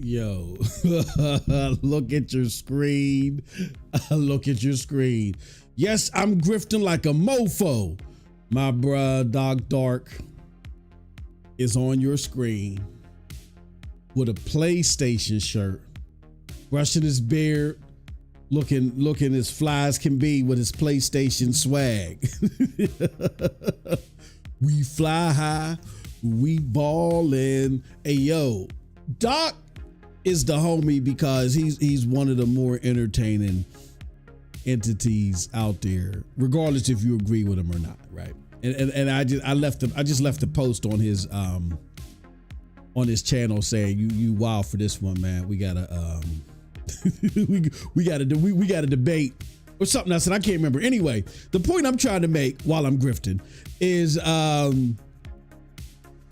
Yo, look at your screen. Look at your screen. Yes, I'm grifting like a mofo. My bruh, Doc Dark, is on your screen with a PlayStation shirt, brushing his beard, looking as fly as can be with his PlayStation swag. We fly high, we ballin'. Hey yo, Doc is the homie because he's one of the more entertaining entities out there, regardless if you agree with him or not, right? And I just left a post on his channel saying you wild for this one, man. We gotta we gotta debate or something. I said I can't remember. Anyway, the point I'm trying to make while I'm grifting is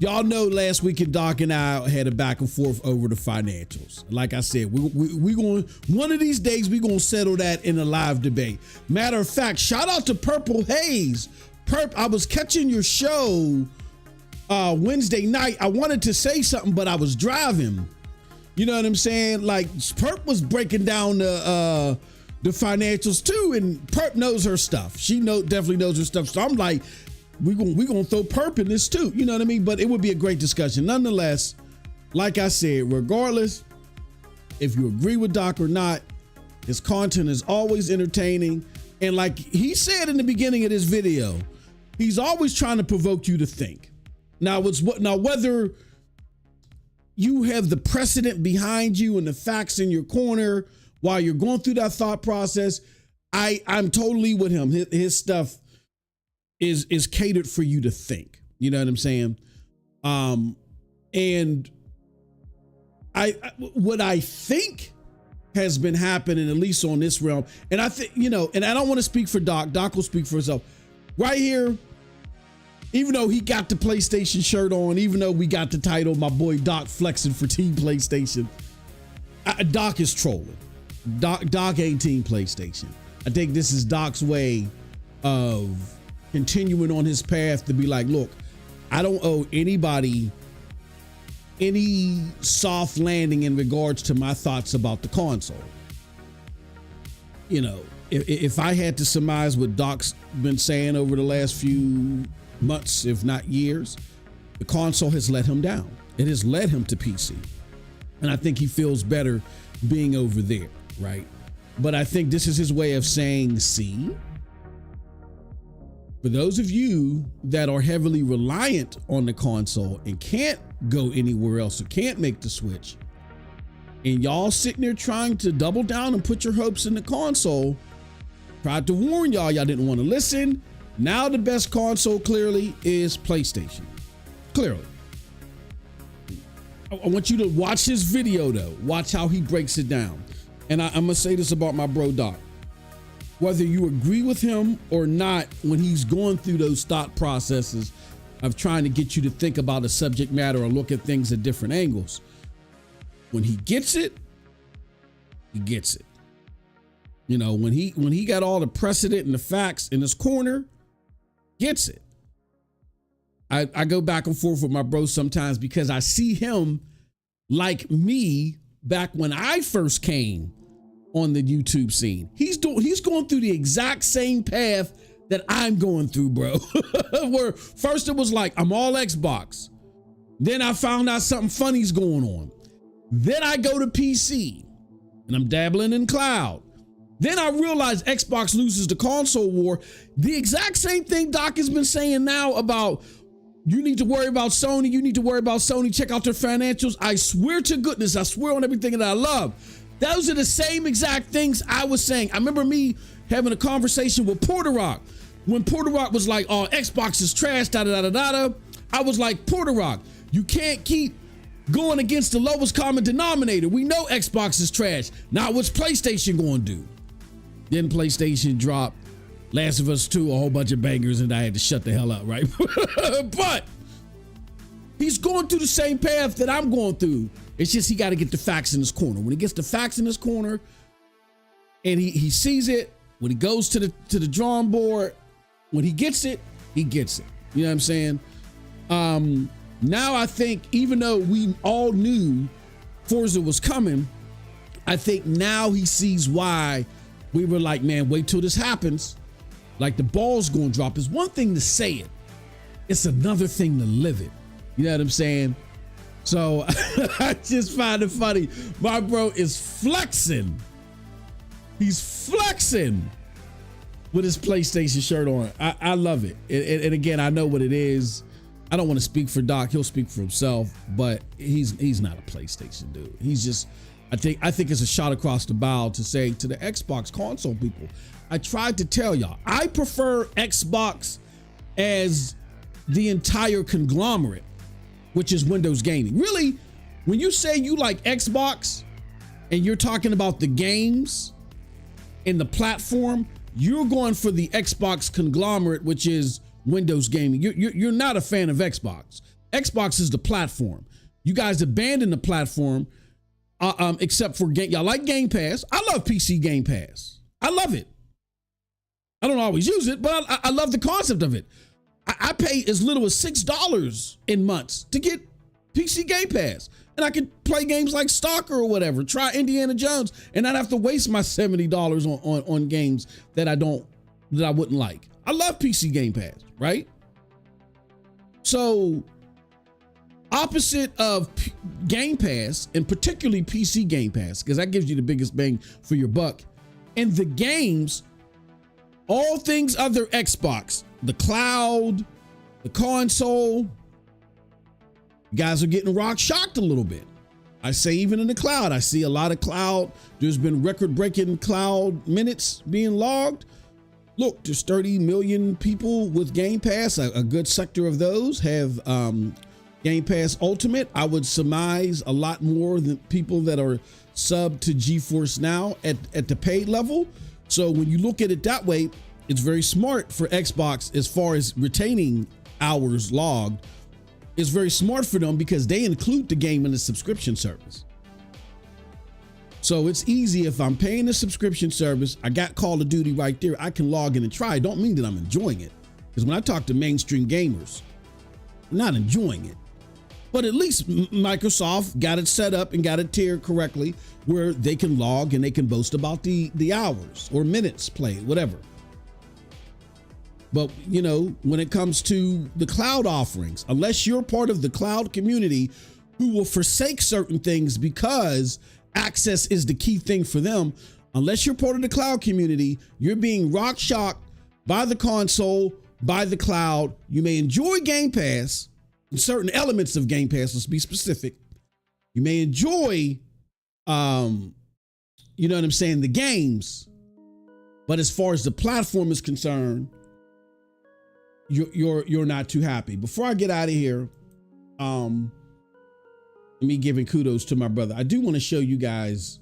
y'all know last weekend Doc and I had a back and forth over the financials. Like I said, we going, one of these days we gonna settle that in a live debate. Matter of fact, shout out to Purple Haze. Perp, I was catching your show Wednesday night. I wanted to say something, but I was driving. You know what I'm saying? Like Perp was breaking down the financials too, and Perp knows her stuff. She definitely knows her stuff. So I'm like, we gonna throw Perp in this too. You know what I mean? But it would be a great discussion. Nonetheless, like I said, regardless if you agree with Doc or not, his content is always entertaining. And like he said in the beginning of this video, he's always trying to provoke you to think. Now whether you have the precedent behind you and the facts in your corner while you're going through that thought process, I'm totally with him. His stuff is catered for you to think. You know what I'm saying? And what I think has been happening, at least on this realm, and I think, you know, and I don't want to speak for Doc. Doc will speak for himself. Right here, even though he got the PlayStation shirt on, even though we got the title, my boy Doc flexing for Team PlayStation, Doc is trolling. Doc ain't Team PlayStation. I think this is Doc's way of continuing on his path to be like, look, I don't owe anybody any soft landing in regards to my thoughts about the console. You know, if I had to surmise what Doc's been saying over the last few months, if not years, the console has let him down. It has led him to PC. And I think he feels better being over there, right? But I think this is his way of saying, see, for those of you that are heavily reliant on the console and can't go anywhere else or can't make the switch, and y'all sitting there trying to double down and put your hopes in the console, tried to warn y'all didn't want to listen. Now the best console clearly is PlayStation. Clearly. I want you to watch his video though. Watch how he breaks it down. And I'm gonna say this about my bro Doc. Whether you agree with him or not, when he's going through those thought processes of trying to get you to think about a subject matter or look at things at different angles, when he gets it, he gets it. You know, when he got all the precedent and the facts in his corner, gets it. I go back and forth with my bro sometimes because I see him like me back when I first came on the YouTube scene. He's going through the exact same path that I'm going through, bro. Where first it was like, I'm all Xbox. Then I found out something funny's going on. Then I go to PC and I'm dabbling in cloud. Then I realized Xbox loses the console war. The exact same thing Doc has been saying now about, you need to worry about Sony. You need to worry about Sony. Check out their financials. I swear to goodness, I swear on everything that I love. Those are the same exact things I was saying. I remember me having a conversation with Porter Rock. When Porter Rock was like, oh, Xbox is trash, da-da-da-da-da. I was like, Porter Rock, you can't keep going against the lowest common denominator. We know Xbox is trash. Now what's PlayStation going to do? Then PlayStation dropped Last of Us 2, a whole bunch of bangers, and I had to shut the hell up, right? But he's going through the same path that I'm going through. It's just he got to get the facts in his corner. When he gets the facts in his corner and he sees it, when he goes to the drawing board, when he gets it, he gets it. You know what I'm saying? Now I think, even though we all knew Forza was coming, I think now he sees why we were like, man, wait till this happens. Like the ball's gonna drop. It's one thing to say it. It's another thing to live it. You know what I'm saying? So I just find it funny. My bro is flexing. He's flexing with his PlayStation shirt on. I love it. And again, I know what it is. I don't want to speak for Doc. He'll speak for himself, but he's not a PlayStation dude. He's just, I think it's a shot across the bow to say to the Xbox console people, I tried to tell y'all, I prefer Xbox as the entire conglomerate, which is Windows gaming. Really, when you say you like Xbox and you're talking about the games and the platform, you're going for the Xbox conglomerate, which is Windows gaming. You're not a fan of Xbox. Xbox is the platform. You guys abandoned the platform, except for y'all like Game Pass. I love PC Game Pass. I love it. I don't always use it, but I love the concept of it. I pay as little as $6 in months to get PC Game Pass, and I can play games like Stalker or whatever, try Indiana Jones, and not have to waste my $70 on games that I wouldn't like. I love PC Game Pass, right? So opposite of Game Pass, and particularly PC Game Pass, because that gives you the biggest bang for your buck, and the games, all things other Xbox, the cloud, the console, you guys are getting rock shocked a little bit. I say even in the cloud, I see a lot of cloud. There's been record-breaking cloud minutes being logged. Look, there's 30 million people with Game Pass. A good sector of those have Game Pass Ultimate. I would surmise a lot more than people that are sub to GeForce Now at the paid level. So when you look at it that way, it's very smart for Xbox as far as retaining hours logged. It's very smart for them because they include the game in the subscription service. So it's easy if I'm paying the subscription service, I got Call of Duty right there, I can log in and try. It don't mean that I'm enjoying it. Because when I talk to mainstream gamers, I'm not enjoying it. But at least Microsoft got it set up and got it tiered correctly where they can log and they can boast about the hours or minutes played, whatever. But, you know, when it comes to the cloud offerings, unless you're part of the cloud community who will forsake certain things because access is the key thing for them, unless you're part of the cloud community, you're being rock shocked by the console, by the cloud. You may enjoy Game Pass, and certain elements of Game Pass, let's be specific. You may enjoy, you know what I'm saying, the games, but as far as the platform is concerned, you're not too happy. Before I get out of here, me giving kudos to my brother, I do want to show you guys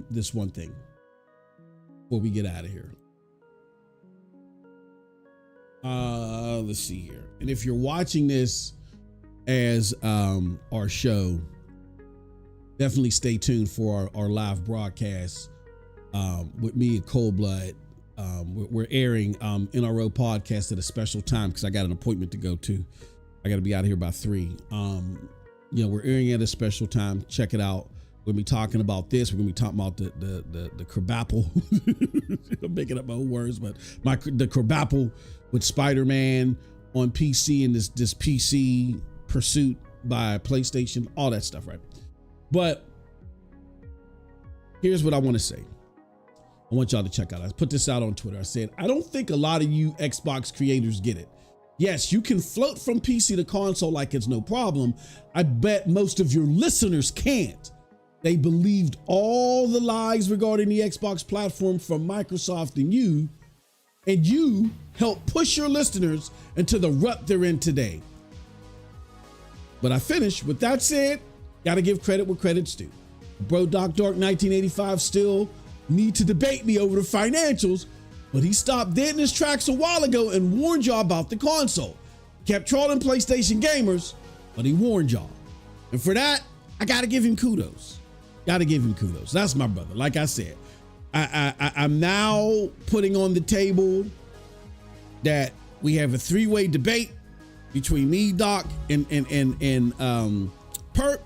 this one thing before we get out of here. Let's see here. And if you're watching this as our show, definitely stay tuned for our live broadcast with me and Cold Blood. We're airing NRO podcast at a special time because I got an appointment to go to. I got to be out of here by 3. You know, we're airing at a special time. Check it out. We're gonna be talking about this. We're gonna be talking about the kerbapple. I'm making up my own words, but the kerbapple with Spiderman on PC and this PC pursuit by PlayStation, all that stuff, right? But here's what I want to say. I want y'all to check out. I put this out on Twitter. I said, I don't think a lot of you Xbox creators get it. Yes, you can float from PC to console like it's no problem. I bet most of your listeners can't. They believed all the lies regarding the Xbox platform from Microsoft and you helped push your listeners into the rut they're in today. But I finished. With that said, gotta give credit where credit's due. Bro Doc Dark 1985 still need to debate me over the financials, but he stopped dead in his tracks a while ago and warned y'all about the console. Kept trolling PlayStation gamers, but he warned y'all. And for that, I gotta give him kudos. Gotta give him kudos. That's my brother. Like I said, I'm now putting on the table that we have a 3-way debate between me, Doc, and Perp.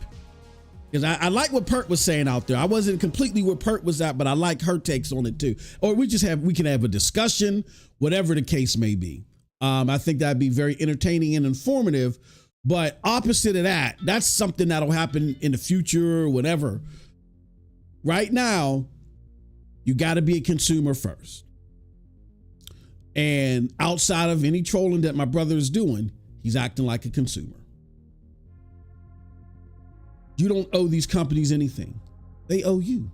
Because I like what Pert was saying out there. I wasn't completely where Pert was at, but I like her takes on it too. Or we can have a discussion, whatever the case may be. I think that'd be very entertaining and informative. But opposite of that, that's something that'll happen in the future or whatever. Right now, you got to be a consumer first. And outside of any trolling that my brother is doing, he's acting like a consumer. You don't owe these companies anything. They owe you.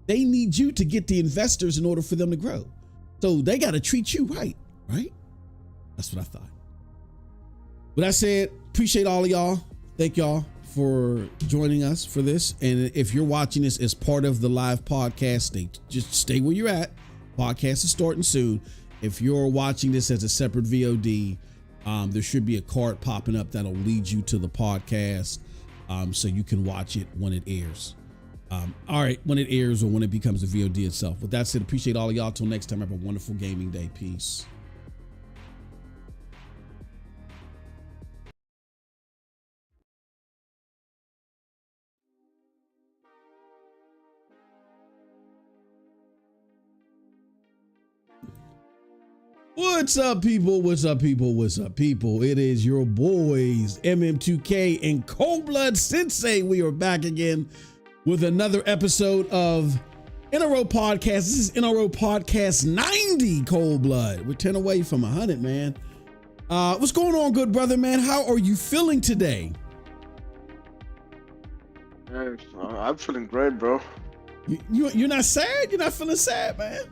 They need you to get the investors in order for them to grow. So they got to treat you right? That's what I thought. With that said, appreciate all of y'all. Thank y'all for joining us for this. And if you're watching this as part of the live podcast, just stay where you're at. Podcast is starting soon. If you're watching this as a separate VOD, there should be a card popping up that'll lead you to the podcast. So you can watch it when it airs. All right, when it airs or when it becomes a VOD itself. With that said, appreciate all of y'all. Till next time, have a wonderful gaming day. Peace. What's up, people? What's up, people? What's up, people? It is your boys, MM2K and Cold Blood Sensei. We are back again with another episode of NRO Podcast. This is NRO Podcast 90, Cold Blood. We're 10 away from 100, man. What's going on, good brother, man? How are you feeling today? I'm feeling great, bro. You're not sad? You're not feeling sad, man?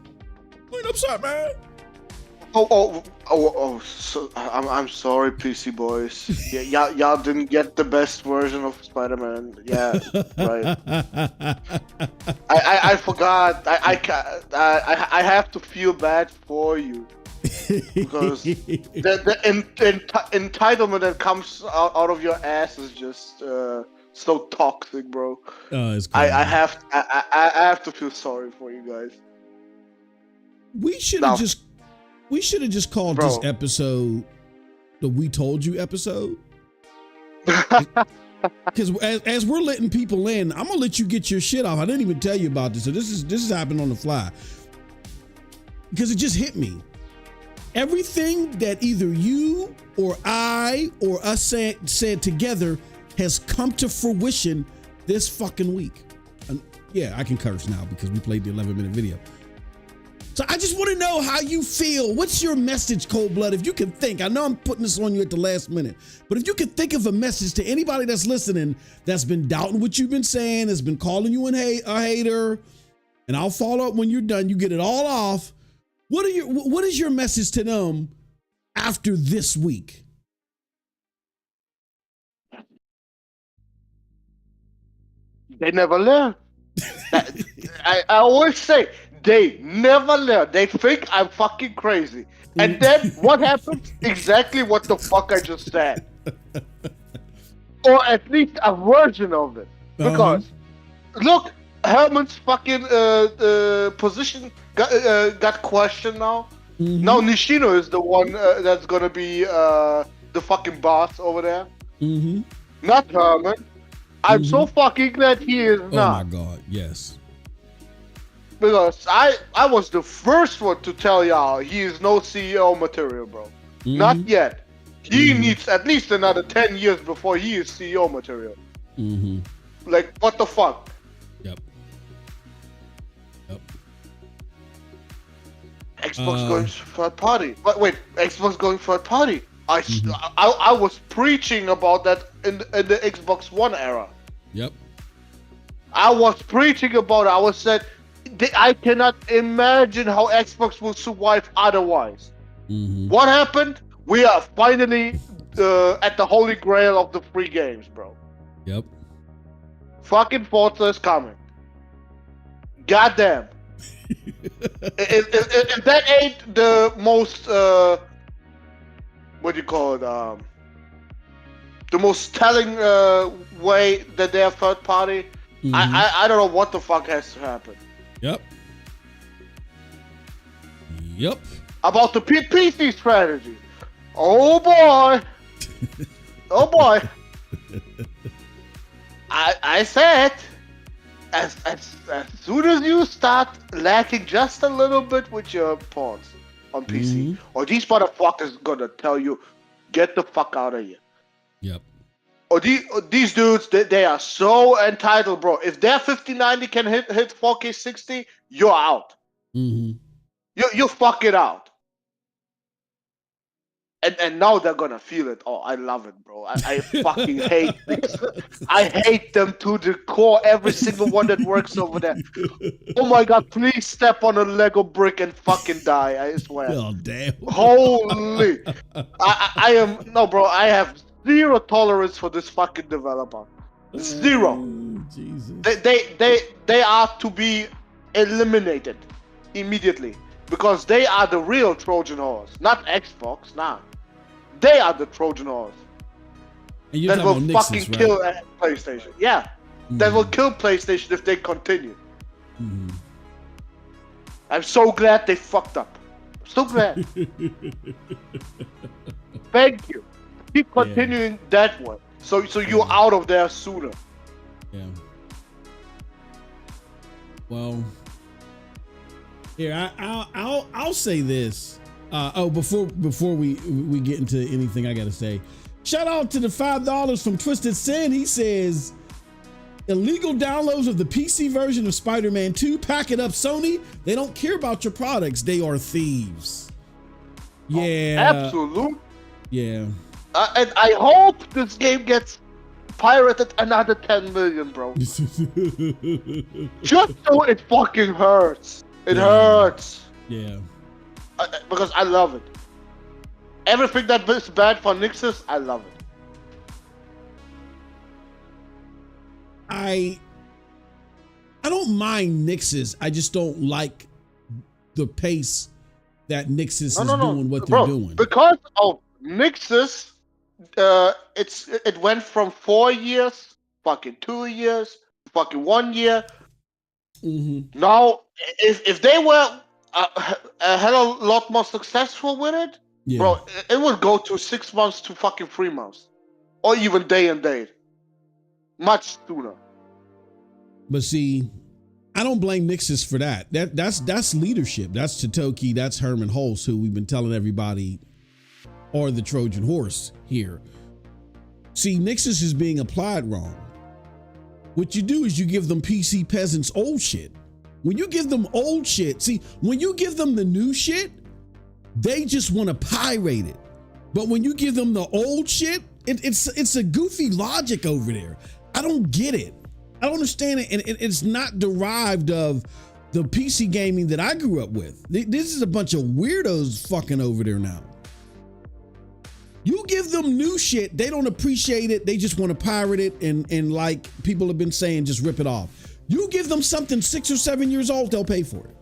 You ain't upset, man? So I'm sorry, PC boys. Yeah, y'all didn't get the best version of Spiderman. Yeah, right. I forgot. I have to feel bad for you because the entitlement that comes out of your ass is just so toxic, bro. It's crazy. I have to feel sorry for you guys. We should have just called this episode the We Told You episode. Because as we're letting people in, I'm gonna let you get your shit off. I didn't even tell you about this, so this is happening on the fly. Because it just hit me. Everything that either you or I or us said together has come to fruition this fucking week. And yeah, I can curse now because we played the 11-minute video. So I just want to know how you feel. What's your message, Cold Blood? If you can think, I know I'm putting this on you at the last minute, but if you can think of a message to anybody that's listening, that's been doubting what you've been saying, that's been calling you a hater, and I'll follow up when you're done. You get it all off. What is your message to them after this week? They never learn. I always say, they never learn. They think I'm fucking crazy. And then what happens? Exactly what the fuck I just said. Or at least a version of it. Because, look, Herman's fucking position got questioned now. Mm-hmm. Now Nishino is the one that's gonna be the fucking boss over there. Mm-hmm. Not Herman. I'm so fucking glad he is not. Oh my god, yes. Because I was the first one to tell y'all he is no CEO material, bro. Mm-hmm. Not yet. He needs at least another 10 years before he is CEO material. Mm-hmm. Like, what the fuck? Yep. Xbox going third party. Wait, Xbox going third party. I was preaching about that in the Xbox One era. Yep. I was preaching about it. I was said, I cannot imagine how Xbox will survive otherwise. Mm-hmm. What happened? We are finally at the holy grail of the free games, bro. Yep. Fucking Forza is coming. Goddamn. if that ain't the most, what do you call it? The most telling way that they are third party. Mm-hmm. I don't know what the fuck has to happen. Yep. About the PC strategy. Oh boy. Oh boy. I I said, as soon as you start lacking just a little bit with your ports on PC, or these motherfuckers gonna tell you, get the fuck out of here. Yep. Or these dudes, they are so entitled, bro. If their 5090 can hit 4K 60, you're out. You fuck it out. And now they're gonna feel it. Oh, I love it, bro. I fucking hate this. I hate them to the core. Every single one that works over there. Oh my god, please step on a Lego brick and fucking die. I swear. Oh damn. Holy. I am no, bro. I have zero tolerance for this fucking developer. Zero. Jesus. They are to be eliminated immediately because they are the real Trojan horse, not Xbox. Nah. They are the Trojan horse that will fucking kill PlayStation. Yeah, that will kill PlayStation if they continue. I'm so glad they fucked up. I'm so glad. Thank you. Keep continuing that way, so you're out of there sooner. Yeah. Well, here I'll say this. Before we get into anything, I gotta say, shout out to the $5 from Twisted Sin. He says, illegal downloads of the PC version of Spider-Man 2. Pack it up, Sony. They don't care about your products. They are thieves. Yeah. Absolutely. Yeah. And I hope this game gets pirated another 10 million, bro. Just so it fucking hurts. It hurts. Yeah. Because I love it. Everything that is bad for Nixus, I love it. I don't mind Nixus. I just don't like the pace that Nixus is doing what they're doing. Because of Nixus, it went from 4 years, fucking 2 years, fucking 1 year. Now, if they were a hell of a lot more successful with it, bro, it would go to 6 months to fucking 3 months, or even day and date, much sooner. But see, I don't blame Nixus for that. That's leadership. That's Totoki. That's Herman Hulse, who we've been telling everybody are the Trojan horse here. See, Nixus is being applied wrong. What you do is you give them PC peasants old shit. When you give them old shit, see, when you give them the new shit, they just want to pirate it. But when you give them the old shit, it's a goofy logic over there. I don't get it. I don't understand it. And it's not derived of the PC gaming that I grew up with. This is a bunch of weirdos fucking over there now. You give them new shit, they don't appreciate it. They just want to pirate it and like people have been saying, just rip it off. You give them something 6 or 7 years old, they'll pay for it.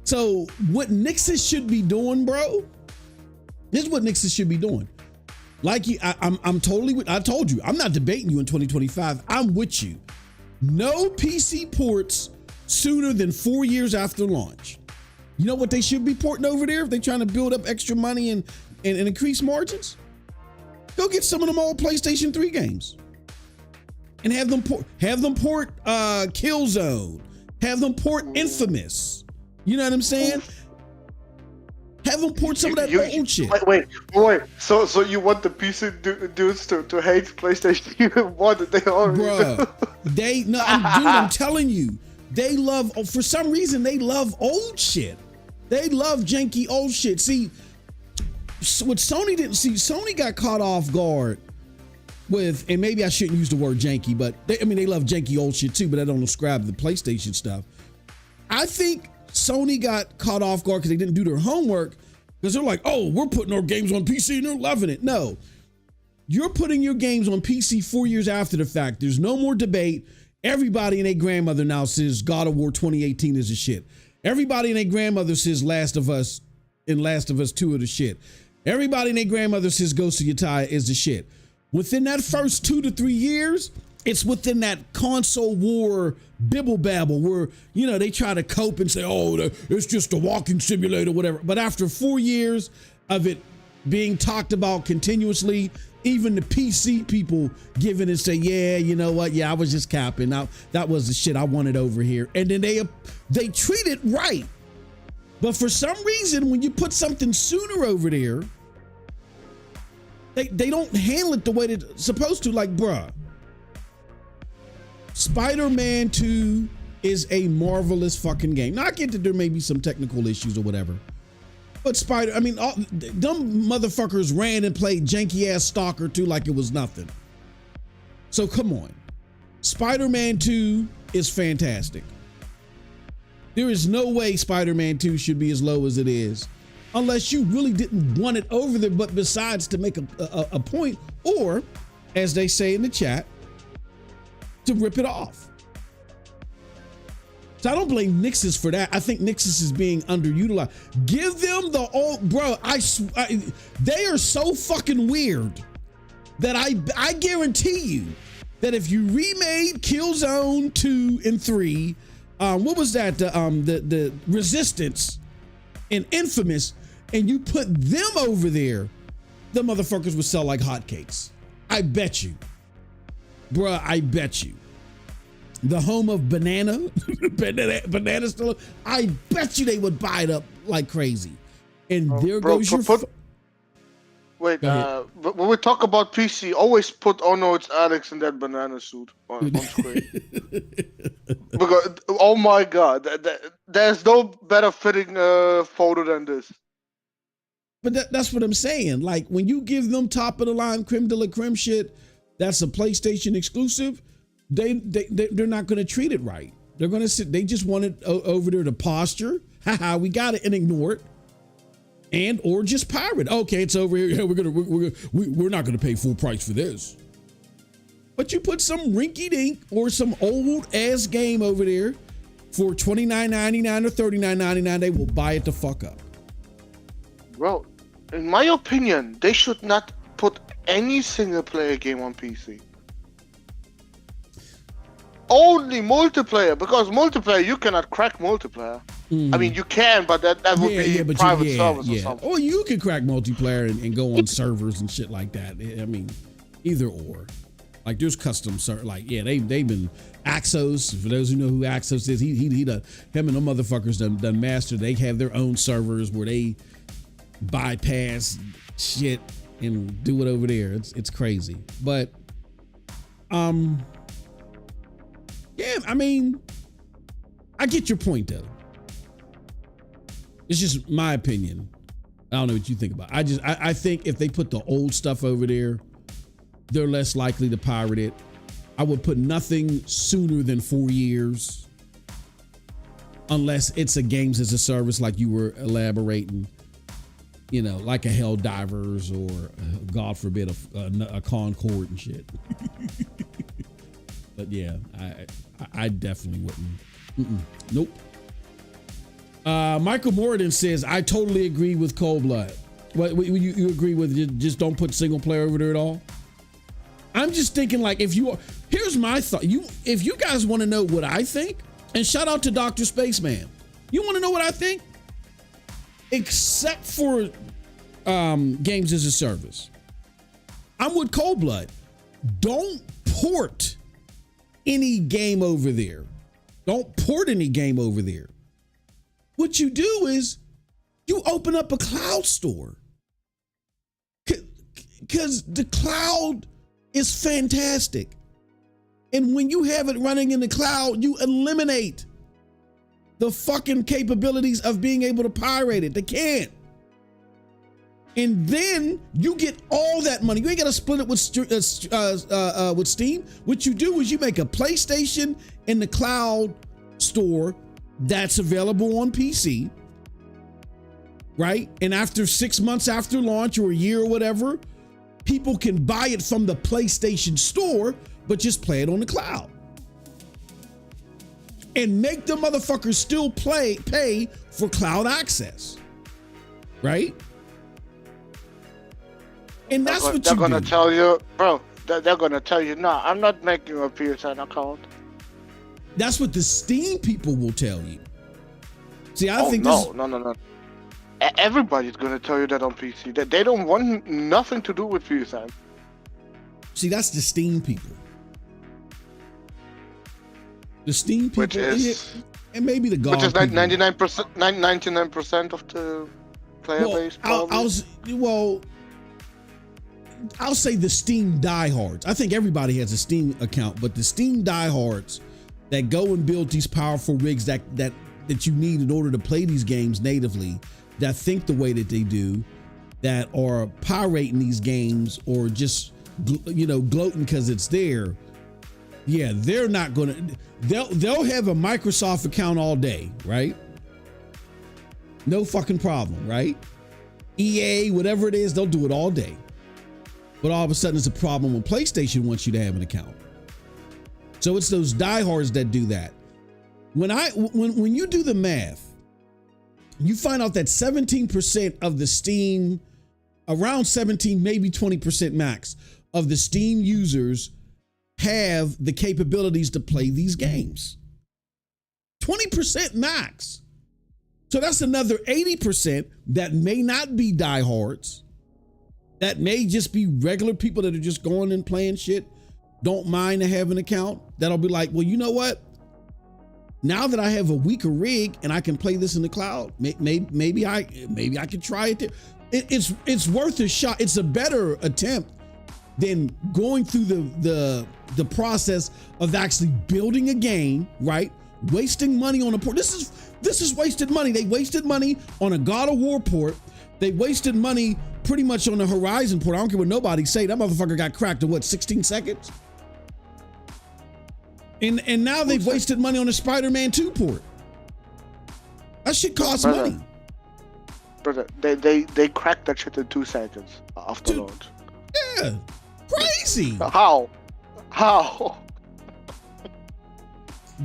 So what Nixus should be doing, bro, this is what Nixus should be doing. Like I'm totally with, I told you, I'm not debating you in 2025. I'm with you. No PC ports sooner than 4 years after launch. You know what they should be porting over there if they're trying to build up extra money and increase margins? Go get some of them old PlayStation 3 games and have them port Killzone, have them port Infamous. You know what I'm saying? Have them port some of that old shit. Wait. So you want the PC dudes to hate PlayStation even more than they already do? I'm telling you, they love, for some reason, they love old shit. They love janky old shit. See, what Sony didn't see, Sony got caught off guard with, and maybe I shouldn't use the word janky, but they love janky old shit too, but I don't ascribe to the PlayStation stuff. I think Sony got caught off guard because they didn't do their homework, because they're like, oh, we're putting our games on PC and they're loving it. No, you're putting your games on PC 4 years after the fact. There's no more debate. Everybody and their grandmother now says God of War 2018 is a shit. Everybody and their grandmother says Last of Us and Last of Us 2 are the shit. Everybody and their grandmother says Ghost of Yotaya is the shit. Within that first 2 to 3 years, it's within that console war bibble babble where, they try to cope and say, oh, it's just a walking simulator, whatever. But after 4 years of it being talked about continuously even the PC people give it and say, yeah, you know what? Yeah, I was just capping. Now that was the shit I wanted over here. And then they treat it right. But for some reason, when you put something sooner over there, they don't handle it the way they're supposed to. Like, bruh, Spider-Man 2 is a marvelous fucking game. Now, I get that there may be some technical issues or whatever. But dumb motherfuckers ran and played janky ass Stalker 2 like it was nothing. So come on. Spider-Man 2 is fantastic. There is no way Spider-Man 2 should be as low as it is, unless you really didn't want it over there, but besides to make a point, or, as they say in the chat, to rip it off. So I don't blame Nixus for that. I think Nixus is being underutilized. Give them the old, bro. They are so fucking weird that I guarantee you that if you remade Killzone 2 and 3, what was that? The Resistance and Infamous, and you put them over there, the motherfuckers would sell like hotcakes. I bet you, bruh. I bet you. The home of banana still. I bet you they would buy it up like crazy. And there goes your. Wait, when we talk about PC, always put "Oh no, it's Alex" in that banana suit on screen. Because oh my god, there's no better fitting photo than this. But that's what I'm saying. Like when you give them top of the line creme de la creme shit, that's a PlayStation exclusive. They're not going to treat it right. They're going to sit. They just want it over there to posture. Haha, we got it, and ignore it, and or just pirate. Okay, it's over here. Yeah, we're not going to pay full price for this. But you put some rinky dink or some old ass game over there for $29.99 or $39.99, they will buy it the fuck up. Bro, in my opinion, they should not put any single player game on PC. Only multiplayer, because multiplayer, you cannot crack multiplayer. I mean, you can, but that would be private servers or something. Or you can crack multiplayer and go on servers and shit like that. I mean, either or. Like there's custom they've been Axos. For those who know who Axos is, him and them motherfuckers done master. They have their own servers where they bypass shit and do it over there. It's crazy, but yeah, I mean, I get your point though. It's just my opinion. I don't know what you think about it. I think if they put the old stuff over there, they're less likely to pirate it. I would put nothing sooner than 4 years, unless it's a games as a service like you were elaborating, you know, like a Helldivers or God forbid a Concord and shit. But yeah, I definitely wouldn't. Nope. Michael Morden says, I totally agree with Cold Blood. What you agree with? Just don't put single player over there at all? I'm just thinking like here's my thought. If you guys want to know what I think, and shout out to Dr. Spaceman. You want to know what I think? Except for games as a service. I'm with Cold Blood. Don't port any game over there. Don't port any game over there. What you do is you open up a cloud store. Because the cloud is fantastic. And when you have it running in the cloud, you eliminate the fucking capabilities of being able to pirate it. They can't. And then you get all that money. You ain't got to split it with Steam. What you do is you make a PlayStation in the cloud store that's available on PC, right? And after 6 months after launch or a year or whatever, people can buy it from the PlayStation store, but just play it on the cloud. And make the motherfuckers still pay for cloud access, right? And that's what they're gonna tell you, bro. They're gonna tell you, no, I'm not making a PSN account. That's what the Steam people will tell you. See, I think no. Everybody's gonna tell you that on PC. That they don't want nothing to do with PSN. See, that's the Steam people. The Steam people, Which is, and maybe the GOG which is like people. 99% of the player base. I'll say the Steam diehards. I think everybody has a Steam account, but the Steam diehards that go and build these powerful rigs that you need in order to play these games natively, that think the way that they do, that are pirating these games or just gloating because it's there. Yeah, they're not gonna. They'll have a Microsoft account all day, right? No fucking problem, right? EA, whatever it is, they'll do it all day. But all of a sudden, it's a problem when PlayStation wants you to have an account. So it's those diehards that do that. When you do the math, you find out that 17% of the Steam, around 17, maybe 20% max of the Steam users have the capabilities to play these games. 20% max. So that's another 80% that may not be diehards. That may just be regular people that are just going and playing shit, don't mind to have an account. That'll be like, well, you know what? Now that I have a weaker rig and I can play this in the cloud, maybe I could try it there. It's worth a shot. It's a better attempt than going through the process of actually building a game, right? Wasting money on a port. This is wasted money. They wasted money on a God of War port. They wasted money pretty much on the Horizon port. I don't care what nobody say. That motherfucker got cracked in 16 seconds? And now they've wasted money on the Spiderman 2 port. That shit costs money. Brother, they cracked that shit in 2 seconds after launch. Yeah. Crazy. How?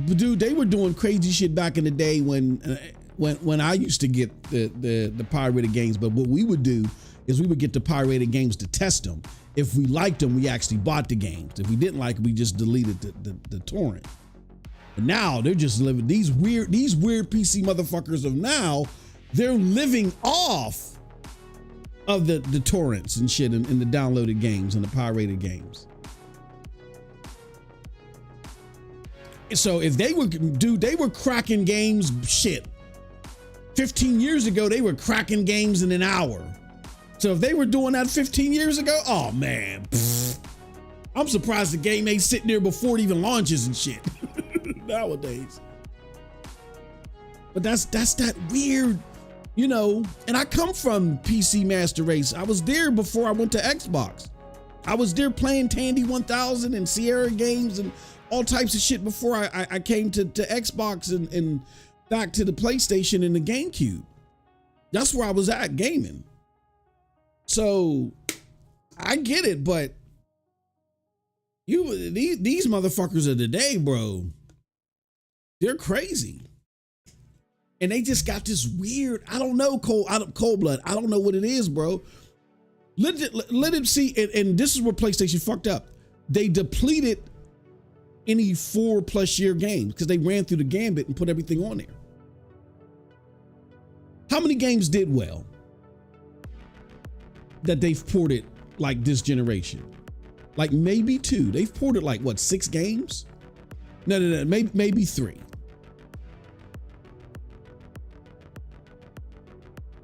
Dude, they were doing crazy shit back in the day when I used to get the pirated games. But what we would do is we would get the pirated games to test them. If we liked them, we actually bought the games. If we didn't like them, we just deleted the torrent. But now they're just living these weird PC motherfuckers of now. They're living off of the torrents and shit and the downloaded games and the pirated games. So if they were cracking games, shit. 15 years ago, they were cracking games in an hour. So if they were doing that 15 years ago, oh man, I'm surprised the game ain't sitting there before it even launches and shit nowadays. But that's that weird, and I come from PC Master Race. I was there before I went to Xbox. I was there playing Tandy 1000 and Sierra games and all types of shit before I came to Xbox and back to the PlayStation and the GameCube. That's where I was at gaming. So I get it, but these motherfuckers of today, bro, they're crazy. And they just got this weird, I don't know, cold blood. I don't know what it is, bro. Let it see, and this is where PlayStation fucked up. They depleted any 4+ year games because they ran through the gambit and put everything on there. How many games did well that they've ported like this generation? Like maybe 2. They've ported like 6 games? No, maybe 3.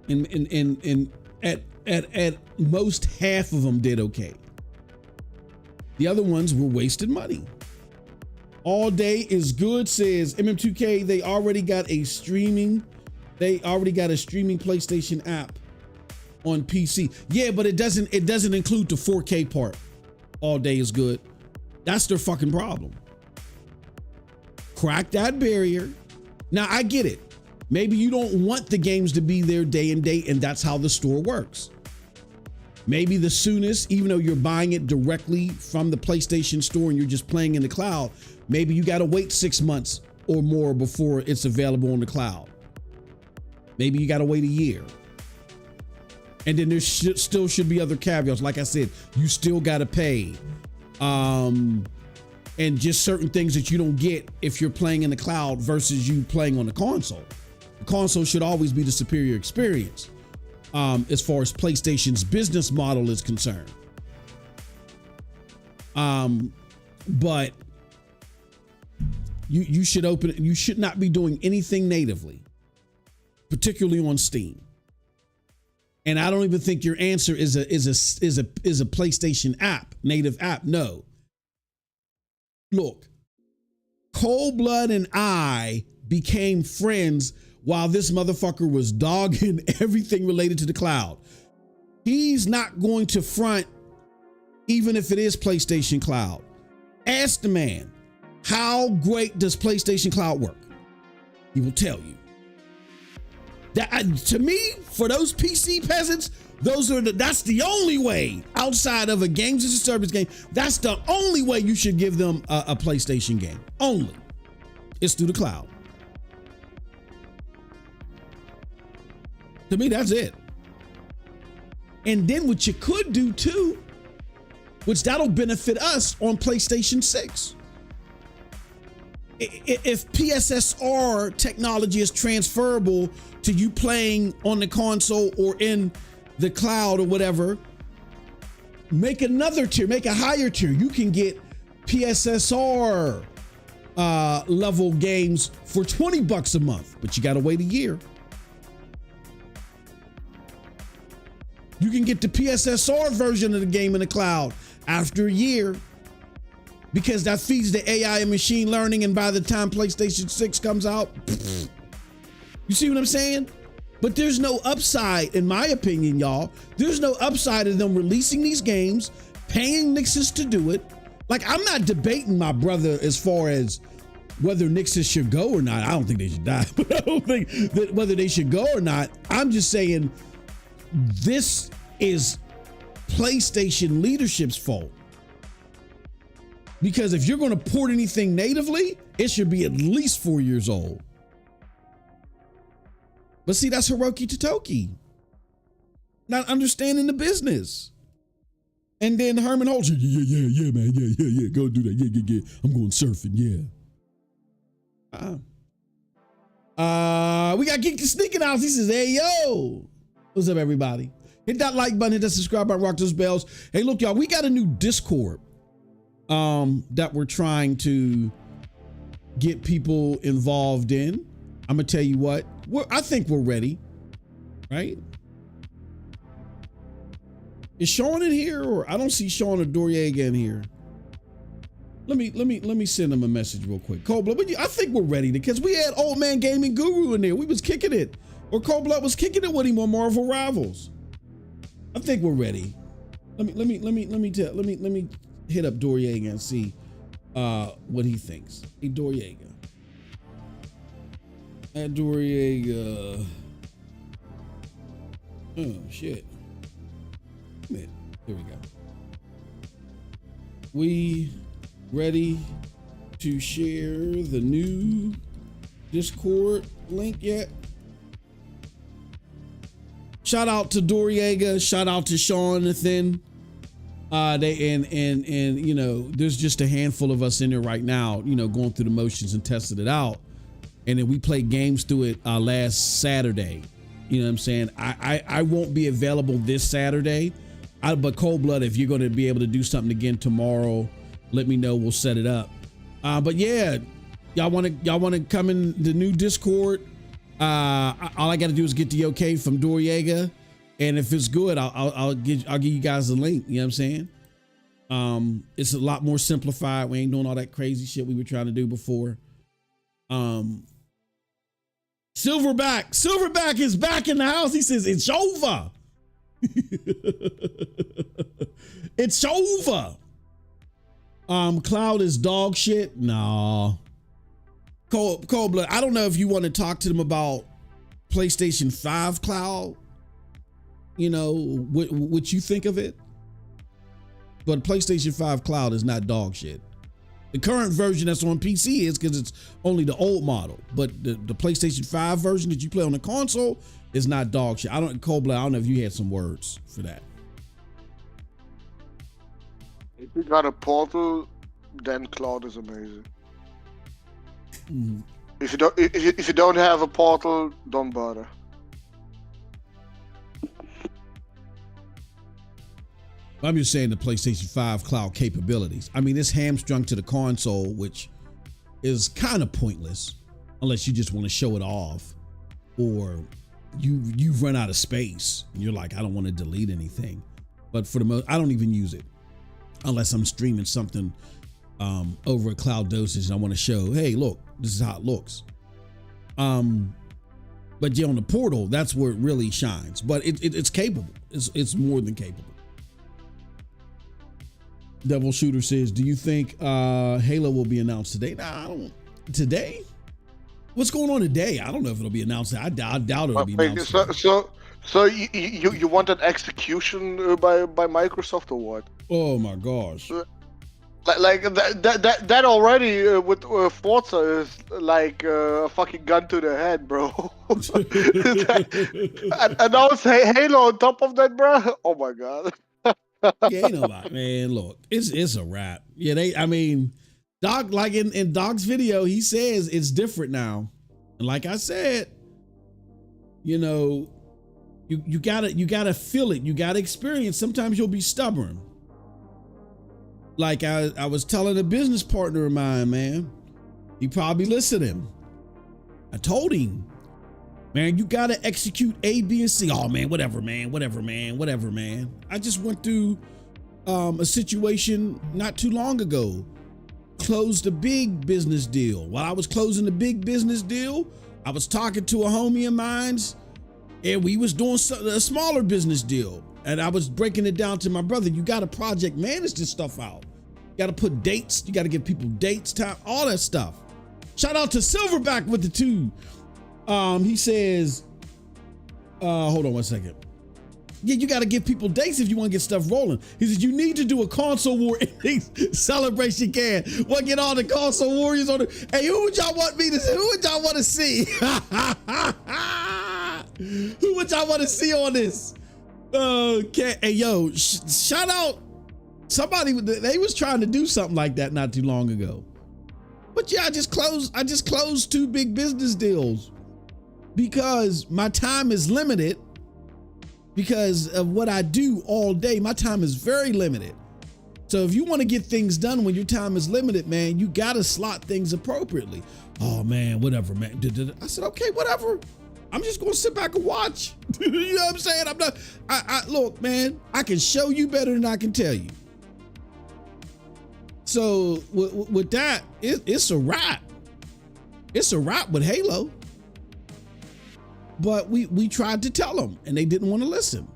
And at most half of them did okay. The other ones were wasted money. All Day Is Good says MM2K, they already got a streaming PlayStation app on PC. Yeah, but it doesn't include the 4K part. All Day Is Good. That's their fucking problem. Crack that barrier. Now I get it. Maybe you don't want the games to be there day and date, and that's how the store works. Maybe the soonest, even though you're buying it directly from the PlayStation store and you're just playing in the cloud, maybe you got to wait 6 months or more before it's available on the cloud. Maybe you got to wait a year. And then there still should be other caveats. Like I said, you still got to pay. And just certain things that you don't get if you're playing in the cloud versus you playing on the console. The console should always be the superior experience as far as PlayStation's business model is concerned. But you should open it. You should not be doing anything natively, particularly on Steam. And I don't even think your answer is a PlayStation app, native app. No. Look, Cold Blood and I became friends while this motherfucker was dogging everything related to the cloud. He's not going to front, even if it is PlayStation Cloud. Ask the man, how great does PlayStation Cloud work? He will tell you. That, to me, for those PC peasants, that's the only way outside of a games as a service game. That's the only way you should give them a PlayStation game. Only. It's through the cloud. To me, that's it. And then what you could do too, which that'll benefit us on PlayStation 6. If PSSR technology is transferable to you playing on the console or in the cloud or whatever, make another tier, make a higher tier. You can get PSSR level games for $20 a month, but you got to wait a year. You can get the PSSR version of the game in the cloud after a year, because that feeds the AI and machine learning, and by the time PlayStation 6 comes out, you see what I'm saying? But there's no upside, in my opinion, y'all. There's no upside in them releasing these games, paying Nixus to do it. Like, I'm not debating my brother as far as whether Nixus should go or not. I don't think they should die, but I don't think that whether they should go or not. I'm just saying this is PlayStation leadership's fault. Because if you're going to port anything natively, it should be at least 4 years old. But see, that's Hiroki Totoki not understanding the business. And then Herman Holtz, yeah, man, yeah, go do that, yeah, I'm going surfing, yeah. We got Geek to Sneaking House. He says, hey, yo, what's up, everybody? Hit that like button, hit that subscribe button, rock those bells. Hey, look, y'all, we got a new Discord that we're trying to get people involved in. I'm gonna tell you what, I think we're ready, right? Is Sean in here, or I don't see Sean or Doriega in here? Let me send him a message real quick. Cold Blood, I think we're ready, because we had Old Man Gaming Guru in there. We was kicking it, or Cold Blood was kicking it with him on Marvel Rivals. I think we're ready. Let me hit up Doriega and see what he thinks. Hey, Doriega. At Doriega. Oh shit. Here we go. We ready to share the new Discord link yet? Shout out to Doriega, shout out to Seanathan. And you know, there's just a handful of us in there right now, you know, going through the motions and testing it out. And then we played games through it last Saturday. You know what I'm saying? I won't be available this Saturday. But Cold Blood, if you're going to be able to do something again tomorrow, let me know. We'll set it up. But yeah, y'all want to come in the new Discord? All I got to do is get the okay from Doriega, and if it's good, I'll give you guys the link. You know what I'm saying? It's a lot more simplified. We ain't doing all that crazy shit we were trying to do before. Silverback is back in the house. He says it's over. It's over. Cloud is dog shit. No. Cold Blood, I don't know if you want to talk to them about PlayStation 5 Cloud, you know, what you think of it. But PlayStation 5 Cloud is not dog shit. The current version that's on PC is, because it's only the old model. But the PlayStation 5 version that you play on the console is not dog shit. Cold Blood, I don't know if you had some words for that. If you got a Portal, then Cloud is amazing. Mm. If you don't have a Portal, don't bother. I'm just saying the PlayStation 5 cloud capabilities. I mean, it's hamstrung to the console, which is kind of pointless unless you just want to show it off, or you've run out of space and you're like, I don't want to delete anything. But for the most, I don't even use it unless I'm streaming something over a cloud dosage and I want to show, hey, look, this is how it looks. But yeah, on the Portal, that's where it really shines. But it's capable. It's more than capable. Devil Shooter says, do you think Halo will be announced today? Nah, I don't. Today? What's going on today? I don't know if it'll be announced. I doubt it'll be announced. So you want an execution by Microsoft or what? Oh my gosh. Like that already with Forza is like a fucking gun to the head, bro. And now it's Halo on top of that, bro. Oh my god. Yeah, ain't nobody, man. Look, it's a wrap. Yeah, I mean, Doc, like in Doc's video, he says it's different now. And like I said, you know, you gotta feel it. You gotta experience. Sometimes you'll be stubborn. Like I was telling a business partner of mine, man, he probably listening. I told him, man, you gotta execute A, B, and C. Oh man, whatever, man. I just went through a situation not too long ago. Closed a big business deal. While I was closing the big business deal, I was talking to a homie of mine's, and we was doing a smaller business deal. And I was breaking it down to my brother. You got to project manage this stuff out. You got to put dates. You got to give people dates, time, all that stuff. Shout out to Silverback with the 2. He says, hold on one second. Yeah, you got to give people dates if you want to get stuff rolling. He says, you need to do a console war celebration can. What, get all the console warriors on it? Hey, who would y'all want me to see? Who would y'all want to see? Who would y'all want to see on this? Okay, hey yo, shout out somebody. They was trying to do something like that not too long ago. But yeah, I just closed 2 big business deals because my time is limited. Because of what I do all day, my time is very limited. So if you want to get things done when your time is limited, man, you gotta slot things appropriately. Oh man, whatever, man. I said, okay, whatever. I'm just gonna sit back and watch. You know what I'm saying? I'm not. Look, man. I can show you better than I can tell you. So with that, it's a wrap. It's a wrap with Halo. But we tried to tell them, and they didn't want to listen.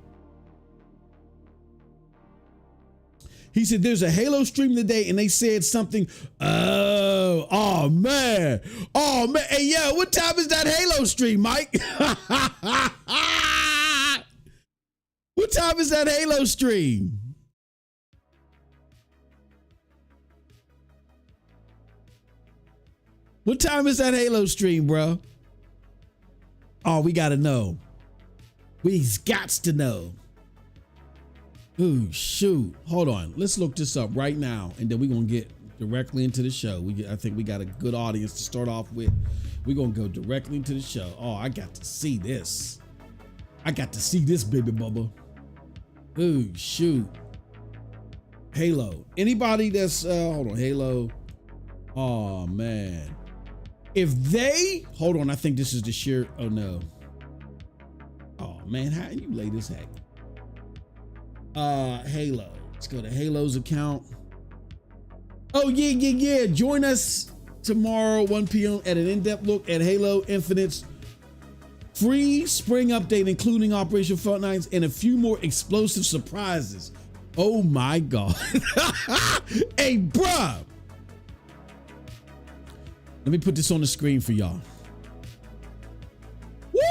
He said, "There's a Halo stream today, and they said something. Oh man. Hey, yo, what time is that Halo stream, Mike? What time is that Halo stream? What time is that Halo stream, bro? Oh, we gotta know. We's gots to know. Ooh, shoot. Hold on. Let's look this up right now, and then we're gonna get directly into the show. I think we got a good audience to start off with. We're gonna go directly into the show. Oh, I got to see this. I got to see this, baby bubba. Ooh, shoot. Halo. Anybody that's hold on, Halo. Oh man. If they hold on, I think this is the sheer. Oh no. Oh man, how you lay this heck? Halo. Let's go to Halo's account. Oh yeah. Join us tomorrow, 1 p.m. at an in-depth look at Halo Infinite's free spring update, including Operation Frontlines and a few more explosive surprises. Oh my God. Hey, bruh. Let me put this on the screen for y'all. Woo-hoo!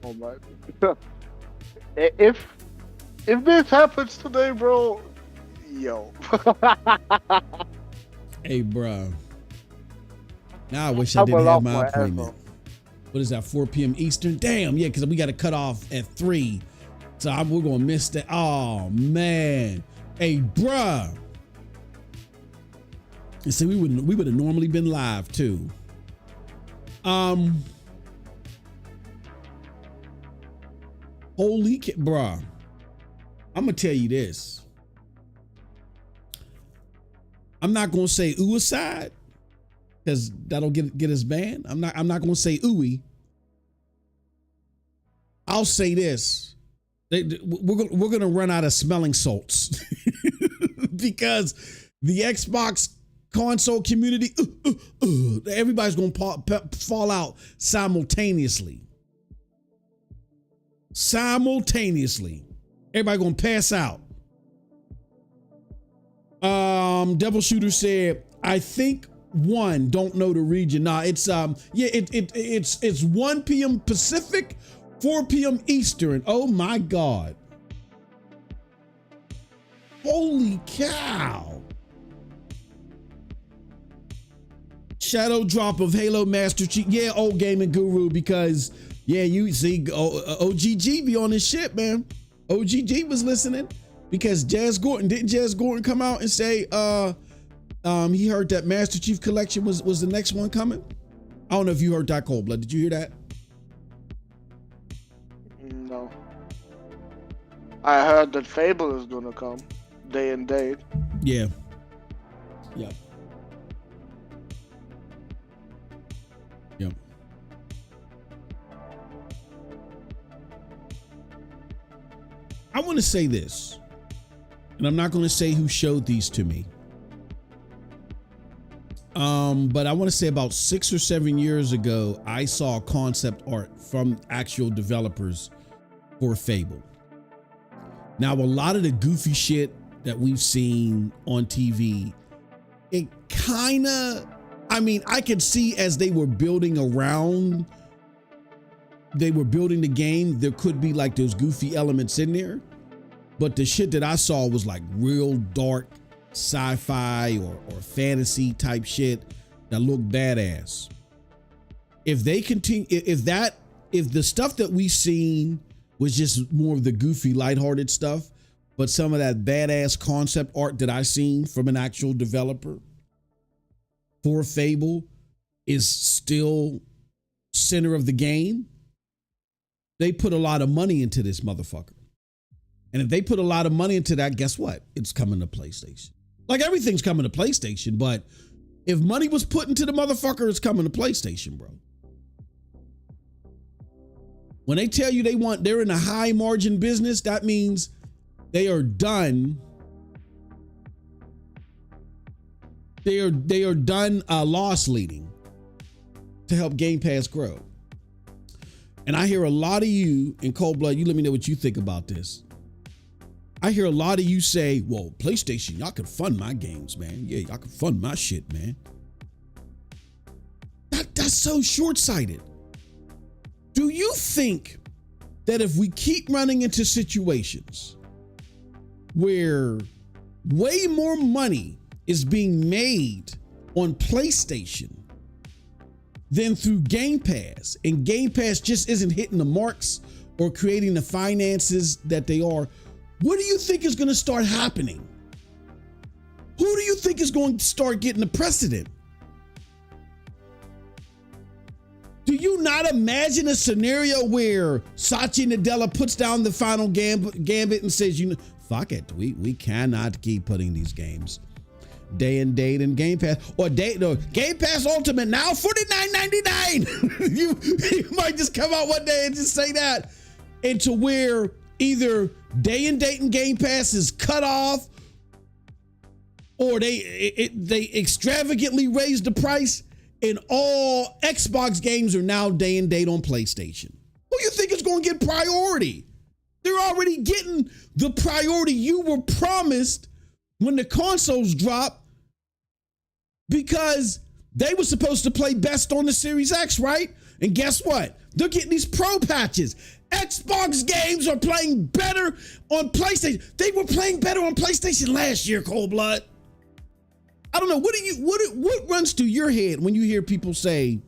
Oh my. If this happens today, bro, yo. Hey, bro. Now I wish I didn't have my appointment. What is that, 4 p.m. Eastern? Damn, yeah, because we got to cut off at 3. So we're going to miss that. Oh, man. Hey, bruh. And see, we would have normally been live too. Holy bruh. I'm gonna tell you this. I'm not gonna say suicide because that'll get us banned. I'm not gonna say ooey. I'll say this. We're gonna run out of smelling salts because the Xbox console community, everybody's gonna fall out simultaneously. Everybody gonna pass out. Devil Shooter said, I think don't know the region. Nah, it's it's 1 p.m. Pacific, 4 p.m. Eastern. Oh my God. Holy cow. Shadow drop of Halo Master Chief. Yeah, old gaming guru, because yeah, you see OGG be on this shit, man. OGG was listening because didn't Jazz Gordon come out and say he heard that Master Chief Collection was the next one coming? I don't know if you heard that, Cold Blood. Did you hear that? No. I heard that Fable is gonna come day and date. Yeah. Yep. Yep. I want to say this, and I'm not going to say who showed these to me. But I want to say about 6 or 7 years ago, I saw concept art from actual developers for Fable. Now, a lot of the goofy shit that we've seen on TV, it kind of, I could see as they were building the game, there could be like those goofy elements in there. But the shit that I saw was like real dark sci-fi or fantasy type shit that looked badass. If they continue, if the stuff that we seen was just more of the goofy, lighthearted stuff, but some of that badass concept art that I seen from an actual developer for Fable is still center of the game, they put a lot of money into this motherfucker. And if they put a lot of money into that, guess what? It's coming to PlayStation. Like everything's coming to PlayStation, but if money was put into the motherfucker, it's coming to PlayStation, bro. When they tell you they're in a high margin business, that means they are done. They are done loss leading to help Game Pass grow. And I hear a lot of you in Cold Blood, you let me know what you think about this. I hear a lot of you say, well, PlayStation, y'all can fund my games, man. Yeah, y'all can fund my shit, man. That's so short-sighted. Do you think that if we keep running into situations where way more money is being made on PlayStation than through Game Pass, and Game Pass just isn't hitting the marks or creating the finances that they are, what do you think is going to start happening? Who do you think is going to start getting the precedent? Do you not imagine a scenario where Satya Nadella puts down the final gambit and says, fuck it, we cannot keep putting these games day and date in Game Pass, or Game Pass Ultimate now $49.99. you might just come out one day and just say that, and to where either day and date in Game Pass is cut off, or they extravagantly raise the price, and all Xbox games are now day and date on PlayStation. Who you think is going to get priority? They're already getting the priority you were promised when the consoles drop, because they were supposed to play best on the Series X, right? And guess what? They're getting these pro patches. Xbox games are playing better on PlayStation. They were playing better on PlayStation last year, Cold Blood. I don't know. What runs through your head when you hear people say,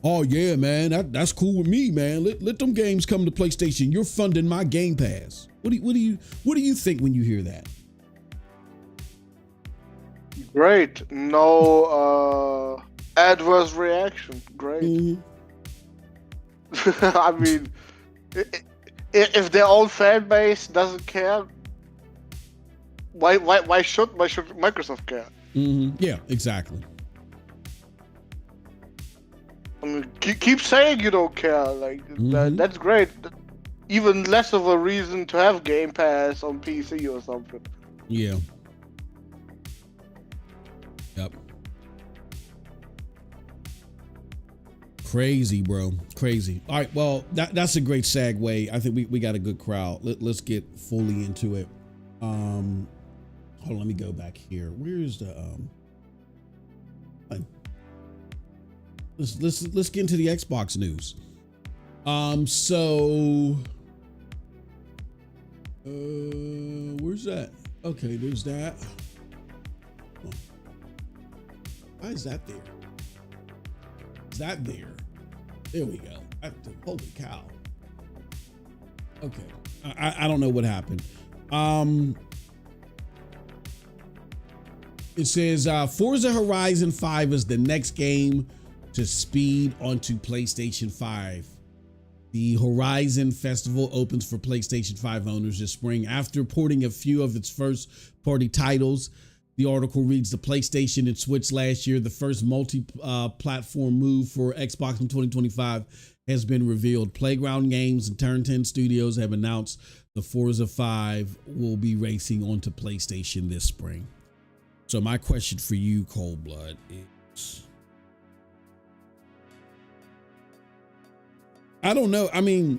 oh yeah, man, that's cool with me, man. Let them games come to PlayStation. You're funding my Game Pass. What do you think when you hear that? Great. No adverse reaction. Great. Mm-hmm. I mean, if their own fan base doesn't care, why should Microsoft care? Yeah, exactly. I mean, keep saying you don't care. Like that's great. Even less of a reason to have Game Pass on PC or something. Yeah. Yep. Crazy, bro. Crazy. All right. Well, that's a great segue. I think we got a good crowd. Let's get fully into it. Hold on. Let me go back here. Where's the Let's get into the Xbox news. Where's that? Okay, there's that. Oh. Why is that there? Is that there? There we go. Holy cow. Okay. I don't know what happened. It says Forza Horizon 5 is the next game to speed onto PlayStation 5. The Horizon Festival opens for PlayStation 5 owners this spring after porting a few of its first-party titles. The article reads, the PlayStation and Switch last year, the first multi-platform move for Xbox in 2025 has been revealed. Playground Games and Turn 10 Studios have announced the Forza 5 will be racing onto PlayStation this spring. So my question for you, Cold Blood, is... I don't know. I mean,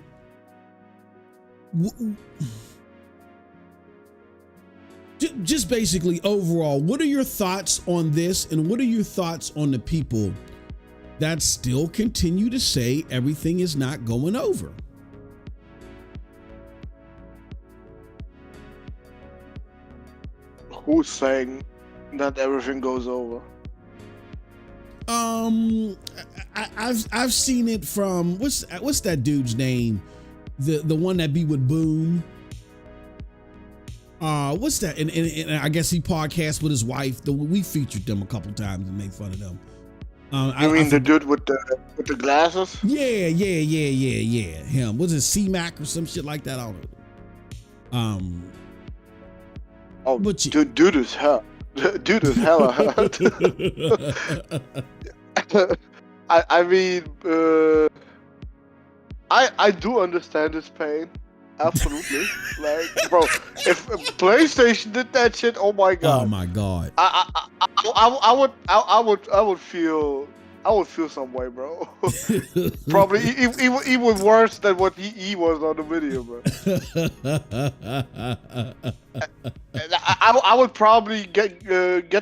just basically overall, what are your thoughts on this? And what are your thoughts on the people that still continue to say everything is not going over? Who's saying that everything goes over? I've seen it from what's that dude's name? The one that be with Boom. What's that? And I guess he podcasts with his wife. We featured them a couple times and made fun of them. The dude with the glasses? Yeah. Him. Was it C-Mac or some shit like that? I don't know. But dude is hell. Dude is hella hurt. I mean, I do understand his pain. Absolutely. Like, bro, if PlayStation did that shit, oh my god. Oh my god. I would feel some way, bro. Probably even worse than what he was on the video, bro. I would probably get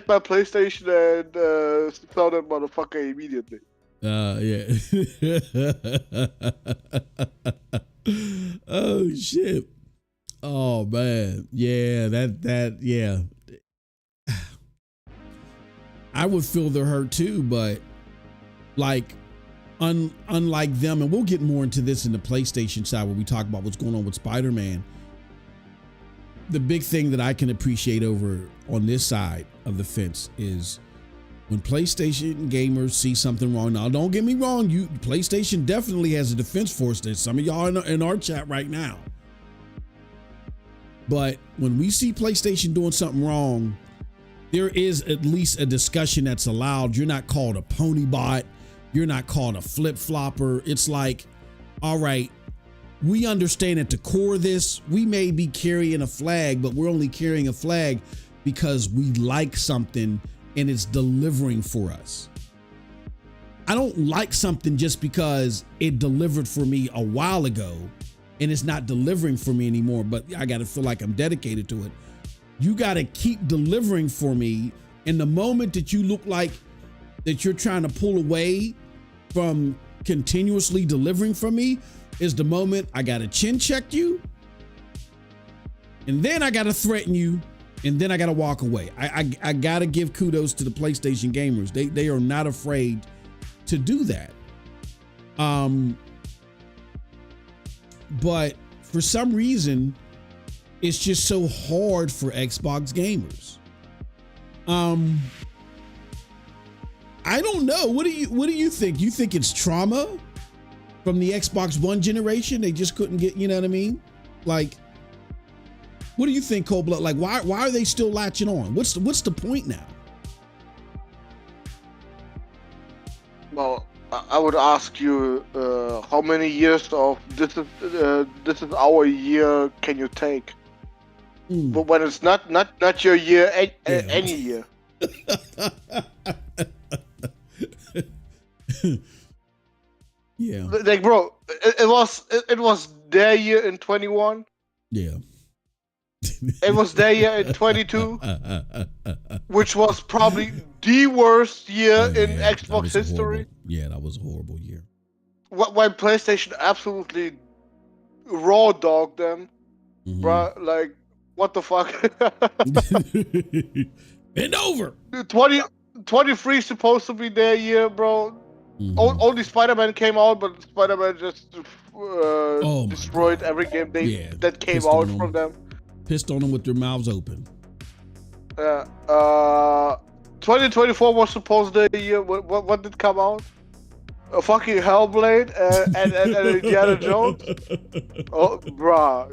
my PlayStation and sell that motherfucker immediately. Yeah. Oh shit. Oh man. Yeah, yeah. I would feel their hurt too, but like unlike them, and we'll get more into this in the PlayStation side where we talk about what's going on with Spiderman. The big thing that I can appreciate over on this side of the fence is when PlayStation gamers see something wrong. Now, don't get me wrong, PlayStation definitely has a defense force. There's some of y'all in our chat right now. But when we see PlayStation doing something wrong, there is at least a discussion that's allowed. You're not called a pony bot. You're not called a flip-flopper. It's like, all right, we understand at the core of this, we may be carrying a flag, but we're only carrying a flag because we like something and it's delivering for us. I don't like something just because it delivered for me a while ago and it's not delivering for me anymore, but I got to feel like I'm dedicated to it. You got to keep delivering for me. And the moment that you look like that you're trying to pull away from continuously delivering for me is the moment I got to chin check you. And then I got to threaten you. And then I got to walk away. I got to give kudos to the PlayStation gamers. They are not afraid to do that. But for some reason, it's just so hard for Xbox gamers. I don't know. What do you think? You think it's trauma? from the Xbox One generation. They just couldn't get, you know what I mean? Like, what do you think, Cold Blood? Like, why are they still latching on? What's the point now? Well, I would ask you, how many years of this is our year can you take? But when it's not your year, any year. Yeah. Like, bro, it was their year in 21. Yeah. It was their year in 22, which was probably the worst year in Xbox history. That was a horrible year. When PlayStation absolutely raw dogged them, bro. Like, what the fuck? Bend over. 23 supposed to be their year, bro. Only Spiderman came out, but Spiderman just destroyed every game that came out from them. Pissed on them with their mouths open. 2024 was supposed to be the year. What did come out? A fucking Hellblade and Indiana Jones. Oh, bruh,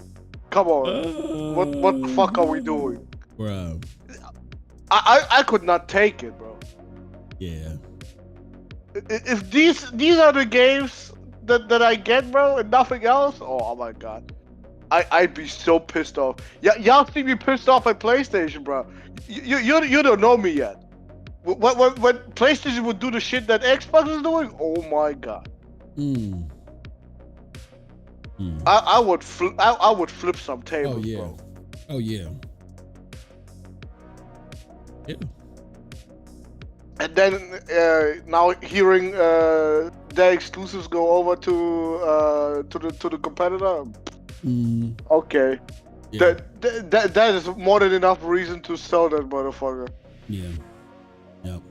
come on. What the fuck are we doing, bro? I could not take it, bro. Yeah. If these are the games that I get, bro, and nothing else, oh my god. I'd be so pissed off. Y'all see me pissed off at PlayStation, bro. You don't know me yet. When PlayStation would do the shit that Xbox is doing, oh my god. I would flip some tables, bro. Oh yeah. Yeah. And then now hearing their exclusives go over to the competitor. Okay. Yeah. That is more than enough reason to sell that motherfucker. Yeah. Yep.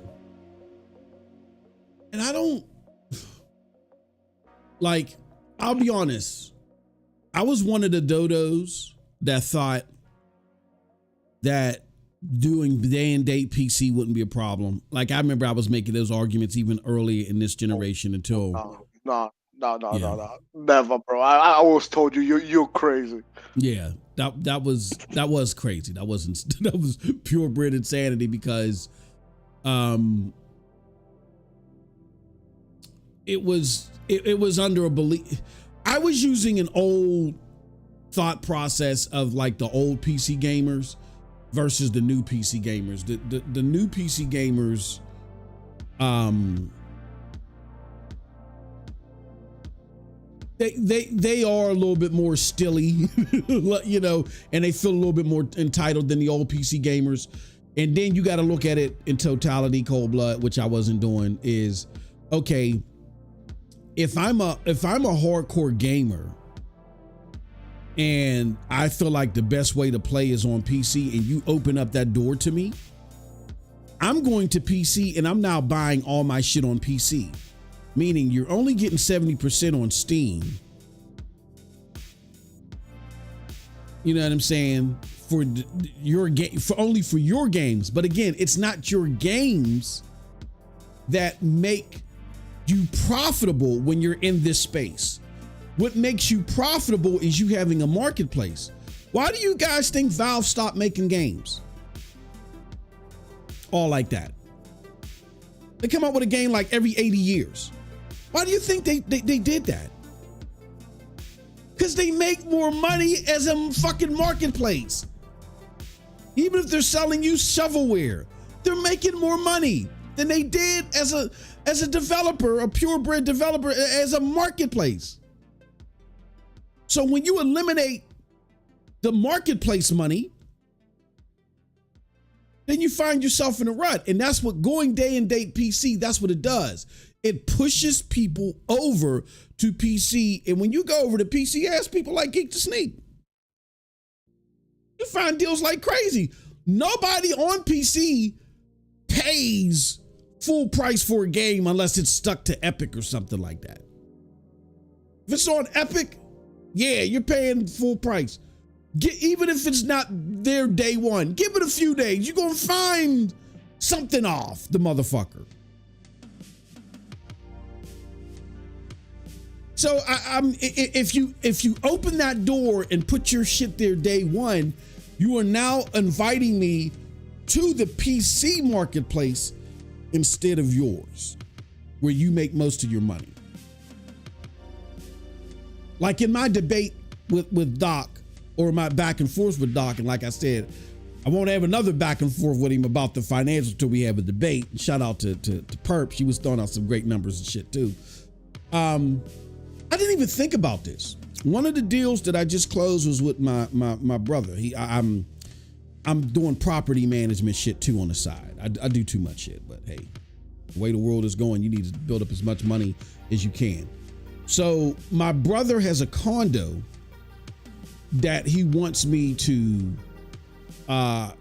And I don't like, I'll be honest. I was one of the dodos that thought that doing day and date PC wouldn't be a problem. Like, I remember I was making those arguments even early in this generation until No, never, bro. I always told you you're crazy. Yeah, that was crazy. That was purebred insanity because it was under a belief. I was using an old thought process of like the old PC gamers versus the new PC gamers. The new PC gamers, they are a little bit more stilly, you know, and they feel a little bit more entitled than the old PC gamers. And then you got to look at it in totality, cold blood, which I wasn't doing. Is okay. If I'm a hardcore gamer and I feel like the best way to play is on PC and you open up that door to me, I'm going to PC and I'm now buying all my shit on PC. Meaning you're only getting 70% on Steam. You know what I'm saying? For your game, for your games. But again, it's not your games that make you profitable when you're in this space. What makes you profitable is you having a marketplace. Why do you guys think Valve stopped making games? All like that. They come out with a game like every 80 years. Why do you think they did that? Because they make more money as a fucking marketplace. Even if they're selling you shovelware, they're making more money than they did as a developer, a purebred developer, as a marketplace. So when you eliminate the marketplace money, then you find yourself in a rut. And that's what going day and date PC, that's what it does. It pushes people over to PC. And when you go over to PC, ask people like Geek to Sneak. You find deals like crazy. Nobody on PC pays full price for a game unless it's stuck to Epic or something like that. If it's on Epic, yeah, you're paying full price. Even if it's not there day one, give it a few days. You're going to find something off the motherfucker. So if you open that door and put your shit there day one, you are now inviting me to the PC marketplace instead of yours, where you make most of your money. Like in my debate with Doc, or my back and forth with Doc, and like I said, I won't have another back and forth with him about the financials until we have a debate. And shout out to Perp. She was throwing out some great numbers and shit too. I didn't even think about this. One of the deals that I just closed was with my brother. I'm doing property management shit too on the side. I do too much shit, but hey, the way the world is going, you need to build up as much money as you can. So my brother has a condo that he wants me to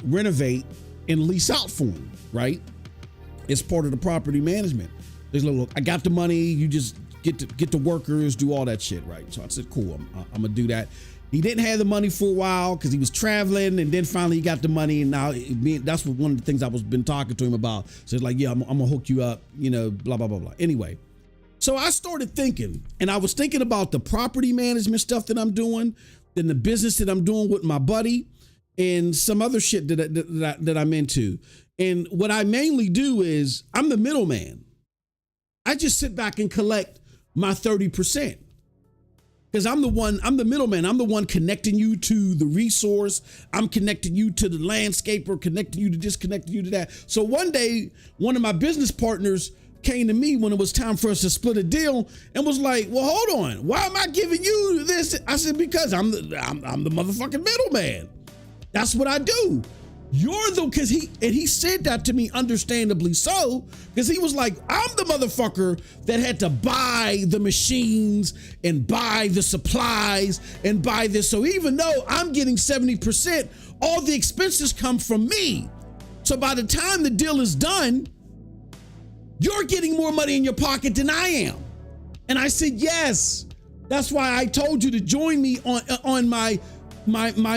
renovate and lease out for him, right? It's part of the property management. There's look, I got the money, you just get the workers, do all that shit, right? So I said, cool, I'm gonna do that. He didn't have the money for a while because he was traveling, and then finally he got the money, and now that's what one of the things I was been talking to him about. So it's like, yeah, I'm gonna hook you up, you know, blah, blah, blah, blah. Anyway, so I started thinking, and I was thinking about the property management stuff that I'm doing, then the business that I'm doing with my buddy, and some other shit that I'm into. And what I mainly do is I'm the middleman. I just sit back and collect my 30%. Because I'm the middleman. I'm the one connecting you to the resource. I'm connecting you to the landscaper, connecting you to this, connecting you to that. So one day, one of my business partners came to me when it was time for us to split a deal and was like, well, hold on. Why am I giving you this? I said, because I'm the motherfucking middleman. That's what I do. You're the, because he said that to me understandably so, because he was like, I'm the motherfucker that had to buy the machines and buy the supplies and buy this. So even though I'm getting 70%, all the expenses come from me. So by the time the deal is done, you're getting more money in your pocket than I am. And I said, yes. That's why I told you to join me on my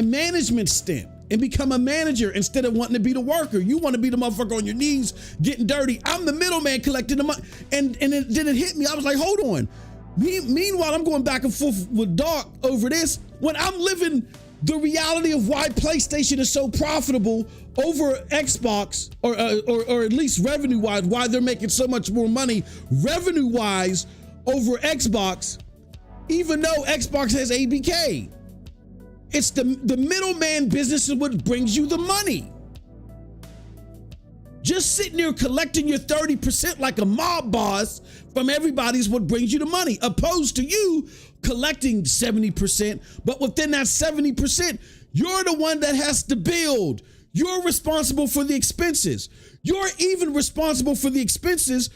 management stint and become a manager instead of wanting to be the worker. You want to be the motherfucker on your knees, getting dirty. I'm the middleman collecting the money. And then it hit me. I was like, hold on. Meanwhile, I'm going back and forth with Doc over this when I'm living the reality of why PlayStation is so profitable over Xbox, or at least revenue-wise, why they're making so much more money revenue-wise over Xbox, even though Xbox has ABK. It's the middleman business is what brings you the money. Just sitting there collecting your 30% like a mob boss from everybody is what brings you the money, opposed to you collecting 70%, but within that 70%, you're the one that has to build. You're responsible for the expenses. You're even responsible for the expenses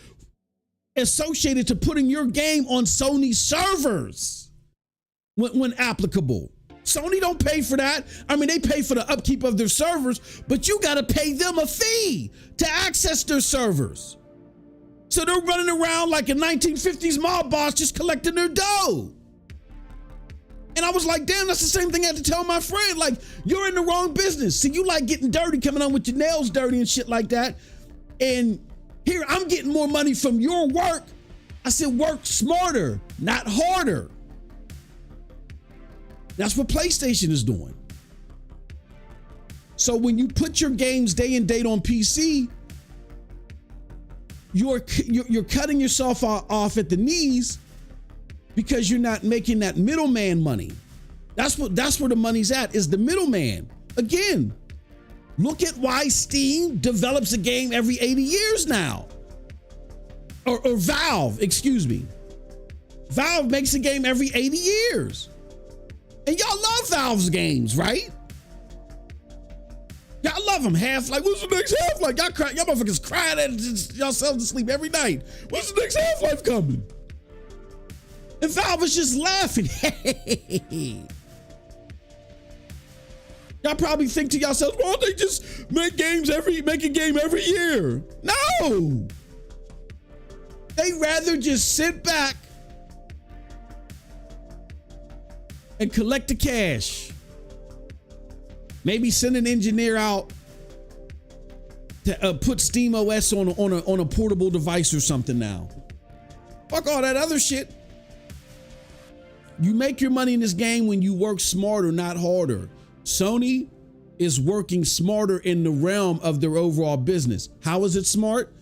associated to putting your game on Sony servers when applicable. Sony don't pay for that. I mean, they pay for the upkeep of their servers, but you got to pay them a fee to access their servers. So they're running around like a 1950s mob boss just collecting their dough. And I was like, damn, that's the same thing I had to tell my friend. Like, you're in the wrong business. See, you like getting dirty, coming on with your nails dirty and shit like that. And here, I'm getting more money from your work. I said, work smarter, not harder. That's what PlayStation is doing. So when you put your games day and date on PC, you're cutting yourself off at the knees because you're not making that middleman money. That's where the money's at, is the middleman. Again, look at why Steam develops a game every 80 years now. Or Valve, excuse me. Valve makes a game every 80 years. And y'all love Valve's games, right? Y'all love them. Half-Life, what's the next Half-Life? Y'all motherfuckers crying at yourselves to sleep every night. When's the next Half-Life coming? And Valve is just laughing. Y'all probably think to yourselves, why don't they just make a game every year? No. They rather just sit back and collect the cash. Maybe send an engineer out to put Steam OS on a portable device or something now. Fuck all that other shit. You make your money in this game when you work smarter, not harder. Sony is working smarter in the realm of their overall business. How is it smart?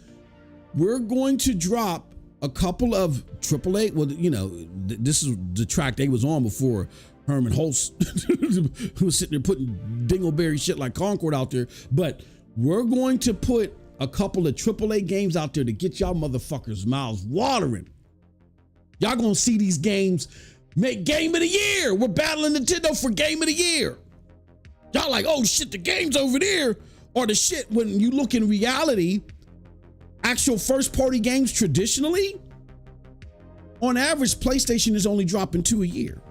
We're going to drop a couple of AAA. Well, you know, this is the track they was on before Herman Holtz who was sitting there putting dingleberry shit like Concord out there. But we're going to put a couple of AAA games out there to get y'all motherfuckers' mouths watering. Y'all gonna see these games make Game of the Year. We're battling Nintendo for Game of the Year. Y'all like, oh shit, the game's over there. Or the shit, when you look in reality, actual first party games traditionally, on average, PlayStation is only dropping 2 a year.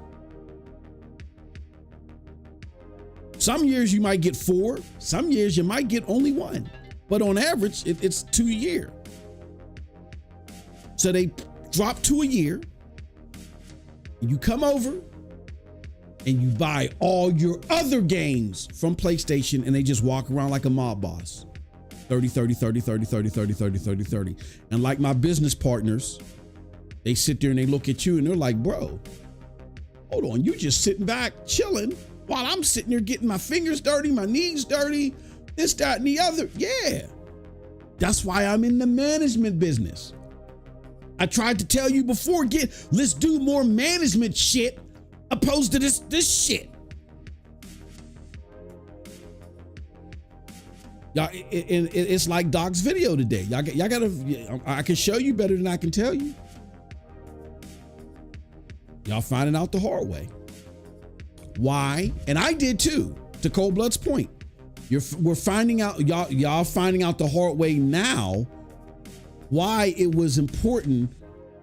Some years you might get 4, some years you might get only 1. But on average, it's 2 a year. So they drop 2 a year. You come over and you buy all your other games from PlayStation and they just walk around like a mob boss. 30, 30, 30, 30, 30, 30, 30, 30, 30. And like my business partners, they sit there and they look at you and they're like, bro, hold on, you just sitting back chilling while I'm sitting there getting my fingers dirty, my knees dirty, this, that, and the other. Yeah, that's why I'm in the management business. I tried to tell you before, let's do more management shit opposed to this shit. Y'all, it's like Doc's video today. Y'all gotta, I can show you better than I can tell you. Y'all finding out the hard way. Why? And I did too, to Cold Blood's point. We're finding out, y'all finding out the hard way now why it was important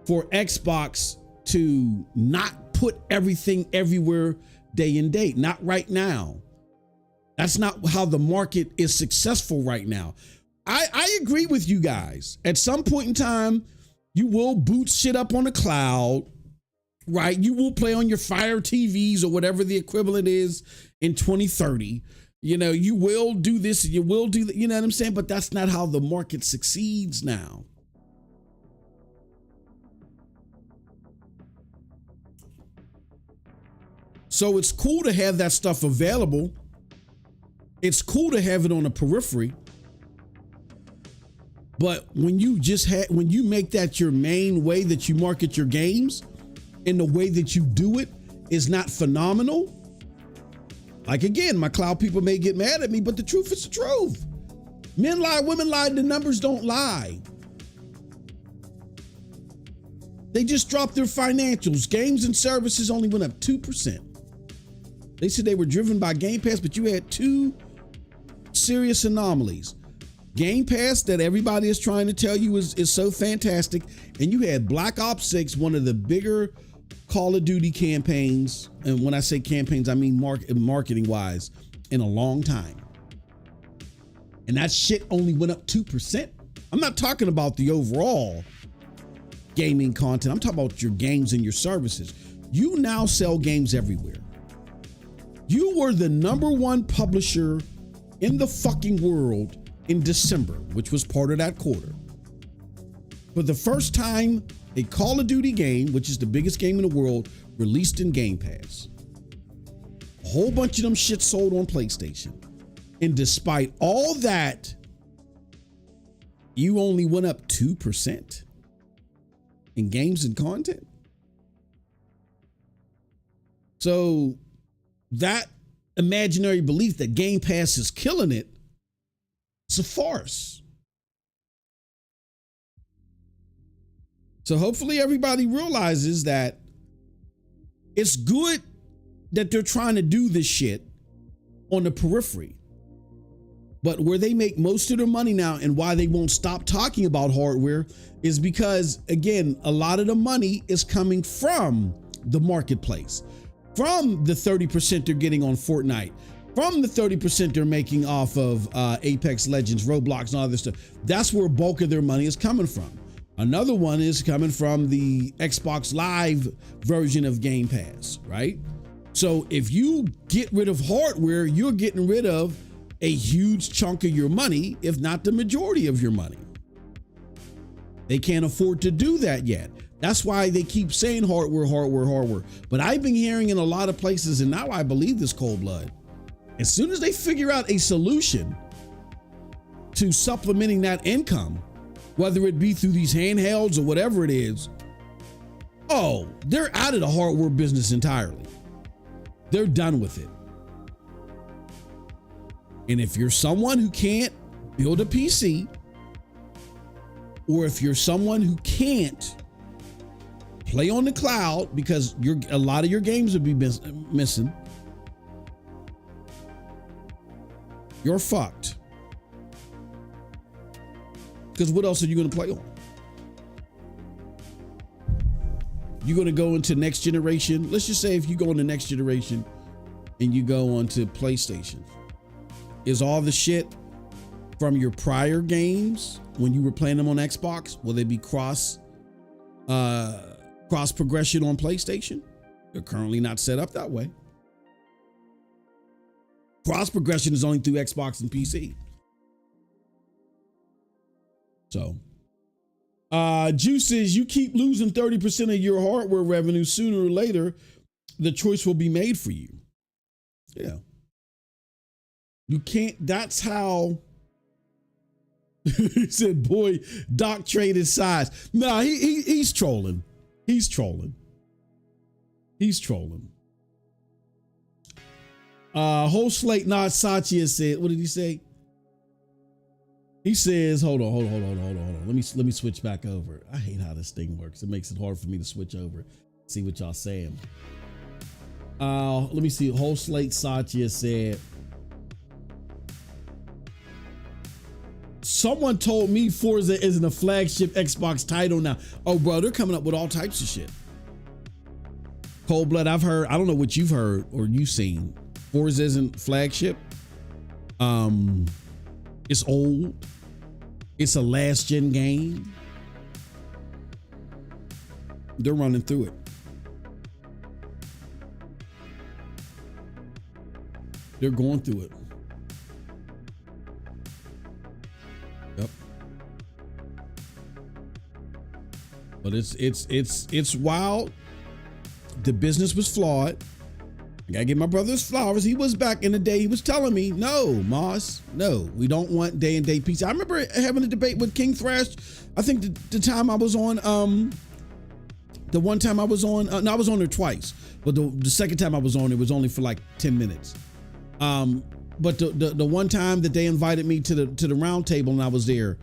for Xbox to not put everything everywhere day and date. Not right now. That's not how the market is successful right now. I agree with you guys. At some point in time, you will boot shit up on the cloud, right? You will play on your Fire TVs or whatever the equivalent is in 2030. You know, you will do this, you will do that, you know what I'm saying? But that's not how the market succeeds now. So it's cool to have that stuff available. It's cool to have it on the periphery. But when you when you make that your main way that you market your games and the way that you do it is not phenomenal. Like again, my cloud people may get mad at me, but the truth is the truth. Men lie, women lie, the numbers don't lie. They just dropped their financials. Games and services only went up 2%. They said they were driven by Game Pass, but you had 2 serious anomalies. Game Pass that everybody is trying to tell you is so fantastic. And you had Black Ops 6, one of the bigger Call of Duty campaigns. And when I say campaigns, I mean marketing wise in a long time. And that shit only went up 2%. I'm not talking about the overall gaming content. I'm talking about your games and your services. You now sell games everywhere. You were the #1 publisher in the fucking world in December, which was part of that quarter. For the first time, a Call of Duty game, which is the biggest game in the world, released in Game Pass. A whole bunch of them shit sold on PlayStation. And despite all that, you only went up 2% in games and content. So that imaginary belief that Game Pass is killing it, it's a farce. So hopefully everybody realizes that it's good that they're trying to do this shit on the periphery. But where they make most of their money now and why they won't stop talking about hardware is because, again, a lot of the money is coming from the marketplace, from the 30% they're getting on Fortnite, from the 30% they're making off of Apex Legends, Roblox, and all this stuff. That's where bulk of their money is coming from. Another one is coming from the Xbox Live version of Game Pass, right? So if you get rid of hardware, you're getting rid of a huge chunk of your money, if not the majority of your money. They can't afford to do that yet. That's why they keep saying hardware. But I've been hearing in a lot of places, and now I believe this, Cold Blood. As soon as they figure out a solution to supplementing that income, whether it be through these handhelds or whatever it is, oh, they're out of the hardware business entirely. They're done with it. And if you're someone who can't build a PC, or if you're someone who can't play on the cloud because a lot of your games would be missing, you're fucked. Because what else are you going to play on? You're going to go into next generation. Let's just say if you go into next generation and you go onto PlayStation, is all the shit from your prior games when you were playing them on Xbox, will they be cross progression on PlayStation? They're currently not set up that way. Cross progression is only through Xbox and PC. So, Juice says, you keep losing 30% of your hardware revenue, sooner or later, the choice will be made for you. Yeah. You can't, that's how, he said, boy, Doc traded sides. Nah, he's trolling. He's trolling. He's trolling. Whole slate not Satya said, what did he say? He says, hold on. Let me switch back over. I hate how this thing works. It makes it hard for me to switch over. See what y'all saying. Let me see. Whole slate Satya said, someone told me Forza isn't a flagship Xbox title now. Oh, bro, they're coming up with all types of shit. Cold Blood, I've heard, I don't know what you've heard or you've seen. Forza isn't flagship. It's old. It's a last gen game. They're running through it. They're going through it. Yep. But it's wild. The business was flawed. I gotta give my brother his flowers. He was back in the day. He was telling me, no, Moss, no, we don't want day and date pizza. I remember having a debate with King Thrash. I think the time I was on, the one time I was on, no, I was on there twice, but the second time I was on, it was only for like 10 minutes. But the one time that they invited me to the round table and I was there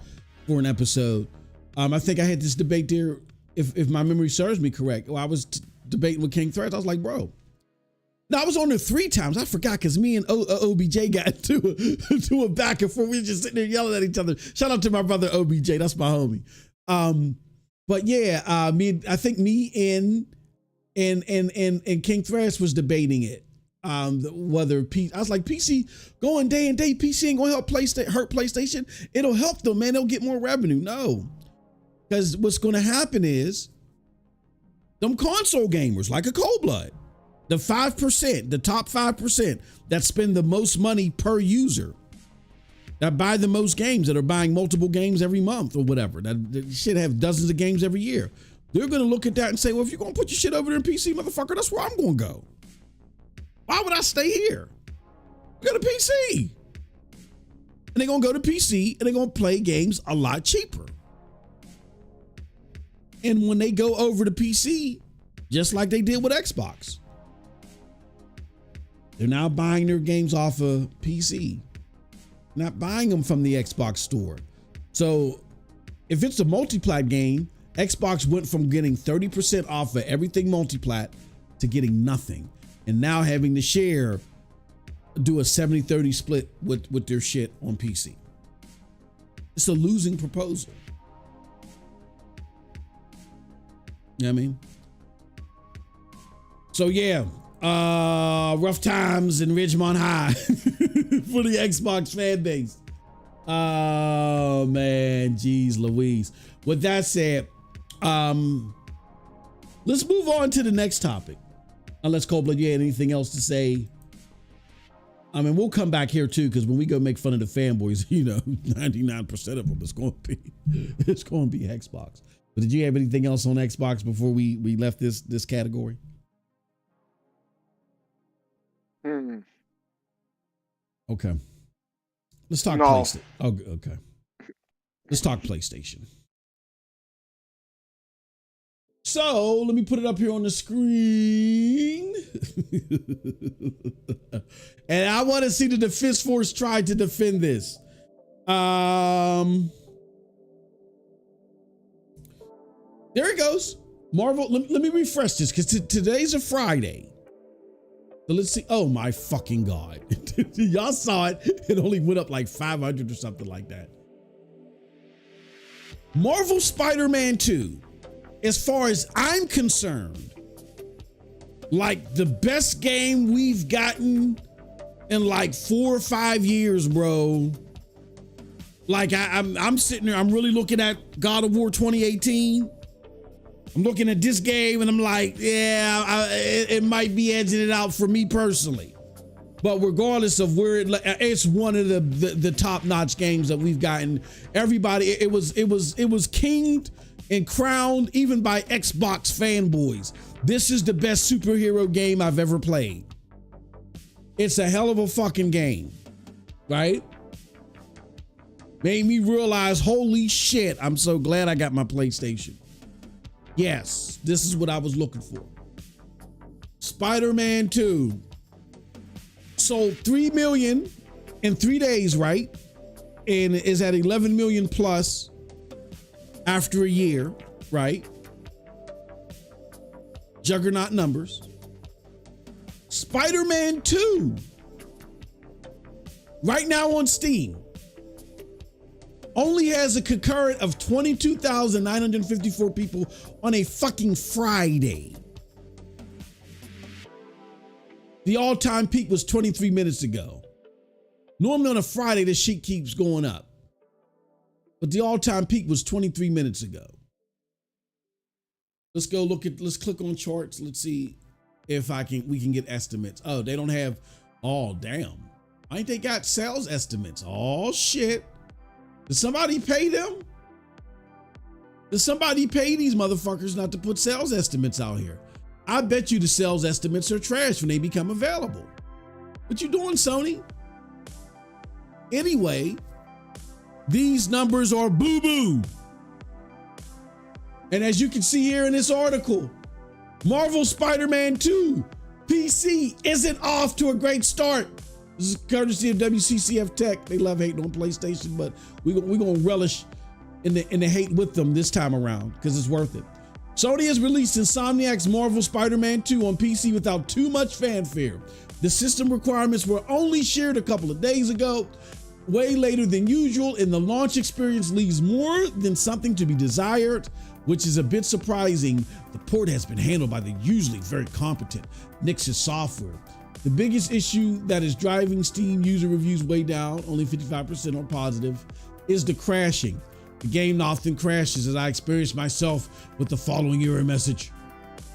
for an episode, I think I had this debate there, if my memory serves me correct. I was debating with King Thrash. I was like, bro. No, I was on there 3 times. I forgot because me and OBJ got into a back and forth. We were just sitting there yelling at each other. Shout out to my brother OBJ. That's my homie. But yeah, I think me and King Thrash was debating it. Whether I was like, PC going day and day, PC ain't gonna hurt PlayStation. It'll help them, man. They'll get more revenue. No, because what's gonna happen is them console gamers like a Cold Blood. The 5%, the top 5% that spend the most money per user, that buy the most games, that are buying multiple games every month or whatever, that should have dozens of games every year. They're going to look at that and say, well, if you're going to put your shit over there in PC, motherfucker, that's where I'm going to go. Why would I stay here? Go to PC. And they're going to go to PC and they're going to play games a lot cheaper. And when they go over to PC, just like they did with Xbox, they're now buying their games off of PC, not buying them from the Xbox store. So if it's a multiplat game, Xbox went from getting 30% off of everything multiplat to getting nothing. And now having to share, do a 70-30 split with their shit on PC. It's a losing proposal. You know what I mean? So yeah. Rough times in Ridgemont High for the Xbox fan base. Oh man, geez Louise. With that said, let's move on to the next topic. Unless Cold Blood, you had anything else to say? I mean, we'll come back here too, because when we go make fun of the fanboys, 99% of them it's going to be Xbox. But did you have anything else on Xbox before we left this category? Okay. Let's talk PlayStation. Oh, okay. Let's talk PlayStation. So let me put it up here on the screen. And I want to see the Defense Force try to defend this. There it goes. Marvel, let me refresh this because today's a Friday. So let's see. Oh my fucking God. Y'all saw it. It only went up like 500 or something like that. Marvel Spider-Man 2, as far as I'm concerned, like the best game we've gotten in like 4 or 5 years, bro. Like I'm sitting there, I'm really looking at God of War 2018. I'm looking at this game and I'm like, yeah, it might be edging it out for me personally. But regardless of where it's one of the top-notch games that we've gotten. Everybody, it was kinged and crowned even by Xbox fanboys. This is the best superhero game I've ever played. It's a hell of a fucking game, right? Made me realize, holy shit, I'm so glad I got my PlayStation. Yes, this is what I was looking for. Spider-Man 2 sold 3 million in 3 days, right? And is at 11 million plus after a year, right? Juggernaut numbers. Spider-Man 2 right now on Steam only has a concurrent of 22,954 people on a fucking Friday. The all-time peak was 23 minutes ago. Normally on a Friday, this shit keeps going up. But the all-time peak was 23 minutes ago. Let's click on charts. Let's see if we can get estimates. Oh, they don't have, oh, damn. Ain't they got sales estimates? Oh, shit. Did somebody pay them? Did somebody pay these motherfuckers not to put sales estimates out here? I bet you the sales estimates are trash when they become available. What you doing, Sony? Anyway, these numbers are boo-boo. And as you can see here in this article, Marvel Spider-Man 2 PC isn't off to a great start. This is courtesy of WCCF Tech. They love hating on PlayStation, but we're gonna relish in the hate with them this time around because it's worth it. Sony has released Insomniac's Marvel Spider-Man 2 on PC without too much fanfare. The system requirements were only shared a couple of days ago, way later than usual, and the launch experience leaves more than something to be desired, which is a bit surprising. The port has been handled by the usually very competent Nix's software. The biggest issue that is driving Steam user reviews way down, only 55% are positive, is the crashing. The game often crashes, as I experienced myself with the following error message.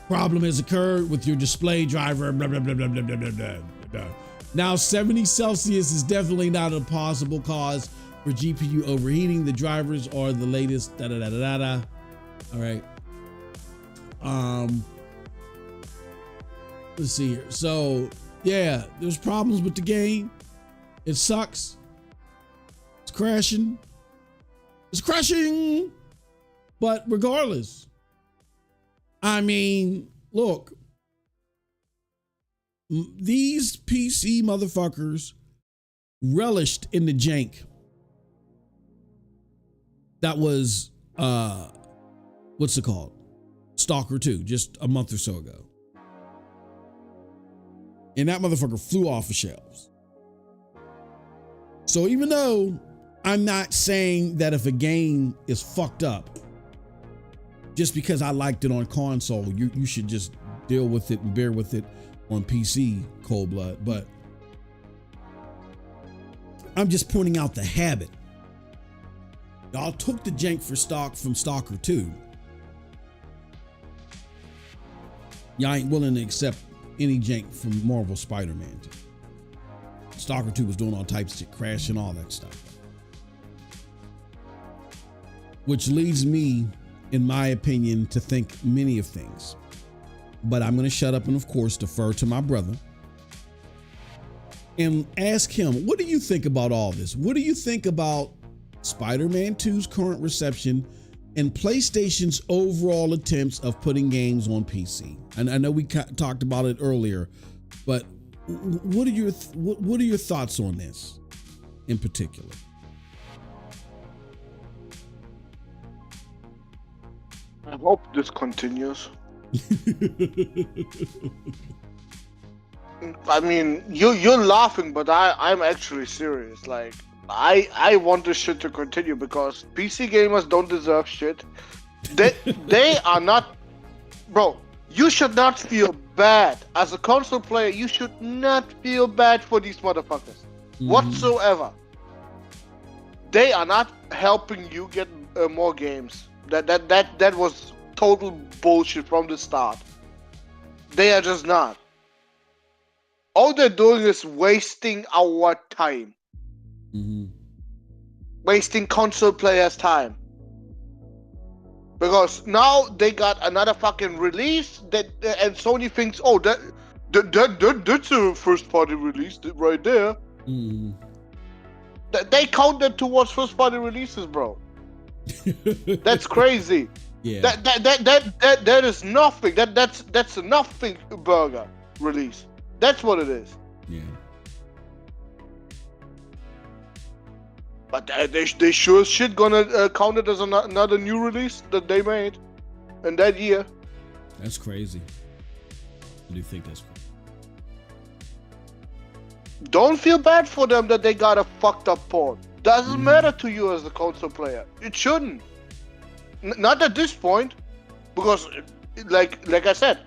Problem has occurred with your display driver, blah, blah, blah, blah, blah, blah, blah, blah, blah. Now, 70 Celsius is definitely not a possible cause for GPU overheating. The drivers are the latest, da da da da da. All right. Let's see here. So, yeah, there's problems with the game. It sucks. It's crashing. It's crashing. But regardless, I mean, look, these PC motherfuckers relished in the jank that was, what's it called? Stalker 2, just a month or so ago. And that motherfucker flew off the shelves. So even though I'm not saying that if a game is fucked up, just because I liked it on console, you should just deal with it and bear with it on PC, cold blood. But I'm just pointing out the habit. Y'all took the jank for stock from Stalker 2. Y'all ain't willing to accept any jank from Marvel Spider-Man 2. Stalker 2 was doing all types of shit, crashing, all that stuff. Which leads me in my opinion, to think many of things. But I'm going to shut up and, of course, defer to my brother and ask him, what do you think about all this? What do you think about Spider-Man 2's current reception and PlayStation's overall attempts of putting games on PC? And I know we talked about it earlier, but what are your thoughts on this in particular? I hope this continues. I mean, you're laughing, but I'm actually serious. Like, I want this shit to continue because PC gamers don't deserve shit. They are not, bro. You should not feel bad as a console player. You should not feel bad for these motherfuckers whatsoever. They are not helping you get more games. That was total bullshit from the start. They are just not. All they're doing is wasting our time. Wasting console players' time. Because now they got another fucking release and Sony thinks, oh, that's a first party release right there. They count that towards first party releases, bro. That's crazy. Yeah. That is nothing. That's a nothing burger release. That's what it is. Yeah. But they sure as shit gonna count it as another new release that they made in that year. That's crazy. I do think that's crazy. Don't feel bad for them that they got a fucked up port. Doesn't matter to you as a console player. It shouldn't. Not at this point, because like I said,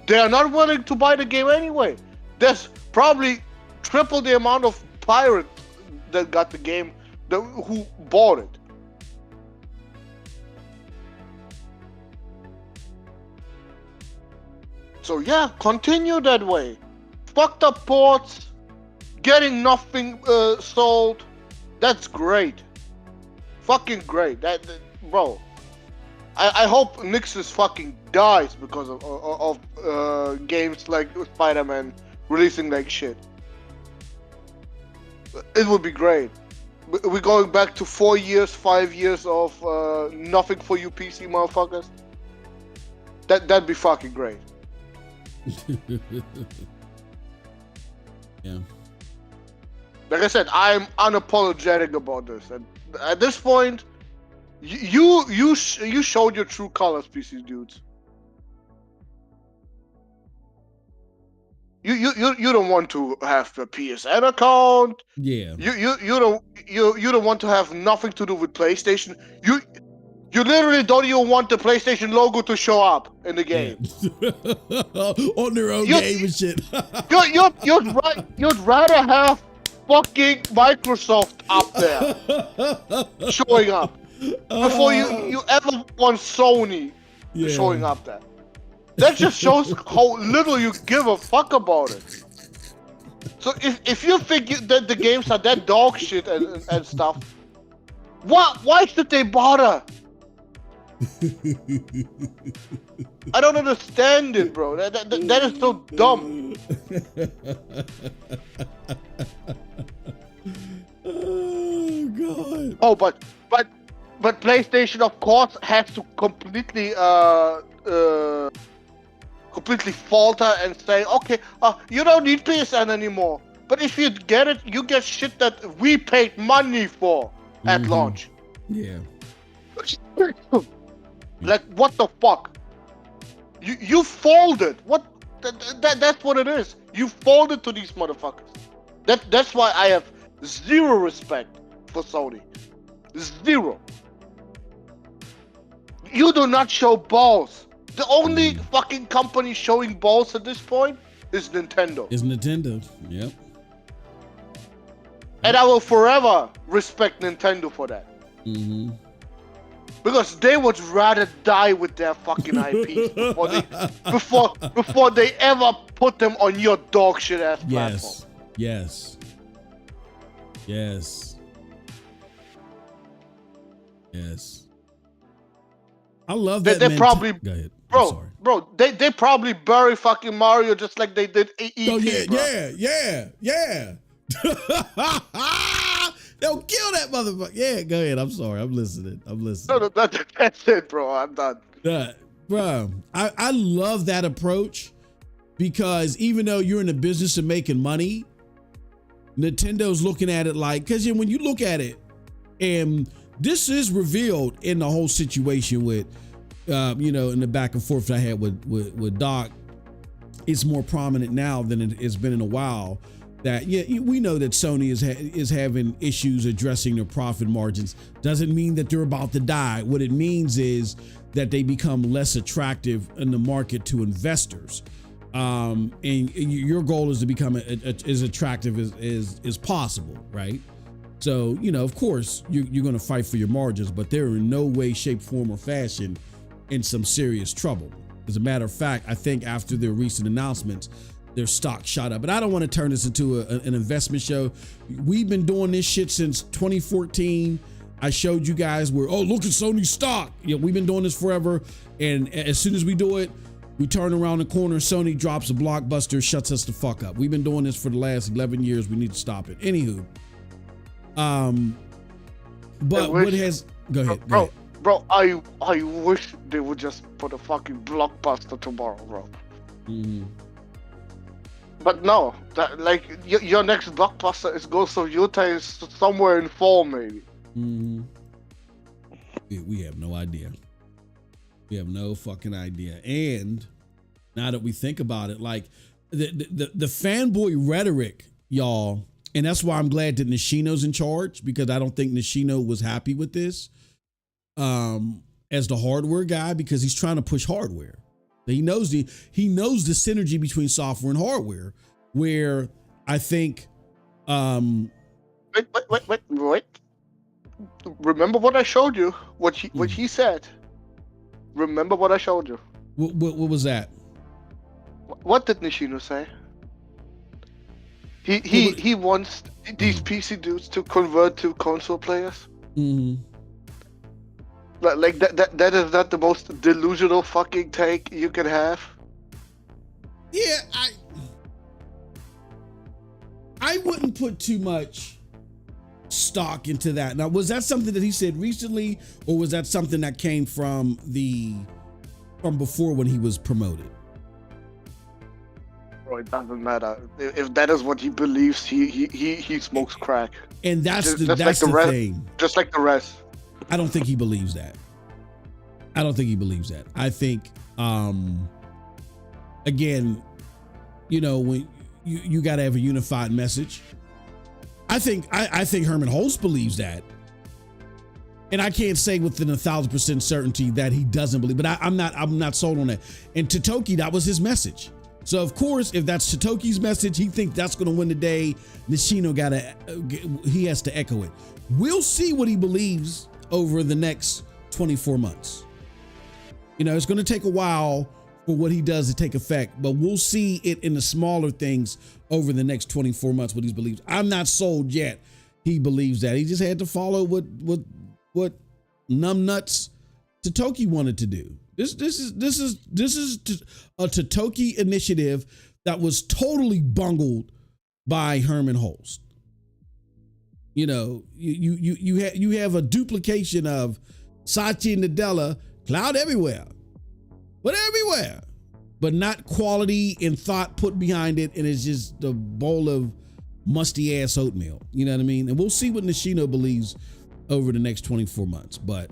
they are not willing to buy the game anyway. There's probably triple the amount of pirates that got the game who bought it. So yeah, continue that way. Fucked up ports, getting nothing sold. That's great. Fucking great. Bro. I hope Nixus fucking dies because of games like Spiderman releasing like shit. It would be great. We're going back to 4 years, 5 years of nothing for you PC motherfuckers. That'd be fucking great. Yeah. Like I said, I'm unapologetic about this, and at this point, you showed your true colors, PC dudes. You don't want to have a PSN account. Yeah. You don't want to have nothing to do with PlayStation. You literally don't even want the PlayStation logo to show up in the game. On their own game and shit. You'd rather have fucking Microsoft up there showing up before you ever want Sony showing up there. That just shows how little you give a fuck about it. So if you think that the games are that dog shit and stuff, why should they bother? I don't understand it, bro. That is so dumb. Oh god. Oh, but PlayStation, of course, has to completely falter and say, okay, you don't need PSN anymore. But if you get it, you get shit that we paid money for at launch. Yeah. Like, what the fuck? You folded. What? That's what it is. You folded to these motherfuckers. That's why I have zero respect for Sony. Zero. You do not show balls. The only fucking company showing balls at this point is Nintendo. Yep. And I will forever respect Nintendo for that. Because they would rather die with their fucking IPs before they ever put them on your dog shit ass platform. Yes. I love They, that. they probably, Go ahead. bro, they probably bury fucking Mario just like they did ET. Oh yeah, bro. yeah. They'll kill that motherfucker. Yeah, go ahead. I'm sorry. I'm listening. No, that's it, bro. I'm done. Bro, I love that approach because even though you're in the business of making money, Nintendo's looking at it like, because when you look at it, and this is revealed in the whole situation with, in the back and forth I had with Doc, it's more prominent now than it's been in a while. That we know that Sony is having issues addressing their profit margins. Doesn't mean that they're about to die. What it means is that they become less attractive in the market to investors. And your goal is to become as attractive as possible, right? So, of course, you're going to fight for your margins, but they're in no way, shape, form, or fashion in some serious trouble. As a matter of fact, I think after their recent announcements, their stock shot up. But I don't want to turn this into an investment show. We've been doing this shit since 2014. I showed you guys where, look at Sony's stock. We've been doing this forever. And as soon as we do it, we turn around the corner, Sony drops a blockbuster, shuts us the fuck up. We've been doing this for the last 11 years. We need to stop it. Anywho. But what has, go ahead. Bro, I wish they would just put a fucking blockbuster tomorrow, bro. Mm-hmm. But no, your next blockbuster is Ghost of Utah is somewhere in fall, maybe. Mm-hmm. We have no idea. We have no fucking idea. And now that we think about it, like the fanboy rhetoric, y'all, and that's why I'm glad that Nishino's in charge, because I don't think Nishino was happy with this as the hardware guy, because he's trying to push hardware. He knows the synergy between software and hardware, where I think Wait. Remember what I showed you? What he said. Remember what I showed you. What was that? What did Nishino say? He wants these PC dudes to convert to console players. Mm-hmm. Like that is not the most delusional fucking take you can have. Yeah, I wouldn't put too much stock into that. Now, was that something that he said recently, or was that something that came from before when he was promoted? Bro, it doesn't matter. If that is what he believes, he smokes crack. And that's the thing. Just like the rest. I don't think he believes that. I think, again, when you got to have a unified message. I think Herman Holtz believes that. And I can't say within 1,000% certainty that he doesn't believe, but I'm not sold on that. And Totoki, that was his message. So of course, if that's Totoki's message, he thinks that's going to win the day. Nishino he has to echo it. We'll see what he believes over the next 24 months. It's going to take a while for what he does to take effect, but we'll see it in the smaller things over the next 24 months, what he believes. I'm not sold yet. He believes that. He just had to follow what numbnuts Totoki wanted to do. This is a Totoki initiative that was totally bungled by Herman Holtz. You have a duplication of Satya and Nadella, cloud everywhere, but not quality and thought put behind it, and it's just a bowl of musty ass oatmeal. You know what I mean? And we'll see what Nishino believes over the next 24 months. But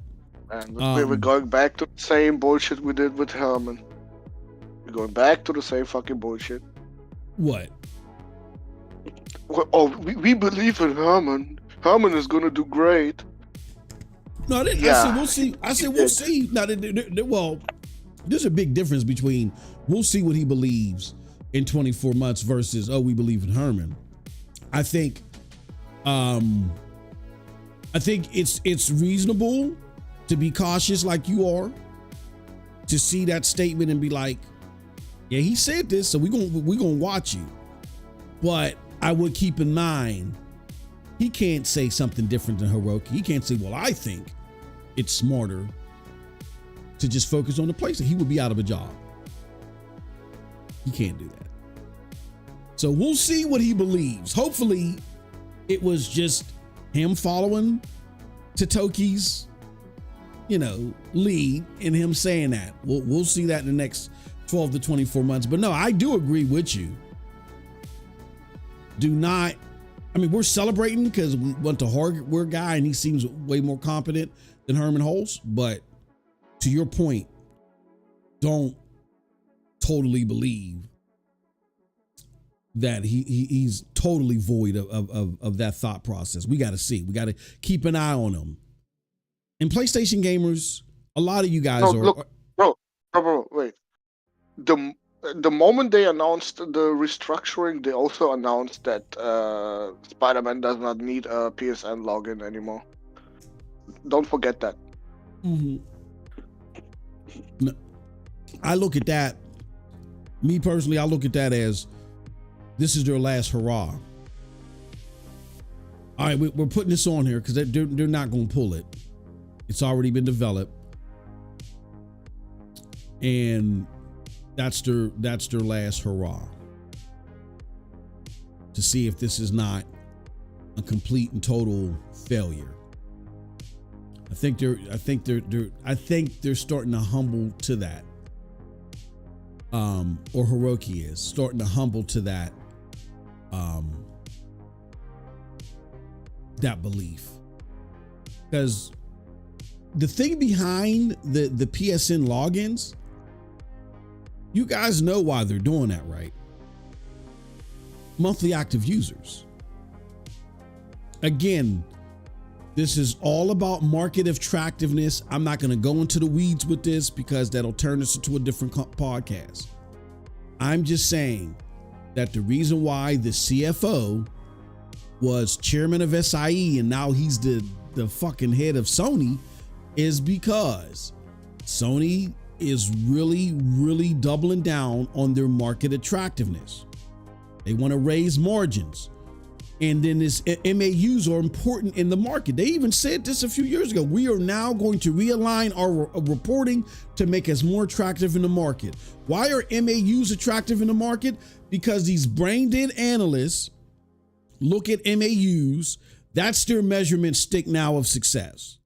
we're going back to the same bullshit we did with Herman. We're going back to the same fucking bullshit. What? We believe in Herman. Herman is gonna do great. No, I said we'll see. I said we'll see. Now, well, there's a big difference between we'll see what he believes in 24 months versus we believe in Herman. I think it's reasonable to be cautious like you are, to see that statement and be like, yeah, he said this, so we're gonna watch you. But I would keep in mind, he can't say something different than Hiroki. He can't say, well, I think it's smarter to just focus on the PlayStation, he would be out of a job. He can't do that. So we'll see what he believes. Hopefully it was just him following Totoki's, lead and him saying that. We'll see that in the next 12 to 24 months. But no, I do agree with you. We're celebrating because we went to hardware guy and he seems way more competent than Herman Holtz. But to your point, don't totally believe that he's totally void of that thought process. We got to see. We got to keep an eye on him. And PlayStation gamers, a lot of you guys Bro, wait. The moment they announced the restructuring, they also announced that Spiderman does not need a PSN login anymore. Don't forget that. Mm-hmm. No, I look at that. Me personally, I look at that as this is their last hurrah. All right, we're putting this on here because they're not going to pull it. It's already been developed, and that's their last hurrah to see if this is not a complete and total failure. I think they're starting to humble to that. Or Hiroki is starting to humble to that that belief. Because the thing behind the PSN logins, you guys know why they're doing that, right? Monthly active users. Again, this is all about market attractiveness. I'm not going to go into the weeds with this because that'll turn us into a different podcast. I'm just saying that the reason why the CFO was chairman of SIE and now he's the fucking head of Sony is because Sony is really, really doubling down on their market attractiveness. They want to raise margins. And then this MAUs are important in the market. They even said this a few years ago. We are now going to realign our reporting to make us more attractive in the market. Why are MAUs attractive in the market? Because these brain dead analysts look at MAUs. That's their measurement stick now of success.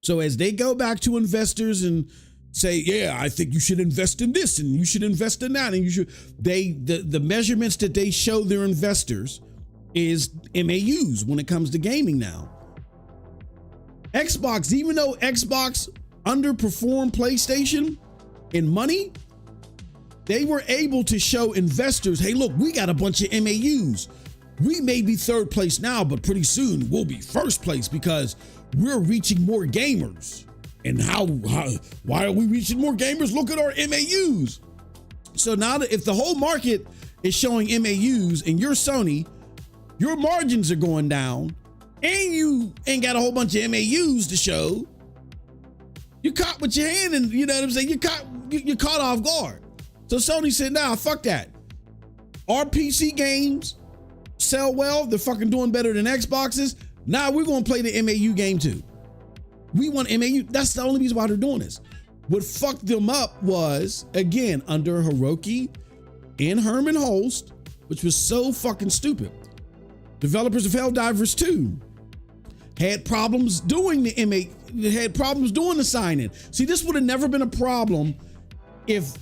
So as they go back to investors and say, yeah, I think you should invest in this and you should invest in that. And the measurements that they show their investors is MAUs when it comes to gaming now. Xbox, even though Xbox underperformed PlayStation in money, they were able to show investors, hey, look, we got a bunch of MAUs. We may be third place now, but pretty soon we'll be first place because we're reaching more gamers. And why are we reaching more gamers? Look at our MAUs. So now that if the whole market is showing MAUs and you're Sony, your margins are going down and you ain't got a whole bunch of MAUs to show. You're caught with your hand and you know what I'm saying? You're caught off guard. So Sony said, nah, fuck that. Our PC games sell well. They're fucking doing better than Xboxes. Now we're going to play the MAU game too. We want MAU. That's the only reason why they're doing this. What fucked them up was, again, under Hiroki and Herman Holst, which was so fucking stupid. Developers of Helldivers 2 had problems doing the had problems doing the sign-in. See, this would have never been a problem if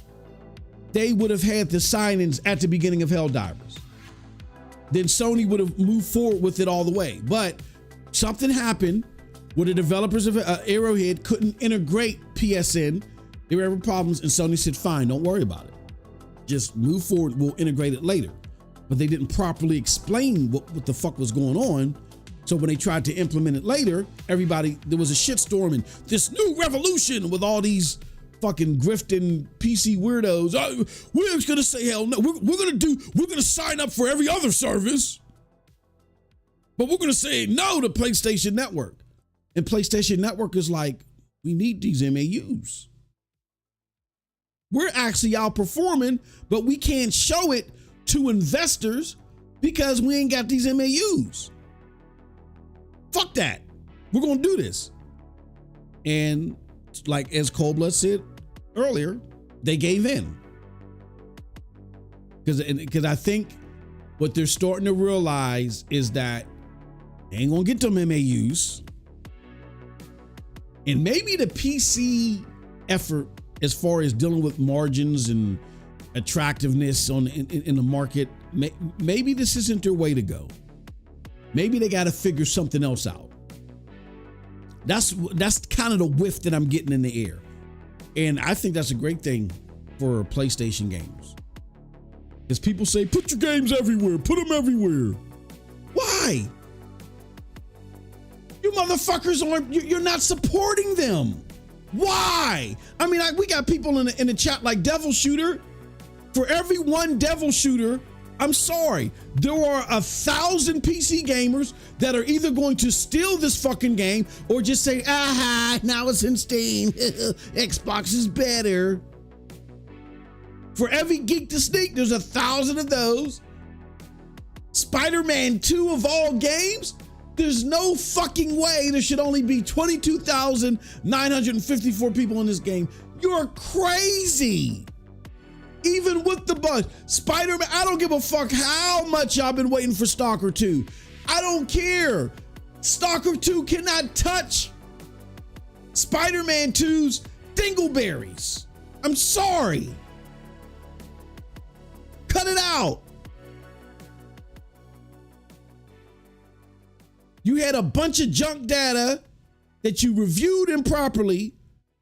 they would have had the sign-ins at the beginning of Helldivers. Then Sony would have moved forward with it all the way. But something happened where the developers of Arrowhead couldn't integrate PSN. There were problems, and Sony said, fine, don't worry about it. Just move forward, we'll integrate it later. But they didn't properly explain what the fuck was going on. So when they tried to implement it later, there was a shitstorm and this new revolution with all these fucking grifting PC weirdos. We're just gonna say hell no. We're gonna sign up for every other service, but we're gonna say no to PlayStation Network. And PlayStation Network is like, we need these MAUs. We're actually outperforming, but we can't show it to investors because we ain't got these MAUs. Fuck that. We're going to do this. And like as Cold Blood said earlier, they gave in. Because I think what they're starting to realize is that they ain't gonna get them MAUs. And maybe the PC effort as far as dealing with margins and attractiveness in the market, maybe this isn't their way to go. Maybe they got to figure something else out. That's kind of the whiff that I'm getting in the air. And I think that's a great thing for PlayStation gamers. Because people say, put your games everywhere, put them everywhere. Why? You motherfuckers you're not supporting them. Why? I mean, we got people in the chat like Devil Shooter. For every one Devil Shooter, I'm sorry, there are 1,000 PC gamers that are either going to steal this fucking game or just say, now it's in Steam. Xbox is better. For every Geek to Sneak, there's 1,000 of those. Spider-Man 2 of all games, there's no fucking way there should only be 22,954 people in this game. You're crazy. Even with the buzz, Spider-Man, I don't give a fuck how much y'all been waiting for Stalker 2. I don't care. Stalker 2 cannot touch Spider-Man 2's dingleberries. I'm sorry. Cut it out. You had a bunch of junk data that you reviewed improperly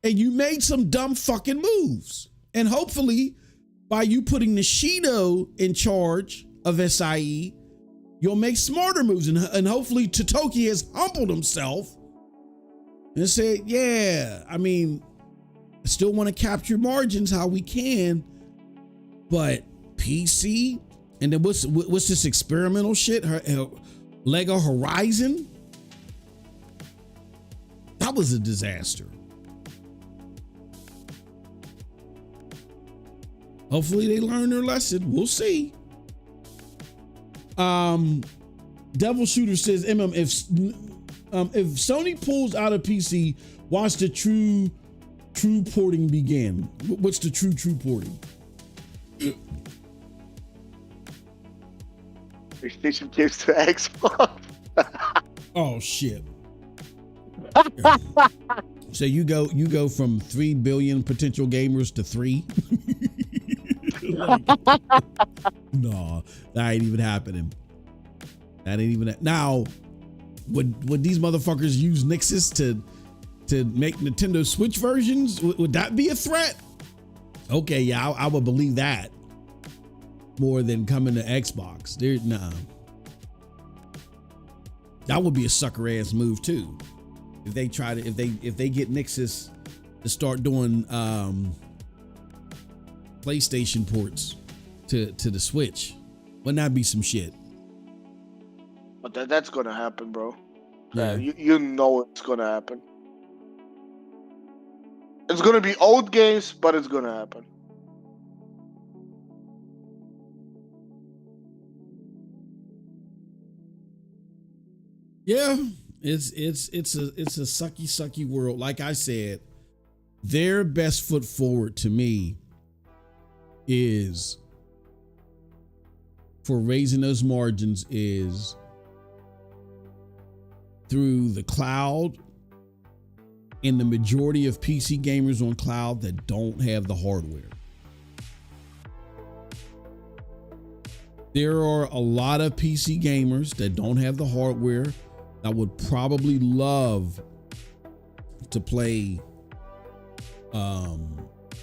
and you made some dumb fucking moves. And hopefully, by you putting Nishido in charge of SIE, you'll make smarter moves. And hopefully Totoki has humbled himself and said, yeah, I mean, I still want to capture margins how we can, but PC, and then what's this experimental shit? Lego Horizon? That was a disaster. Hopefully they learn their lesson. We'll see. Devil Shooter says, if Sony pulls out of PC, watch the true porting begin. What's the true porting? PlayStation gives to Xbox. Oh shit. So you go from 3 billion potential gamers to 3. No, that ain't even happening. That ain't even now. Would these motherfuckers use Nixus to make Nintendo Switch versions? Would that be a threat? Okay, yeah, I would believe that more than coming to Xbox. Nah. That would be a sucker ass move too. If they try to, if they get Nixus to start doing PlayStation ports to the Switch, wouldn't that be some shit? But that's gonna happen, bro. Yeah. You know it's gonna happen. It's gonna be old games, but it's gonna happen. Yeah, it's a sucky world. Like I said, their best foot forward to me is for raising those margins is through the cloud and the majority of PC gamers on cloud that don't have the hardware. There are a lot of PC gamers that don't have the hardware that would probably love to play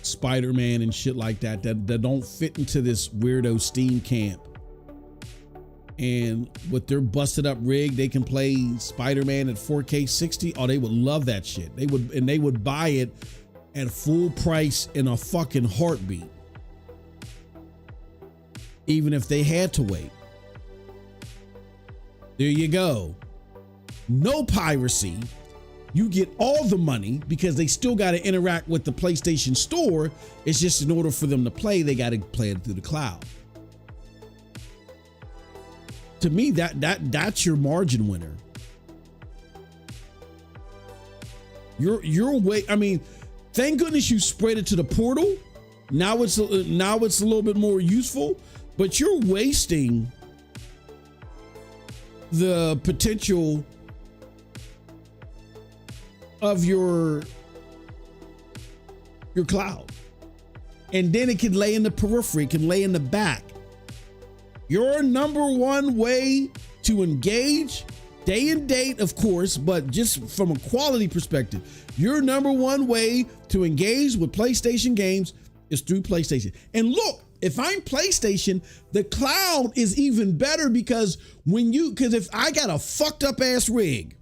Spider-Man and shit like that don't fit into this weirdo Steam camp. And with their busted up rig, they can play Spider-Man at 4K 60. Oh, they would love that shit. They would buy it at full price in a fucking heartbeat, even if they had to wait. There you go. No piracy. You get all the money because they still got to interact with the PlayStation Store. It's just in order for them to play, they got to play it through the cloud. To me, that's your margin winner. Your way. I mean, thank goodness you spread it to the portal. Now it's a little bit more useful, but you're wasting the potential of your cloud. And then it can lay in the periphery, it can lay in the back. Your number one way to engage, day and date, of course, but just from a quality perspective, your number one way to engage with PlayStation games is through PlayStation. And look, if I'm PlayStation, the cloud is even better because if I got a fucked up ass rig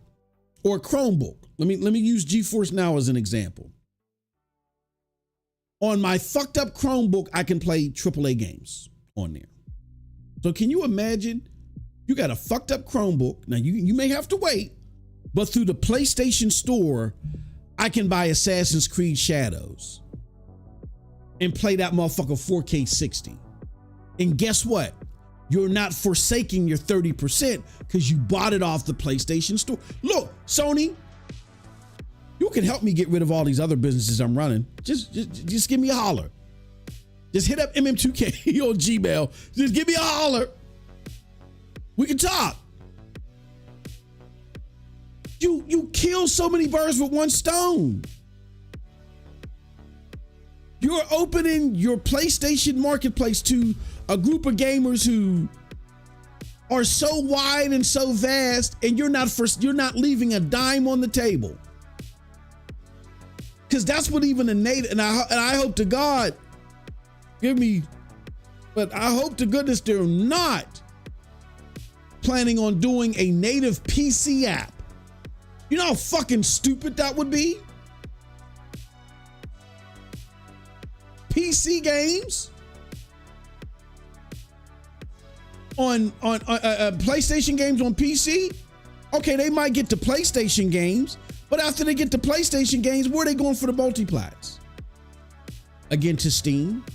or a Chromebook, let me use GeForce Now as an example. On my fucked up Chromebook, I can play AAA games on there. So can you imagine? You got a fucked up Chromebook. Now you may have to wait, but through the PlayStation Store, I can buy Assassin's Creed Shadows and play that motherfucker 4K 60. And guess what? You're not forsaking your 30% because you bought it off the PlayStation Store. Look, Sony, you can help me get rid of all these other businesses I'm running. Just give me a holler. Just hit up MM2K on Gmail. Just give me a holler. We can talk. You kill so many birds with one stone. You're opening your PlayStation marketplace to a group of gamers who are so wide and so vast, and you're not leaving a dime on the table. Because that's what even a native, and I hope to God, but I hope to goodness they're not planning on doing a native PC app. You know how fucking stupid that would be? PC games on PlayStation games on PC. Okay, they might get to PlayStation games, but after they get to PlayStation games, where are they going for the multiplats? Again, to Steam.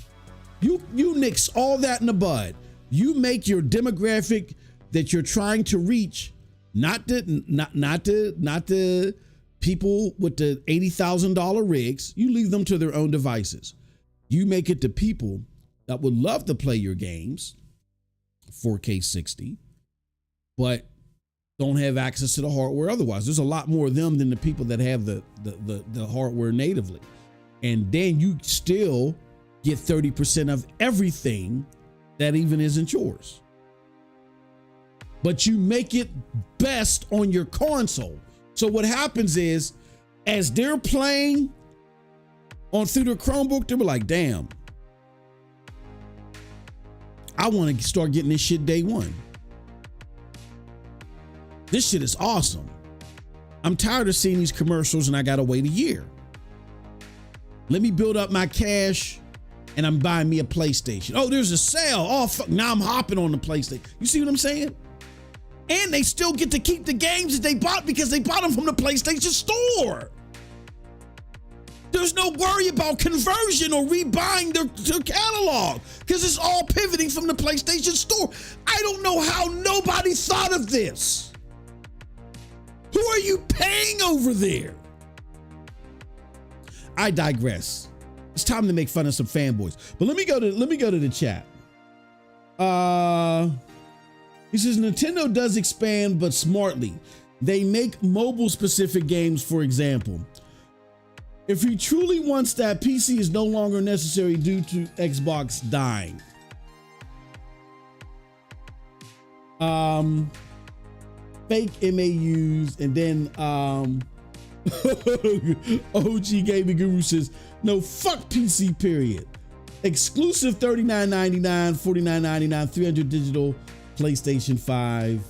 You nix all that in the bud. You make your demographic that you're trying to reach, not the people with the $80,000 rigs. You leave them to their own devices. You make it to people that would love to play your games 4K 60, but don't have access to the hardware otherwise. There's a lot more of them than the people that have the hardware natively. And then you still get 30% of everything that even isn't yours. But you make it best on your console. So what happens is, as they're playing on through their Chromebook, they were like, damn, I want to start getting this shit day one. This shit is awesome. I'm tired of seeing these commercials and I gotta wait a year. Let me build up my cash and I'm buying me a PlayStation. Oh, there's a sale. Oh, fuck. Now I'm hopping on the PlayStation. You see what I'm saying? And they still get to keep the games that they bought because they bought them from the PlayStation Store. There's no worry about conversion or rebuying their catalog because it's all pivoting from the PlayStation Store. I don't know how nobody thought of this. Who are you paying over there? I digress. It's time to make fun of some fanboys. But let me go to the chat. He says Nintendo does expand, but smartly. They make mobile specific games, for example. If he truly wants that, PC is no longer necessary due to Xbox dying. Fake MAUs, and then OG Gaming Guru says, no, fuck PC, period. Exclusive $39.99, $49.99, 300 digital PlayStation 5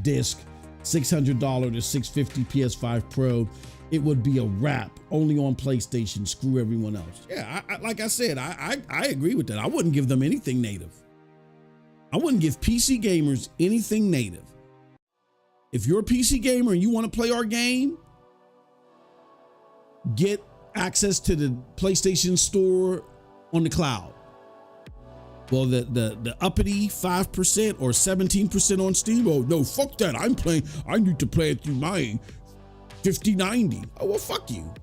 disc, $600 to $650 PS5 Pro. It would be a wrap, only on PlayStation. Screw everyone else. Yeah, like I said, I agree with that. I wouldn't give them anything native. I wouldn't give PC gamers anything native. If you're a PC gamer and you want to play our game, get access to the PlayStation Store on the cloud. Well, the uppity 5% or 17% on Steam. Oh no, fuck that! I need to play it through my 5090. Oh, well, fuck you.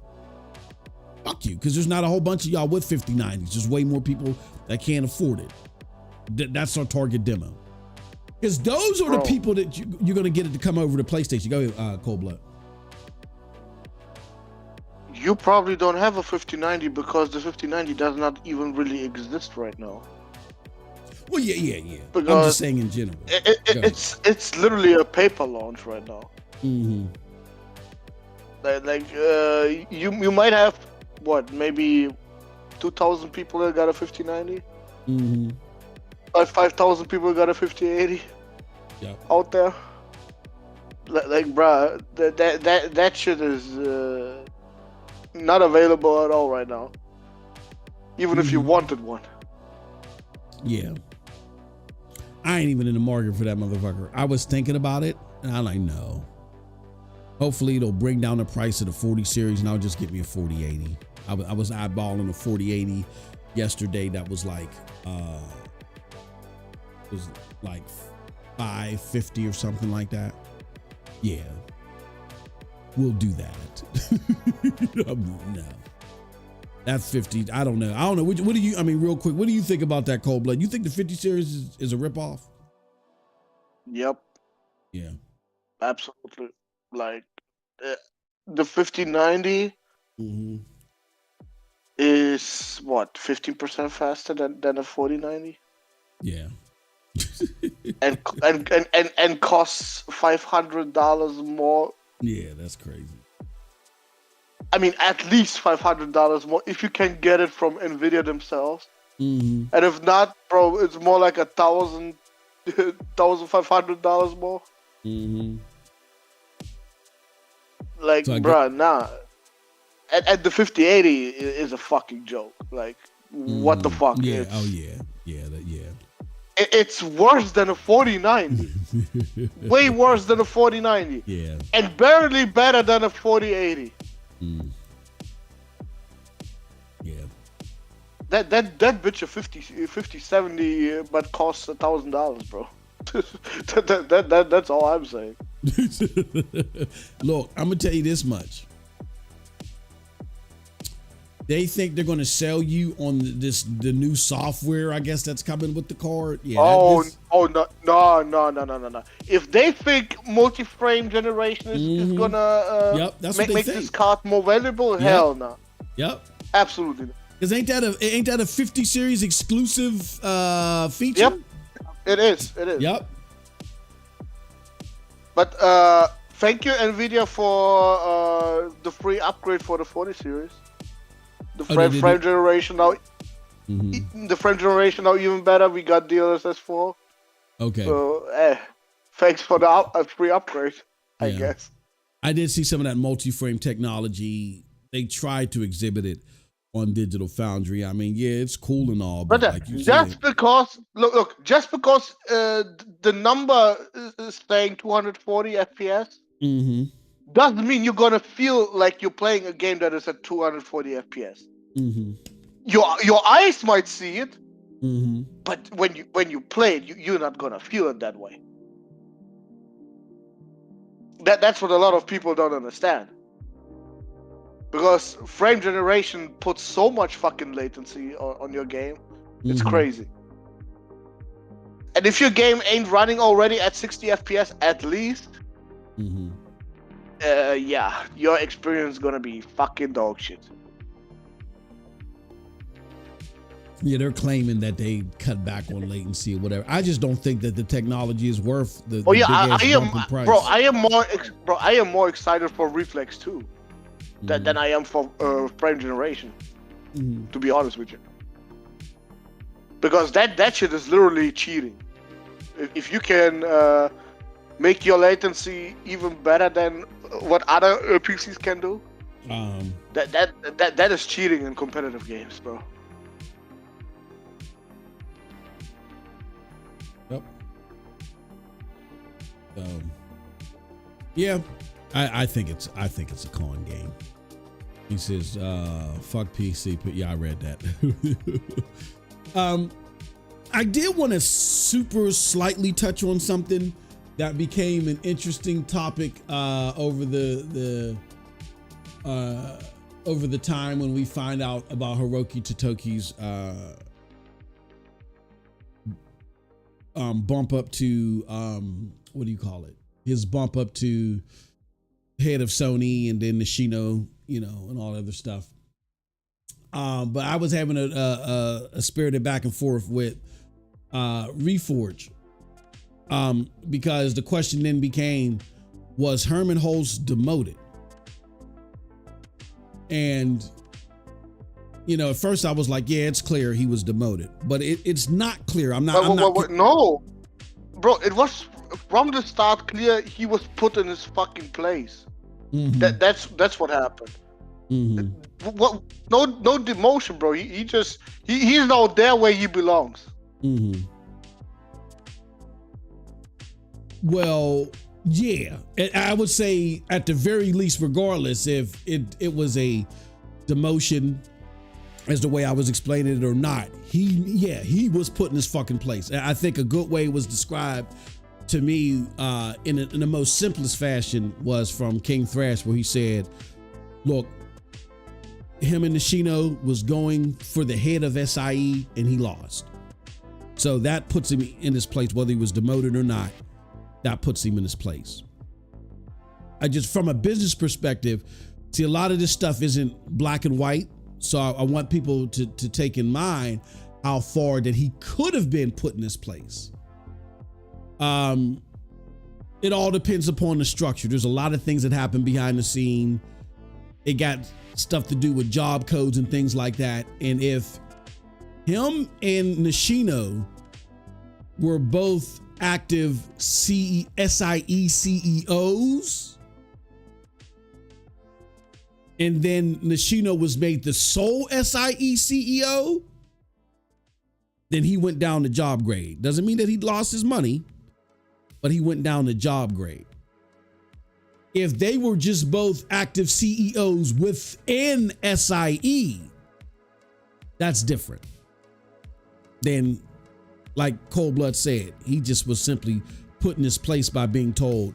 Fuck you, because there's not a whole bunch of y'all with 5090s. There's way more people that can't afford it. That's our target demo. Because those are the people that you're going to get it to come over to PlayStation. Go ahead, Cold Blood. You probably don't have a 5090 because the 5090 does not even really exist right now. Well, yeah. Because I'm just saying in general. It's literally a paper launch right now. Mm-hmm. You might have maybe 2,000 people that got a 5090. Mm-hmm. 5,000 people got a 5080. Yeah. Out there. Bruh, that shit is not available at all right now. Even if you wanted one. Yeah. I ain't even in the market for that motherfucker. I was thinking about it, and I'm like, no. Hopefully, it'll bring down the price of the 40 series, and I'll just get me a 4080. I was eyeballing a 4080 yesterday. That was like, $550 or something like that. Yeah, we'll do that. No, that's 50. I don't know. What do you? I mean, real quick, what do you think about that, Cold Blood? You think the 50 series is a ripoff? Yep. Yeah. Absolutely. Like the 5090 is what 15% faster than a 4090. Yeah. and costs $500 more. Yeah, that's crazy. I mean, at least $500 more if you can get it from Nvidia themselves. Mm-hmm. And if not, bro, it's more like $1,500 more. Mm-hmm. Like, so bruh, nah. And the 5080 is a fucking joke. Like, what the fuck? Yeah. Yeah. Yeah. It's worse than a 4090. Way worse than a 4090. Yeah. And barely better than a 4080. Yeah. That bitch a 5070 but costs $1,000, bro. That's all I'm saying. Look, I'm gonna tell you this much. They think they're gonna sell you on the new software, I guess that's coming with the card. Yeah. No. If they think multi-frame generation is gonna make this card more valuable, hell no. Yep. Absolutely not. Because ain't that a 50 series exclusive feature? Yep. It is. Yep. But thank you Nvidia for the free upgrade for the 40 series. The frame generation now. The frame generation now even better. We got DLSS 4. Okay. So thanks for the free upgrade. I guess. I did see some of that multi-frame technology. They tried to exhibit it on Digital Foundry. I mean, yeah, it's cool and all, but like you just because just because the number is saying 240 FPS, doesn't mean you're gonna feel like you're playing a game that is at 240 FPS. Your eyes might see it, but when you play it, you're not gonna feel it that way. That's what a lot of people don't understand. Because frame generation puts so much fucking latency on your game. It's crazy. And if your game ain't running already at 60 FPS at least, your experience is gonna be fucking dog shit. Yeah, they're claiming that they cut back on latency or whatever. I just don't think that the technology is worth the price. I am more excited for Reflex 2 than I am for frame generation. To be honest with you, because that shit is literally cheating. If you can make your latency even better than what other PCs can do, that is cheating in competitive games, bro. Yep. Yeah, I think it's a con game. He says, fuck PC, but yeah, I read that. I did want to super slightly touch on something that became an interesting topic over the time when we find out about Hiroki Totoki's bump up to what do you call it? His bump up to head of Sony, and then Nishino, and all other stuff. But I was having a spirited back and forth with Reforge, because the question then became, was Herman Holtz demoted? And at first I was like, yeah, it's clear he was demoted, but it's not clear. No, bro, it was from the start clear he was put in his fucking place. Mm-hmm. That's what happened. Mm-hmm. What? No demotion, bro. He's now there where he belongs. Mm-hmm. Well, yeah, I would say at the very least, regardless if it was a demotion as the way I was explaining it or not, he was put in his fucking place. I think a good way it was described to me in the most simplest fashion was from King Thrash, where he said, look, him and Nishino was going for the head of SIE and he lost. So that puts him in his place, whether he was demoted or not. That puts him in his place. I just, from a business perspective, see, a lot of this stuff isn't black and white. So I want people to take in mind how far that he could have been put in this place. It all depends upon the structure. There's a lot of things that happen behind the scene. It got stuff to do with job codes and things like that. And if him and Nishino were both active SIE CEOs, and then Nishino was made the sole SIE CEO, then he went down the job grade. Doesn't mean that he lost his money, but he went down the job grade. If they were just both active CEOs within SIE, that's different. Then, like Cold Blood said, he just was simply put in his place by being told,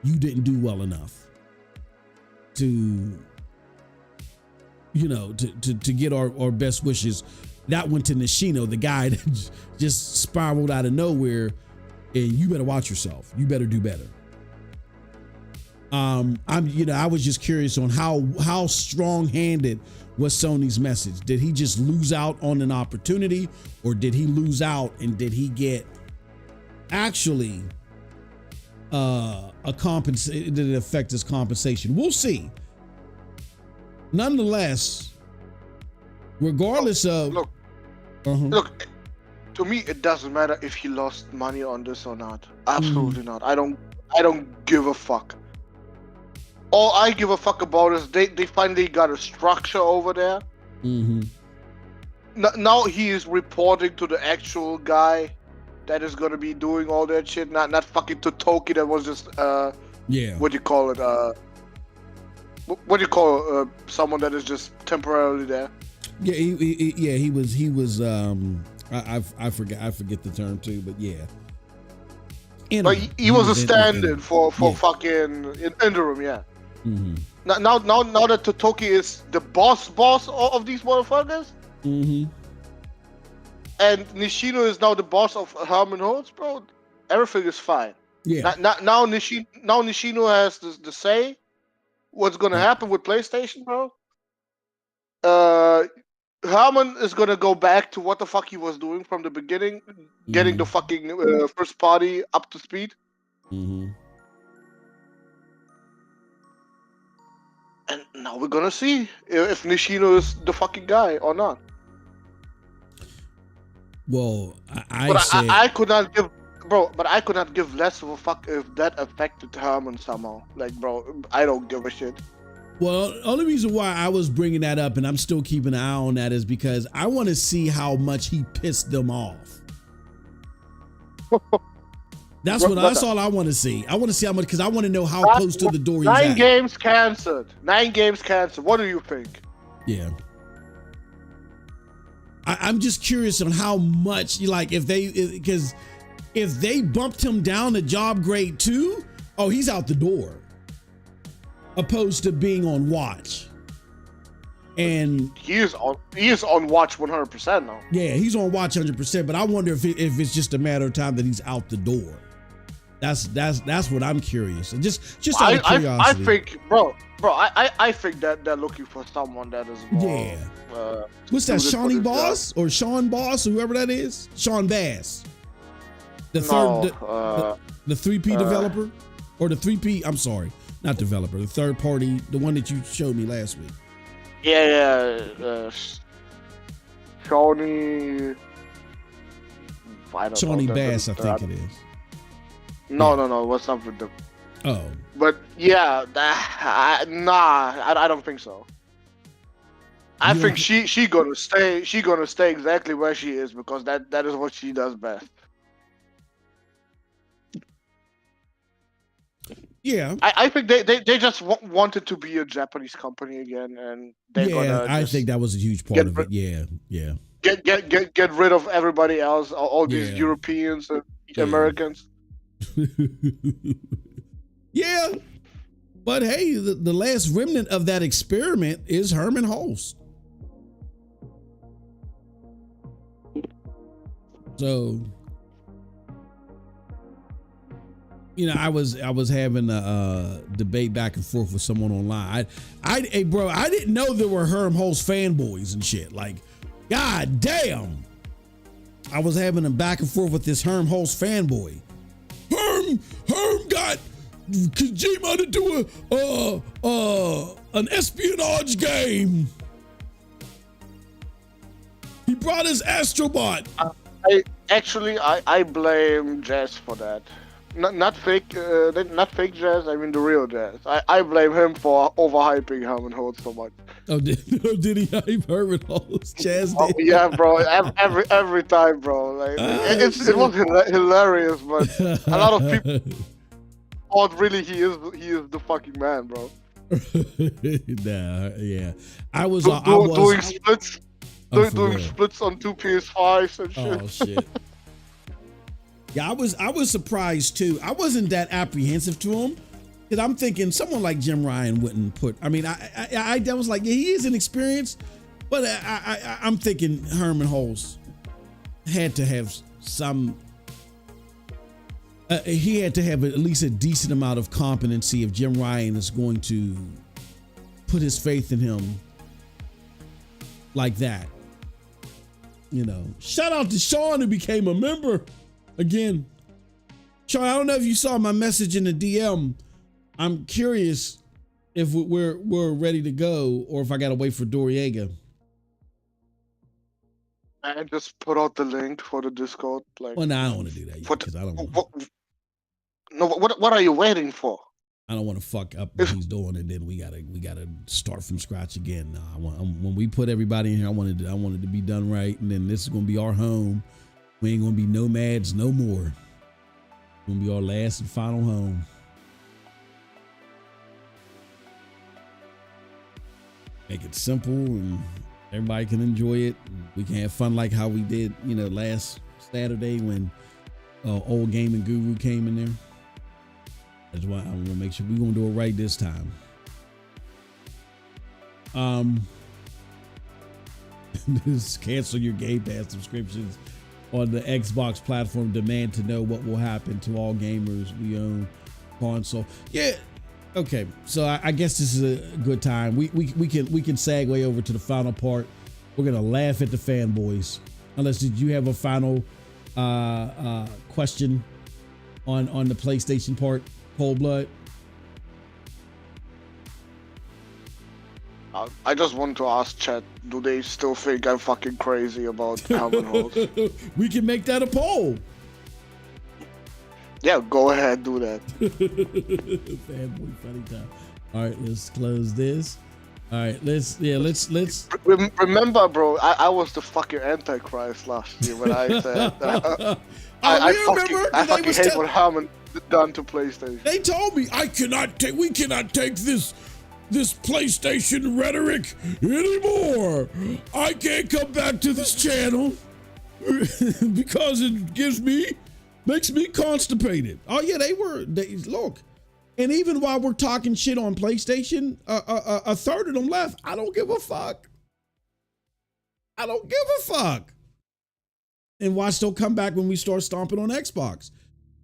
you didn't do well enough to get our best wishes. That went to Nishino, the guy that just spiraled out of nowhere, and you better watch yourself. You better do better. I was just curious on how strong-handed was Sony's message. Did he just lose out on an opportunity, or did he lose out and did he get actually did it affect his compensation? We'll see. Nonetheless, regardless of look, to me it doesn't matter if he lost money on this or not. Absolutely not. I don't give a fuck. All I give a fuck about is they finally got a structure over there. Mm-hmm. Now he is reporting to the actual guy that is gonna be doing all that shit. Not fucking Totoki that was just what do you call it? What do you call someone that is just temporarily there? Yeah, he was. I forget the term too, but yeah. But he was a stand-in for fucking interim, yeah. Mm-hmm. Now that Totoki is the boss of these motherfuckers, mm-hmm. and Nishino is now the boss of Herman Holtz, bro, everything is fine. Yeah. Now Nishino has the say what's gonna happen with PlayStation, bro. Herman is gonna go back to what the fuck he was doing from the beginning, getting the fucking first party up to speed. Mm-hmm. And now we're gonna see if Nishino is the fucking guy or not. Well, I could not give, bro. But I could not give less of a fuck if that affected Herman somehow. Like, bro, I don't give a shit. Well, the only reason why I was bringing that up and I'm still keeping an eye on that is because I want to see how much he pissed them off. That's all I want to see. I want to see how much, because I want to know how close to the door he's at. 9 games canceled. 9 games canceled. What do you think? Yeah. I'm just curious on how much, like, if they, because if they bumped him down to job grade 2, oh, he's out the door. Opposed to being on watch. And he is on watch 100% now. Yeah, he's on watch 100%. But I wonder if it's just a matter of time that he's out the door. That's what I'm curious. And just out of curiosity. I think, bro. I think that they're looking for someone that is more. What's that? Shawnee Boss or Sean Boss or whoever that is? Sean Bass. The 3P developer or the 3P. I'm sorry, not developer. The third party, the one that you showed me last week. Yeah. Shawnee. Shawnee Bass, I think it is. No. What's up with them? Oh. But yeah, I don't think so. I think she gonna stay. She gonna stay exactly where she is because that is what she does best. Yeah. I think they just wanted to be a Japanese company again, and I think that was a huge part of it. Yeah. Get rid of everybody else, all these Europeans and Americans. Yeah, but hey, the last remnant of that experiment is Herman Holst. So, I was having a debate back and forth with someone online. Hey bro, I didn't know there were Herm Holst fanboys and shit. Like, god damn. I was having a back and forth with this Herm Holst fanboy. Herm got Kojima to do an espionage game. He brought his Astrobot. I blame Jazz for that. Not fake Jazz. I mean the real Jazz. I blame him for overhyping Herman Holst so much. Oh, did he hype Herman Holst? Jazz did. Oh, yeah, bro. Every time, bro. Like it was hilarious, but a lot of people thought really he is the fucking man, bro. Nah, yeah. I was doing splits. Doing splits on 2 PS5s and shit. Oh shit. Yeah, I was surprised too. I wasn't that apprehensive to him because I'm thinking someone like Jim Ryan wouldn't put. I mean, I was like, yeah, he is inexperienced, but I'm thinking Herman Holst had to have some. He had to have at least a decent amount of competency if Jim Ryan is going to put his faith in him like that. Shout out to Sean who became a member again. Sean, I don't know if you saw my message in the DM. I'm curious if we're ready to go or if I gotta wait for Doriega. I just put out the link for the Discord. Like, well, no, I don't want to do that yet because I don't want. What are you waiting for? I don't want to fuck up what he's doing, and then we gotta start from scratch again. No, when we put everybody in here, I wanted to be done right, and then this is gonna be our home. We ain't gonna be nomads no more. It's gonna be our last and final home. Make it simple, and everybody can enjoy it. We can have fun like how we did, last Saturday when old gaming guru came in there. That's why I'm gonna make sure we're gonna do it right this time. Just cancel your Game Pass subscriptions on the Xbox platform. Demand to know what will happen to all gamers we own console. Yeah. Okay. So I guess this is a good time. We can segue over to the final part. We're gonna laugh at the fanboys. Unless did you have a final question on the PlayStation part? Cold blood. I just want to ask chat, do they still think I'm fucking crazy about Herman Holst? We can make that a poll. Yeah, go ahead, do that. Fanboy funny time. All right, let's close this. All right, let's. Remember, bro, I was the fucking Antichrist last year when I said I fucking hate what Herman done to PlayStation. They told me we cannot take this PlayStation rhetoric anymore. I can't come back to this channel because it gives me Makes me constipated. Oh yeah, they look. And even while we're talking shit on PlayStation, a third of them left. I don't give a fuck. I don't give a fuck. And watch, they'll come back when we start stomping on Xbox.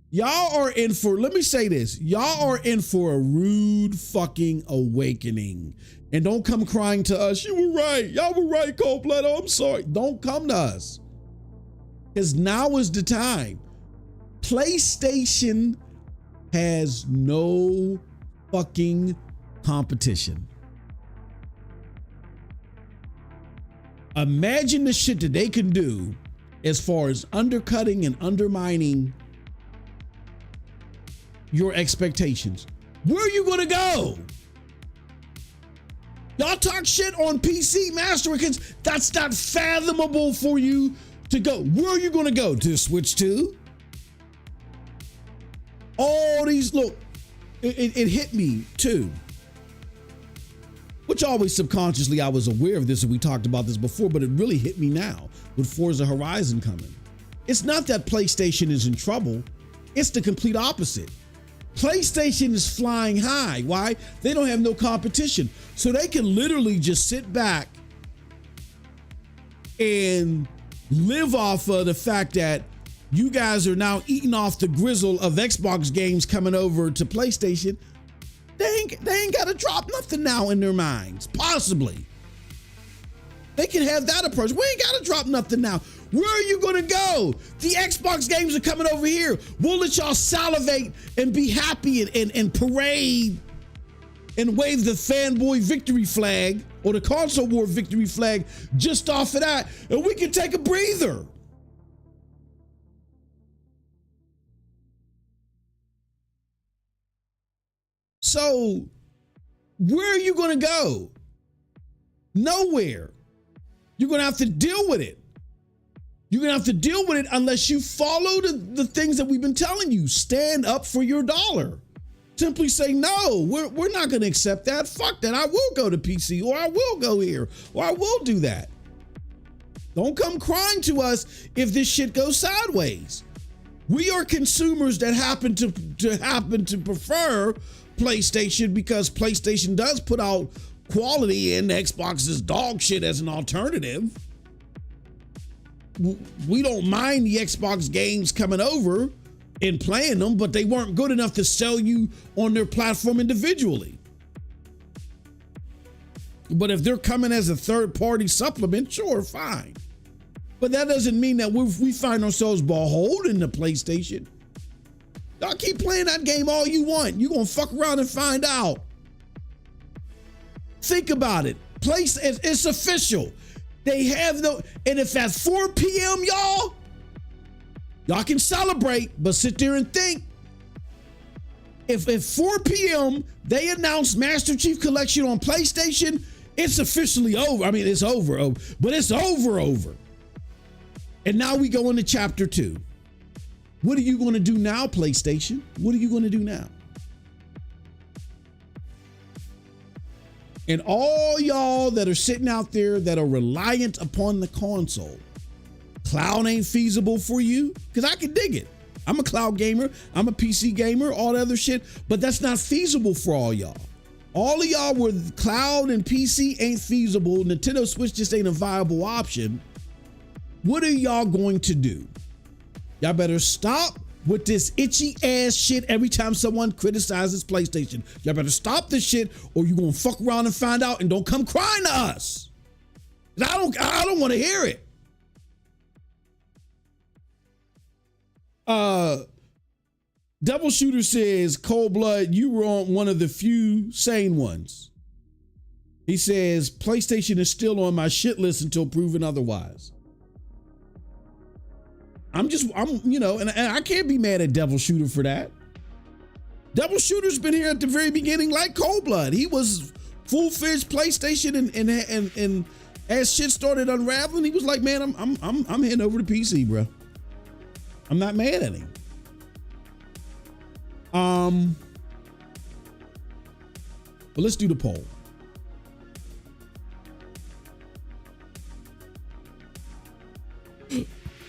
Y'all are in for, let me say this, y'all are in for a rude fucking awakening. And don't come crying to us, you were right. Y'all were right, Cold Blood. Oh, I'm sorry. Don't come to us. Because now is the time. PlayStation has no fucking competition. Imagine the shit that they can do as far as undercutting and undermining your expectations. Where are you gonna go? Y'all talk shit on PC Master Race. That's not fathomable for you to go. Where are you gonna go? To Switch 2? All these, look, it hit me too. Which always subconsciously I was aware of this and we talked about this before, but it really hit me now with Forza Horizon coming. It's not that PlayStation is in trouble, it's the complete opposite. PlayStation is flying high. Why? They don't have no competition. So they can literally just sit back and live off of the fact that you guys are now eating off the grizzle of Xbox games coming over to PlayStation. They ain't got to drop nothing now in their minds, possibly. They can have that approach. We ain't got to drop nothing now. Where are you going to go? The Xbox games are coming over here. We'll let y'all salivate and be happy and parade and wave the fanboy victory flag or the console war victory flag just off of that, and we can take a breather. So where are you going to go? Nowhere. You're going to have to deal with it. You're going to have to deal with it unless you follow the things that we've been telling you. Stand up for your dollar. Simply say, no, we're not going to accept that. Fuck that. I will go to PC, or I will go here, or I will do that. Don't come crying to us if this shit goes sideways. We are consumers that happen to prefer PlayStation because PlayStation does put out quality and Xbox's dog shit as an alternative. We don't mind the Xbox games coming over and playing them, but they weren't good enough to sell you on their platform individually. But if they're coming as a third-party supplement, sure, fine. But that doesn't mean that we find ourselves beholden to PlayStation. Y'all keep playing that game all you want. You're gonna fuck around and find out. Think about it. It's official. They have no, and if at 4 p.m., y'all can celebrate, but sit there and think. If at 4 p.m. they announce Master Chief Collection on PlayStation, it's officially over. I mean, it's over, but it's over. And now we go into chapter 2. What are you going to do now, PlayStation? What are you going to do now? And all y'all that are sitting out there that are reliant upon the console, cloud ain't feasible for you, because I can dig it. I'm a cloud gamer, I'm a PC gamer, all that other shit, but that's not feasible for all y'all. All of y'all where cloud and PC ain't feasible, Nintendo Switch just ain't a viable option. What are y'all going to do? Y'all better stop with this itchy ass shit every time someone criticizes PlayStation. Y'all better stop this shit or you're gonna fuck around and find out, and don't come crying to us. I don't want to hear it. Devil Shooter says, Cold Blood, you were on one of the few sane ones. He says, PlayStation is still on my shit list until proven otherwise. I'm and I can't be mad at Devil Shooter for that. Devil Shooter's been here at the very beginning like Cold Blood. He was full-fledged PlayStation and as shit started unraveling, he was like, man, I'm heading over to PC, bro. I'm not mad at him. But let's do the poll.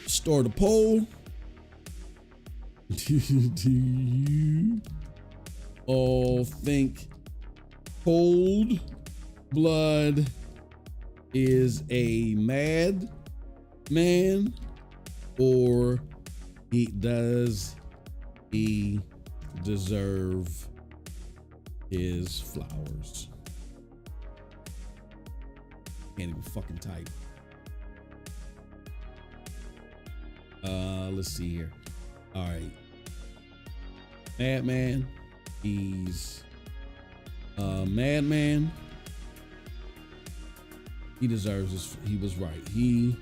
Start a poll. Do you all think Cold Blood is a mad man, or does he deserve his flowers? Can't even fucking type. Let's see here. All right. Madman. He's a madman. He deserves this. He was right. He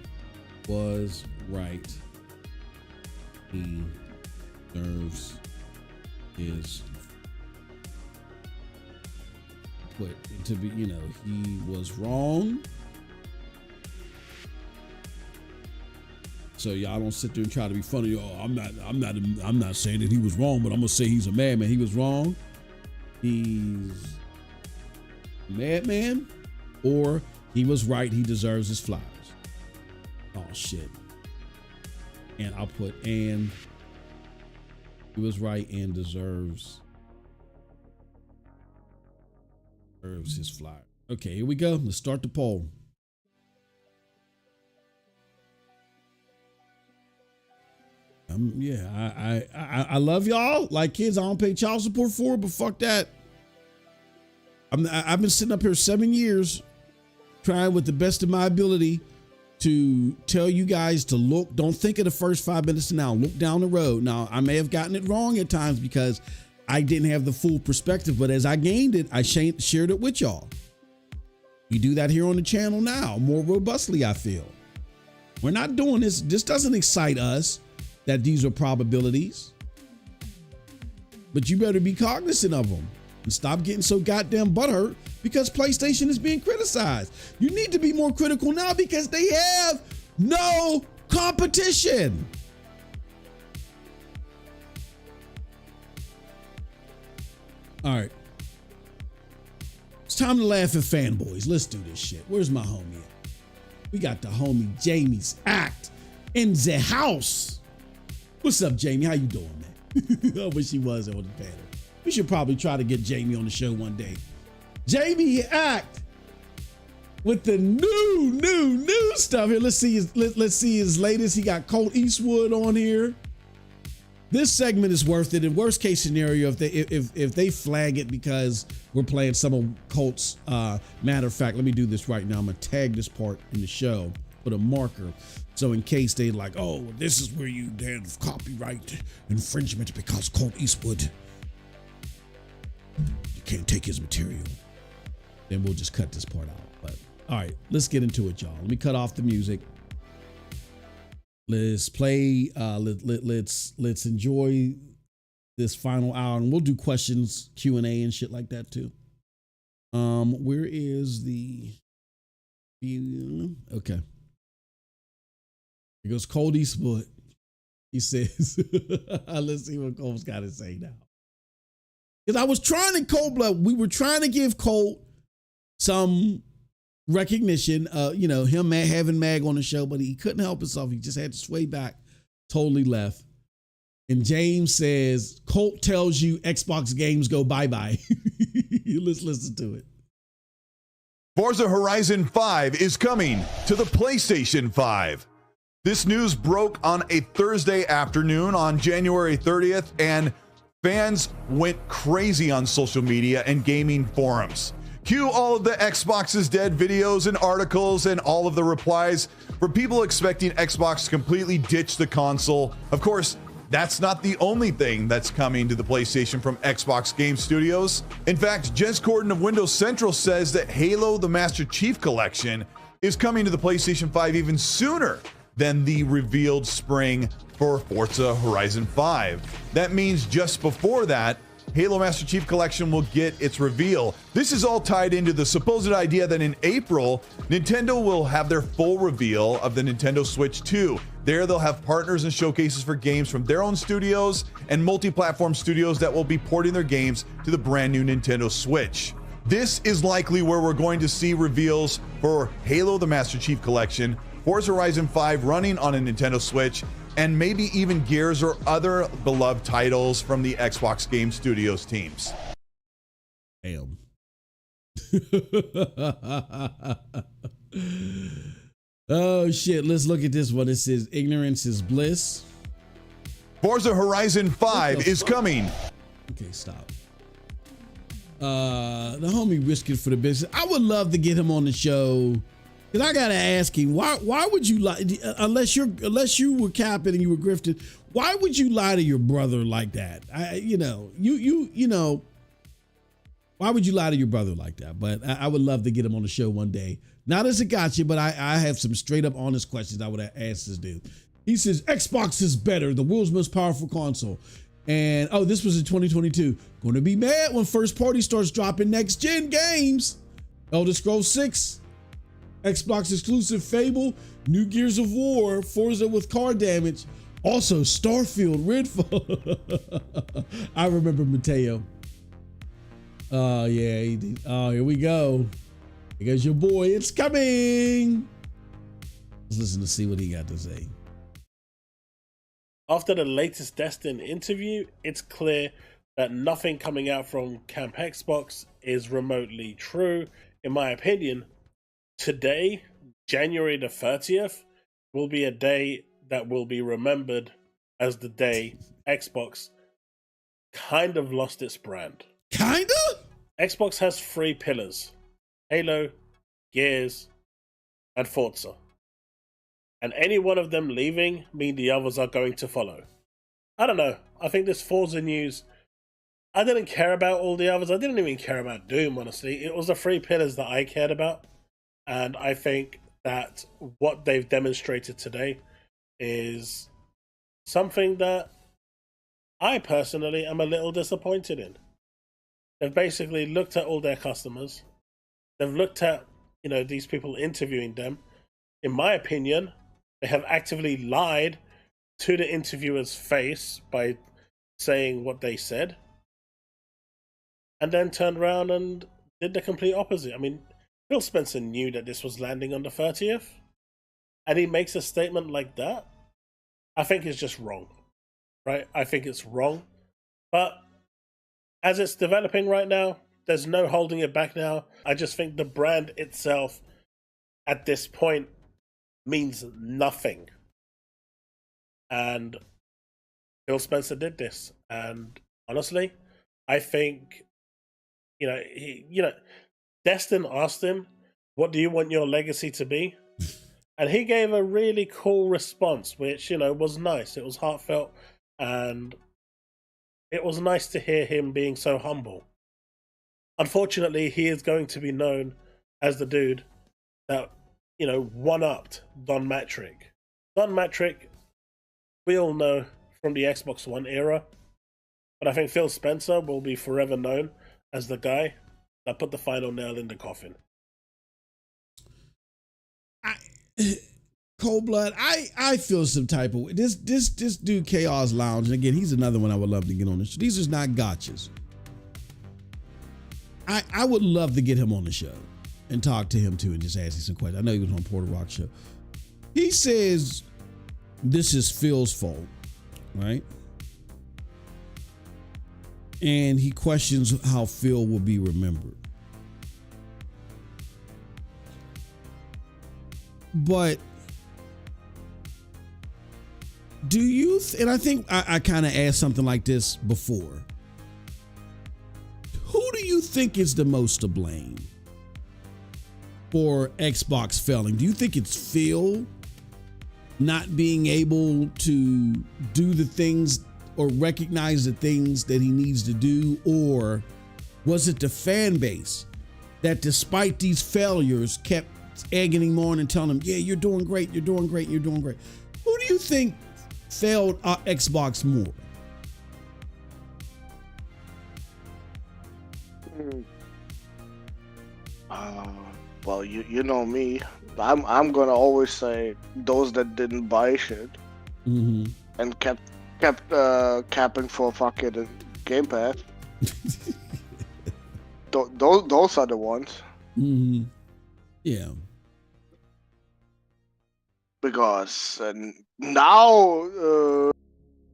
was right. He deserves his. But to be, you know, he was wrong. So y'all don't sit there and try to be funny. Oh, I'm not saying that he was wrong, but I'm gonna say he's a madman. He was wrong. He's a madman, or he was right. He deserves his flowers. Oh shit. And I'll put and he was right and deserves his flowers. Okay, here we go. Let's start the poll. Yeah, I love y'all like kids. I don't pay child support for it, but fuck that. I've been sitting up here 7 years trying with the best of my ability to tell you guys to look. Don't think of the first 5 minutes now. Look down the road. Now, I may have gotten it wrong at times because I didn't have the full perspective, but as I gained it, I shared it with y'all. We do that here on the channel now, more robustly, I feel. We're not doing this. This doesn't excite us that these are probabilities, but you better be cognizant of them and stop getting so goddamn butthurt because PlayStation is being criticized. You need to be more critical now because they have no competition. All right. It's time to laugh at fanboys. Let's do this shit. Where's my homie at? We got the homie Jamie's Act in the house. What's up, Jamie? How you doing, man? I wish he was on the panel. We should probably try to get Jamie on the show one day. Jamie Act with the new stuff here. Let's see his latest. He got Colt Eastwood on here. This segment is worth it. In worst case scenario, if they flag it because we're playing some of Colt's matter of fact, let me do this right now. I'm gonna tag this part in the show, put a marker. So in case they like, oh, this is where you have copyright infringement because Colt Eastwood, you can't take his material. Then we'll just cut this part out. But all right, let's get into it, y'all. Let me cut off the music. Let's play. Let's enjoy this final hour, and we'll do questions, Q&A, and shit like that too. Where is the? Okay. Here goes Colt Eastwood. He says, let's see what Colt's got to say now. Because I was trying to we were trying to give Colt some recognition, him having Mag on the show, but he couldn't help himself. He just had to sway back, totally left. And James says, Colt tells you Xbox games go bye-bye. Let's listen to it. Forza Horizon 5 is coming to the PlayStation 5. This news broke on a Thursday afternoon on January 30th, and fans went crazy on social media and gaming forums. Cue all of the Xbox is dead videos and articles and all of the replies for people expecting Xbox to completely ditch the console. Of course, that's not the only thing that's coming to the PlayStation from Xbox Game Studios. In fact, Jez Corden of Windows Central says that Halo the Master Chief Collection is coming to the PlayStation 5 even sooner than the revealed spring for Forza Horizon 5. That means just before that, Halo Master Chief Collection will get its reveal. This is all tied into the supposed idea that in April, Nintendo will have their full reveal of the Nintendo Switch 2. There, they'll have partners and showcases for games from their own studios and multi-platform studios that will be porting their games to the brand new Nintendo Switch. This is likely where we're going to see reveals for Halo the Master Chief Collection, Forza Horizon 5 running on a Nintendo Switch, and maybe even Gears or other beloved titles from the Xbox Game Studios teams. Damn. Oh shit, let's look at this one. It says ignorance is bliss. Forza Horizon 5 is coming. Okay, stop. The homie risking for the business. I would love to get him on the show, because I gotta ask him, why would you lie, unless you were capping and you were grifting, why would you lie to your brother like that? Why would you lie to your brother like that? But I would love to get him on the show one day. Not as a gotcha, but I have some straight up honest questions I would ask this dude. He says, Xbox is better, the world's most powerful console. And, oh, this was in 2022. Going to be mad when first party starts dropping next gen games. Elder Scrolls 6, Xbox exclusive Fable, new Gears of War, Forza with car damage. Also, Starfield, Redfall. I remember Mateo. Oh, yeah. Oh, here we go. Here goes your boy. It's coming. Let's listen to see what he got to say. After the latest Destin interview, it's clear that nothing coming out from Camp Xbox is remotely true. In my opinion, today, January the 30th, will be a day that will be remembered as the day Xbox kind of lost its brand. Kinda? Xbox has 3 pillars: Halo, Gears, and Forza. And any one of them leaving mean the others are going to follow. I don't know. I think this Forza news, I didn't care about all the others. I didn't even care about Doom, honestly. It was the 3 pillars that I cared about. And I think that what they've demonstrated today is something that I personally am a little disappointed in. They've basically looked at all their customers. They've looked at, these people interviewing them. In my opinion, they have actively lied to the interviewer's face by saying what they said, and then turned around and did the complete opposite. I mean, Phil Spencer knew that this was landing on the 30th, and he makes a statement like that. I think it's just wrong, right? I think it's wrong. But as it's developing right now, there's no holding it back now. I just think the brand itself at this point means nothing. And Phil Spencer did this. And honestly, I think, Destin asked him, what do you want your legacy to be? And he gave a really cool response, which, was nice. It was heartfelt, and it was nice to hear him being so humble. Unfortunately, he is going to be known as the dude that, one-upped Don Matrick. Don Matrick, we all know from the Xbox One era, but I think Phil Spencer will be forever known as the guy that put the final nail in the coffin. Cold blood. I feel some type of this dude Chaos Lounge, and again, he's another one I would love to get on the show. These are not gotchas. I would love to get him on the show and talk to him too and just ask him some questions. I know he was on Porter Rock show. He says this is Phil's fault, right? And he questions how Phil will be remembered. But do you, and I think I kind of asked something like this before. Who do you think is the most to blame for Xbox failing? Do you think it's Phil not being able to do the things or recognize the things that he needs to do? Or was it the fan base that despite these failures kept egging him on and telling him, yeah, you're doing great, you're doing great, you're doing great? Who do you think failed Xbox more? Well, you know me. I'm gonna always say those that didn't buy shit and kept capping for fucking Game Pass. Those are the ones. Yeah. because now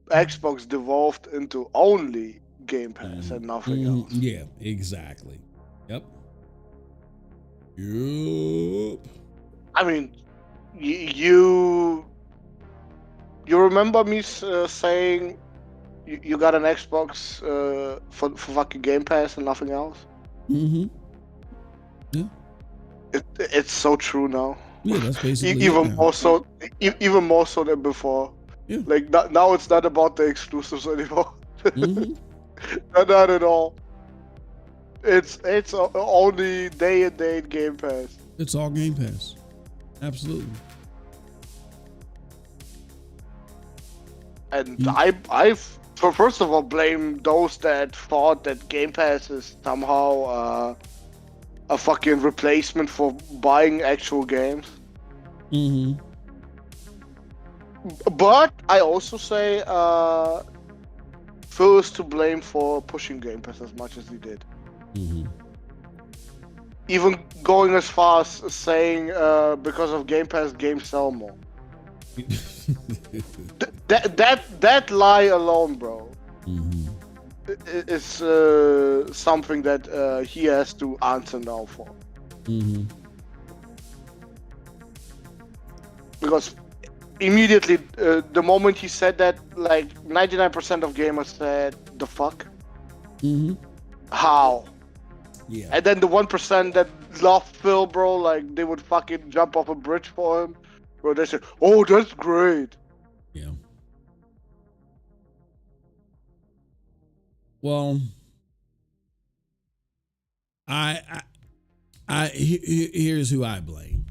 Xbox devolved into only Game Pass and nothing else. Yeah, exactly. Yep. Yup. I mean, you remember me saying you got an Xbox for fucking Game Pass and nothing else? Mm-hmm. Yeah. It's so true now. Yeah, that's basically even it now. more so, even more so than before. Yeah. Like now, it's not about the exclusives anymore. Mm-hmm. Not at all. It's only day and date Game Pass. It's all Game Pass. Absolutely. And I've first of all blame those that thought that Game Pass is somehow a fucking replacement for buying actual games. Mm-hmm. But I also say Phil is to blame for pushing Game Pass as much as he did. Mm-hmm. Even going as far as saying because of Game Pass, games sell more. That lie alone, bro, Mm-hmm. is something that he has to answer now for. Mm-hmm. Because immediately, the moment he said that, like 99% of gamers said, "The fuck? Mm-hmm. How?" Yeah. And then the 1% that love Phil, bro, like they would fucking jump off a bridge for him, bro. They said, "Oh, that's great." Yeah. Well, here's who I blame.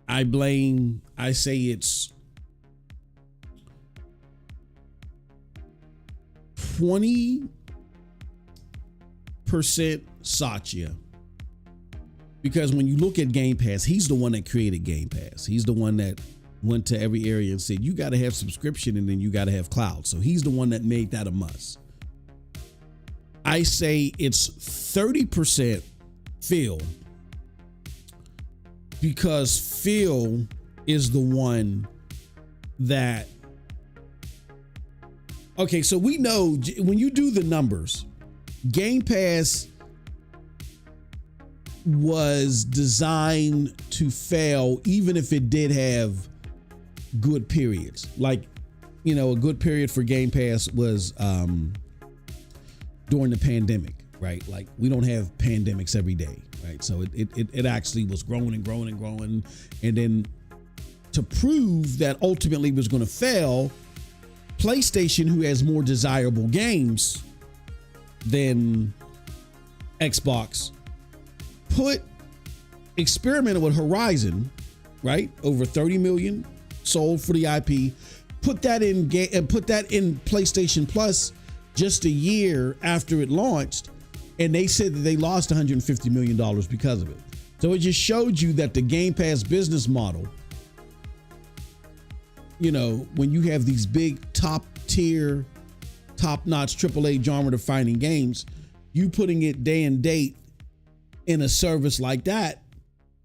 I say it's 20% Satya. Because when you look at Game Pass, he's the one that created Game Pass. He's the one that went to every area and said, you got to have subscription and then you got to have cloud. So he's the one that made that a must. I say it's 30% Phil, because Phil is the one that, okay, so we know when you do the numbers, Game Pass was designed to fail even if it did have good periods. Like, you know, a good period for Game Pass was during the pandemic, right? Like, we don't have pandemics every day, right? So it actually was growing and growing and growing. And then to prove that ultimately it was going to fail, PlayStation, who has more desirable games than Xbox, experimented with Horizon, right? Over 30 million sold for the IP. Put that in PlayStation Plus just a year after it launched, and they said that they lost $150 million because of it. So it just showed you that the Game Pass business model, you know, when you have these big top tier, top notch AAA genre defining games, you putting it day and date in a service like that,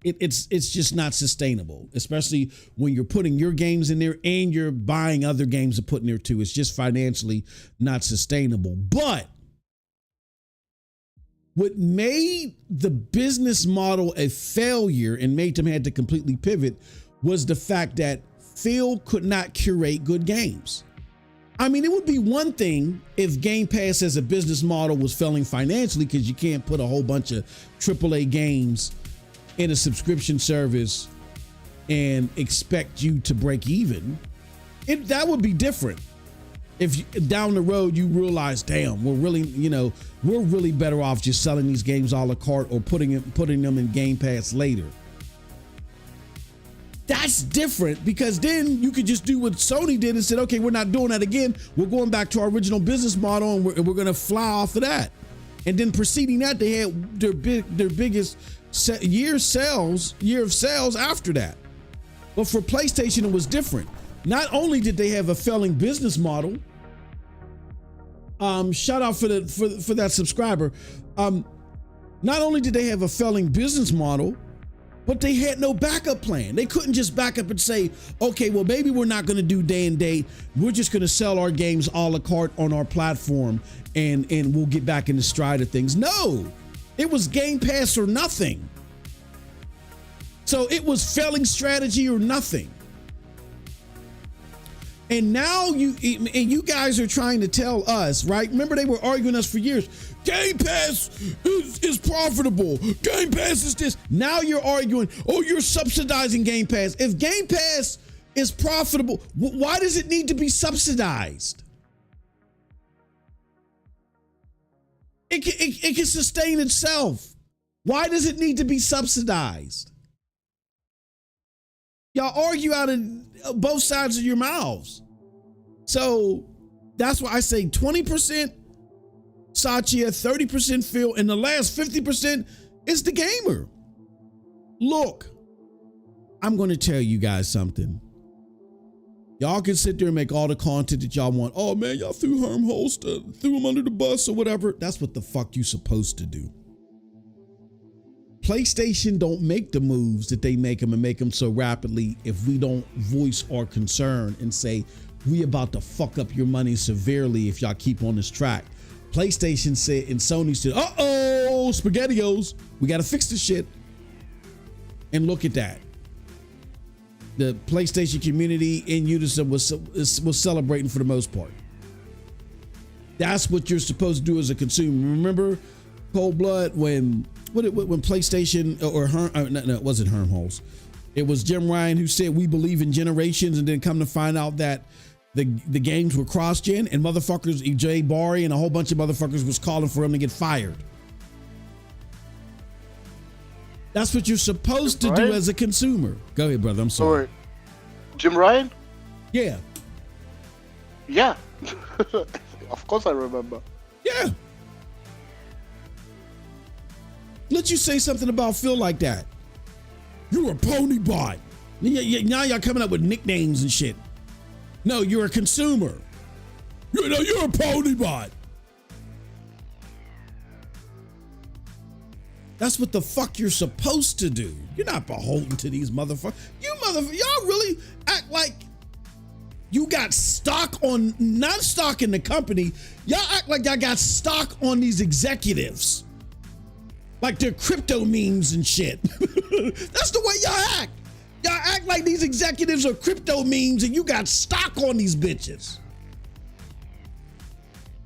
it's just not sustainable, especially when you're putting your games in there and you're buying other games to put in there too. It's just financially not sustainable. But what made the business model a failure and made them had to completely pivot was the fact that Phil could not curate good games. I mean, it would be one thing if Game Pass as a business model was failing financially, because you can't put a whole bunch of AAA games in a subscription service and expect you to break even. That would be different. If down the road you realize, damn, we're really better off just selling these games a la carte or putting them in Game Pass later. That's different, because then you could just do what Sony did and said, okay, we're not doing that again. We're going back to our original business model, and we're going to fly off of that. And then preceding that, they had their biggest year of sales after that. But for PlayStation, it was different. Not only did they have a failing business model, shout out for that subscriber. Not only did they have a failing business model, But they had no backup plan. They couldn't just back up and say, okay, well, maybe we're not going to do day and date. We're just going to sell our games a la carte on our platform and we'll get back in the stride of things. No, it was Game Pass or nothing. So it was failing strategy or nothing. And now you guys are trying to tell us, right? Remember, they were arguing us for years. Game Pass is profitable. Game Pass is this. Now you're arguing, oh, you're subsidizing Game Pass. If Game Pass is profitable, why does it need to be subsidized? It can sustain itself. Why does it need to be subsidized? Y'all argue out of both sides of your mouths. So that's why I say 20% Satya, 30% Phil, and the last 50% is the gamer. Look, I'm going to tell you guys something. Y'all can sit there and make all the content that y'all want. Oh man, y'all threw him under the bus or whatever. That's what the fuck you supposed to do. PlayStation don't make the moves that they make them and make them so rapidly if we don't voice our concern and say, we about to fuck up your money severely if y'all keep on this track. PlayStation said and Sony said, uh-oh, SpaghettiOs, we got to fix this shit. And look at that. The PlayStation community in unison was celebrating for the most part. That's what you're supposed to do as a consumer. Remember Cold Blood when PlayStation no, it wasn't Hermholz. It was Jim Ryan who said we believe in generations, and then come to find out that the games were cross-gen, and motherfuckers, Jay Barry and a whole bunch of motherfuckers was calling for him to get fired. That's what you're supposed to do as a consumer. Go ahead, brother. I'm sorry. Jim Ryan? Yeah. Yeah. Of course I remember. Yeah. Let you say something about Phil like that. You're a pony bot. Now y'all coming up with nicknames and shit. No, you're a consumer. You're a pony bot. That's what the fuck you're supposed to do. You're not beholden to these motherfuckers. Y'all really act like you got stock on, not stock in the company. Y'all act like y'all got stock on these executives. Like they're crypto memes and shit. That's the way y'all act. Y'all act like these executives are crypto memes and you got stock on these bitches.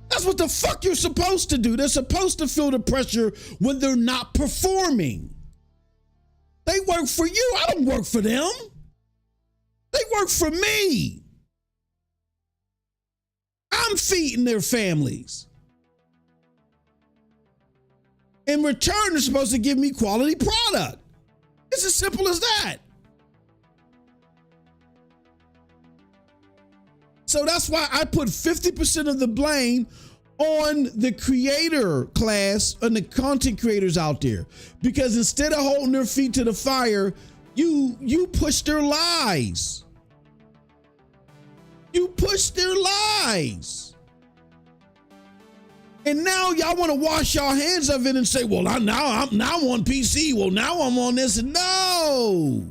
That's what the fuck you're supposed to do. They're supposed to feel the pressure when they're not performing. They work for you. I don't work for them. They work for me. I'm feeding their families. In return, they're supposed to give me quality product. It's as simple as that. So that's why I put 50% of the blame on the creator class and the content creators out there. Because instead of holding their feet to the fire, you push their lies. You push their lies. And now y'all want to wash y'all hands of it and say, well, I'm on PC. Well, now I'm on this. No.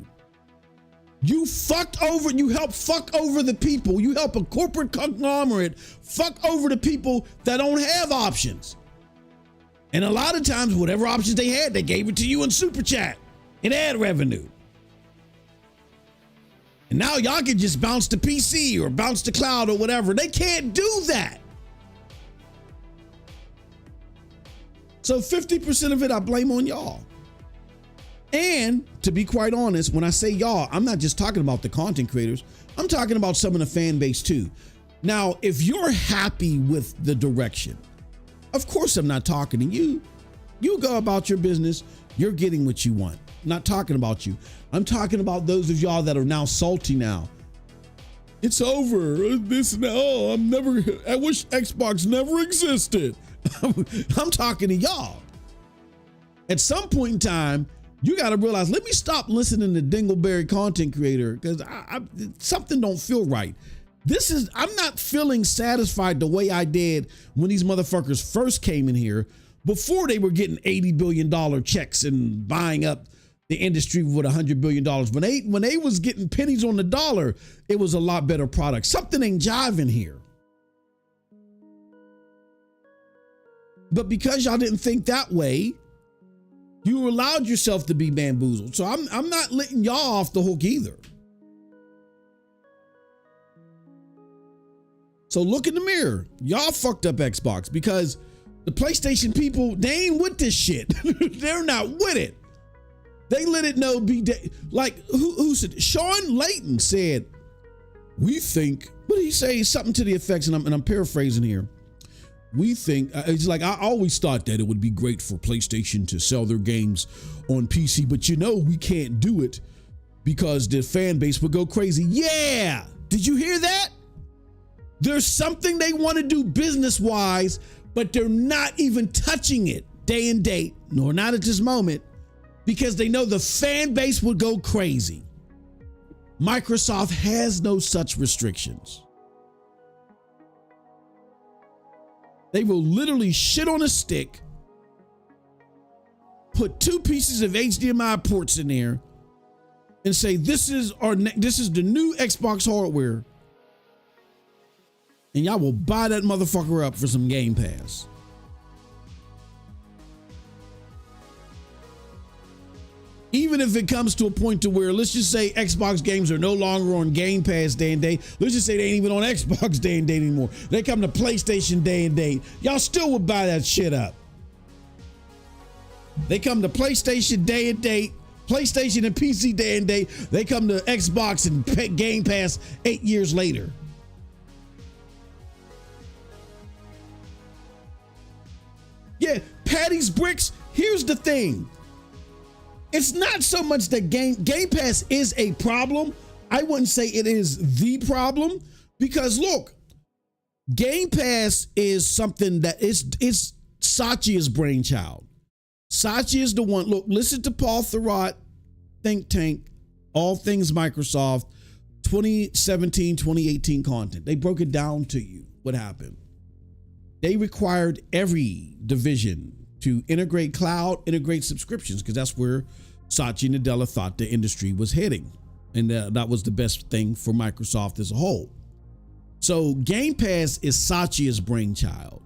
You help fuck over the people. You help a corporate conglomerate fuck over the people that don't have options. And a lot of times, whatever options they had, they gave it to you in Super Chat and ad revenue. And now y'all can just bounce to PC or bounce to cloud or whatever. They can't do that. So 50% of it, I blame on y'all. And to be quite honest, when I say y'all, I'm not just talking about the content creators. I'm talking about some of the fan base too. Now, if you're happy with the direction, of course I'm not talking to you. You go about your business. You're getting what you want. I'm not talking about you. I'm talking about those of y'all that are now salty now. It's over. This now. I wish Xbox never existed. I'm talking to y'all. At some point in time, you got to realize, let me stop listening to Dingleberry content creator because something don't feel right. I'm not feeling satisfied the way I did when these motherfuckers first came in here before they were getting $80 billion checks and buying up the industry with $100 billion. When they was getting pennies on the dollar, it was a lot better product. Something ain't jiving here. But because y'all didn't think that way, you allowed yourself to be bamboozled. So I'm not letting y'all off the hook either. So look in the mirror. Y'all fucked up Xbox because the PlayStation people, they ain't with this shit. They're not with it. They let it know like who said? Sean Layton said, we think, what did he say? Something to the effects, and I'm paraphrasing here. We think, it's like, I always thought that it would be great for PlayStation to sell their games on PC, but we can't do it because the fan base would go crazy. Yeah. Did you hear that? There's something they want to do business-wise, but they're not even touching it day and date, nor not at this moment, because they know the fan base would go crazy. Microsoft has no such restrictions. They will literally shit on a stick, put 2 pieces of HDMI ports in there, and say, this is the new Xbox hardware. And y'all will buy that motherfucker up for some Game Pass. Even if it comes to a point to where, let's just say Xbox games are no longer on Game Pass day and date. Let's just say they ain't even on Xbox day and date anymore. They come to PlayStation day and date. Y'all still would buy that shit up. They come to PlayStation day and date, PlayStation and PC day and date. They come to Xbox and Game Pass 8 years later. Yeah, Patty's Bricks, here's the thing. It's not so much that Game Pass is a problem. I wouldn't say it is the problem because look, Game Pass is something that is Satya's brainchild. Satya is the one. Look, listen to Paul Thurrott, Think Tank, All Things Microsoft, 2017, 2018 content. They broke it down to you. What happened? They required every division to integrate cloud, integrate subscriptions, because that's where Satya Nadella thought the industry was heading. And that was the best thing for Microsoft as a whole. So Game Pass is Satya's brainchild.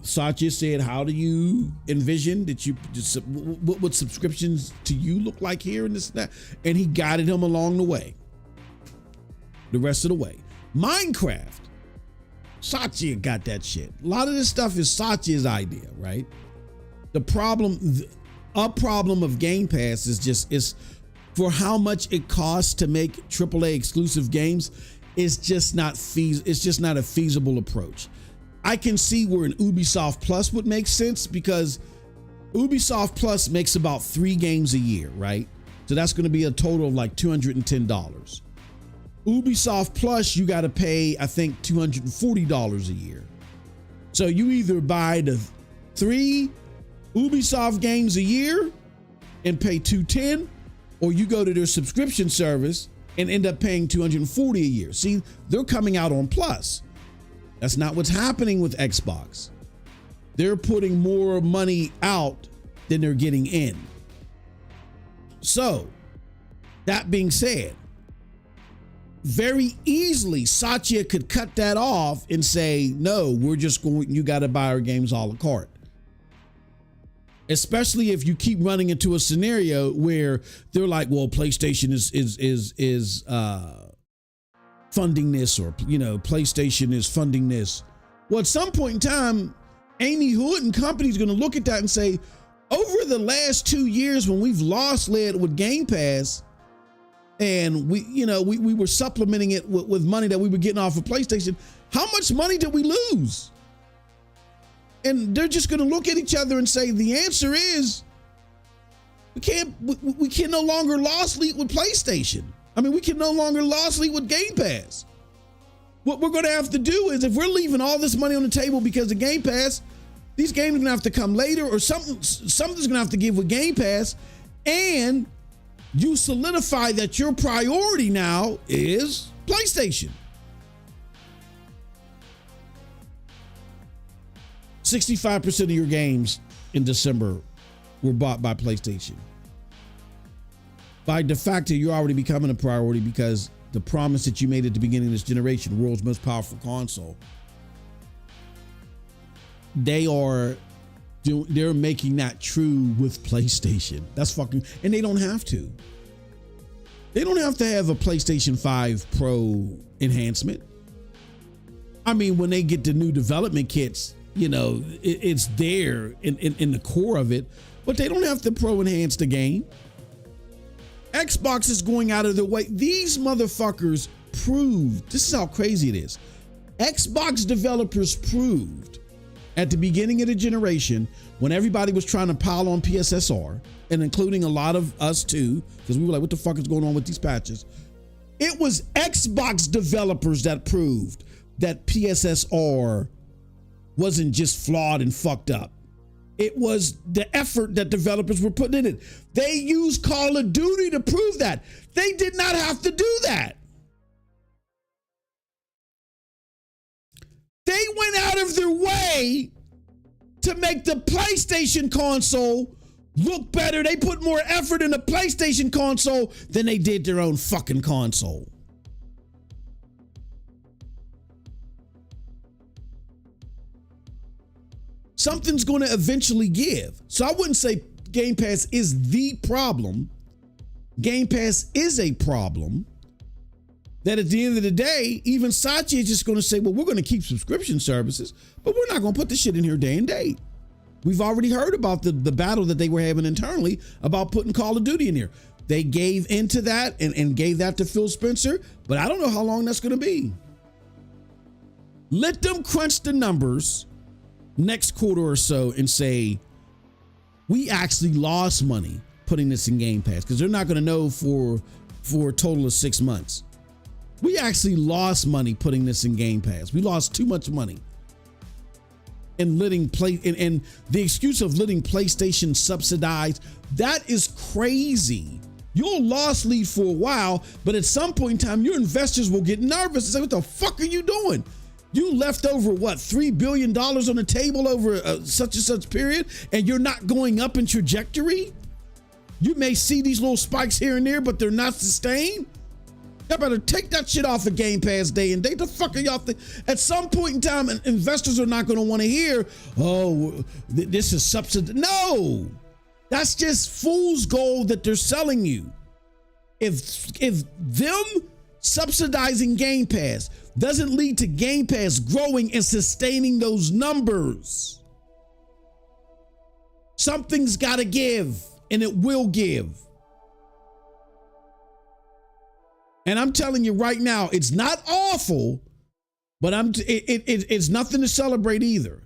Satya said, how do you envision that what would subscriptions to you look like here and this and that? And he guided him along the way. The rest of the way. Minecraft. Satya got that shit. A lot of this stuff is Satya's idea, right? A problem of Game Pass is for how much it costs to make AAA exclusive games. It's just not a feasible approach. I can see where an Ubisoft Plus would make sense because Ubisoft Plus makes about 3 games a year, right? So that's going to be a total of like $210. Ubisoft Plus, you got to pay, I think, $240 a year. So you either buy the 3 Ubisoft games a year and pay $210, or you go to their subscription service and end up paying $240 a year. See, they're coming out on Plus. That's not what's happening with Xbox. They're putting more money out than they're getting in. So, that being said, very easily Satya could cut that off and say, no, you got to buy our games a la carte. Especially if you keep running into a scenario where they're like, well, PlayStation is funding this, or PlayStation is funding this. Well, at some point in time, Amy Hood and company is going to look at that and say, over the last 2 years when we've lost lead with Game Pass, and we were supplementing it with money that we were getting off of PlayStation, how much money did we lose? And they're just going to look at each other and say, the answer is we can no longer loss lead with PlayStation. I mean, we can no longer loss lead with Game Pass. What we're going to have to do is, if we're leaving all this money on the table because of Game Pass, these games are going to have to come later, or something's going to have to give with Game Pass, and you solidify that your priority now is PlayStation. 65% of your games in December were bought by PlayStation. By de facto, you're already becoming a priority because the promise that you made at the beginning of this generation, world's most powerful console, they're making that true with PlayStation. That's fucking, and they don't have to. They don't have to have a PlayStation 5 Pro enhancement. I mean, when they get the new development kits, you know, it's there in the core of it, but they don't have to Pro enhance the game. Xbox is going out of their way. These motherfuckers proved, this is how crazy it is. Xbox developers proved at the beginning of the generation, when everybody was trying to pile on PSSR, and including a lot of us too, because we were like, what the fuck is going on with these patches? It was Xbox developers that proved that PSSR wasn't just flawed and fucked up. It was the effort that developers were putting in it. They used Call of Duty to prove that. They did not have to do that. They went out of their way to make the PlayStation console look better. They put more effort in the PlayStation console than they did their own fucking console. Something's going to eventually give. So I wouldn't say Game Pass is the problem. Game Pass is a problem that at the end of the day, even Satya is just going to say, well, we're going to keep subscription services, but we're not going to put this shit in here day and date. We've already heard about the battle that they were having internally about putting Call of Duty in here. They gave into that and gave that to Phil Spencer, but I don't know how long that's going to be. Let them crunch the numbers next quarter or so and say, we actually lost money putting this in Game Pass, because they're not going to know for a total of 6 months. We actually lost money putting this in Game Pass. We lost too much money. And and the excuse of letting PlayStation subsidize, that is crazy. You'll loss lead for a while, but at some point in time, your investors will get nervous and say, what the fuck are you doing? You left over, what, $3 billion on the table over such and such period, and you're not going up in trajectory? You may see these little spikes here and there, but they're not sustained. Y'all better take that shit off of Game Pass day and date. The fuck are y'all think? At some point in time, investors are not going to want to hear, oh, this is subsidy. No, that's just fool's gold that they're selling you. If them subsidizing Game Pass doesn't lead to Game Pass growing and sustaining those numbers, something's got to give, and it will give. And I'm telling you right now, it's not awful, but it's nothing to celebrate either.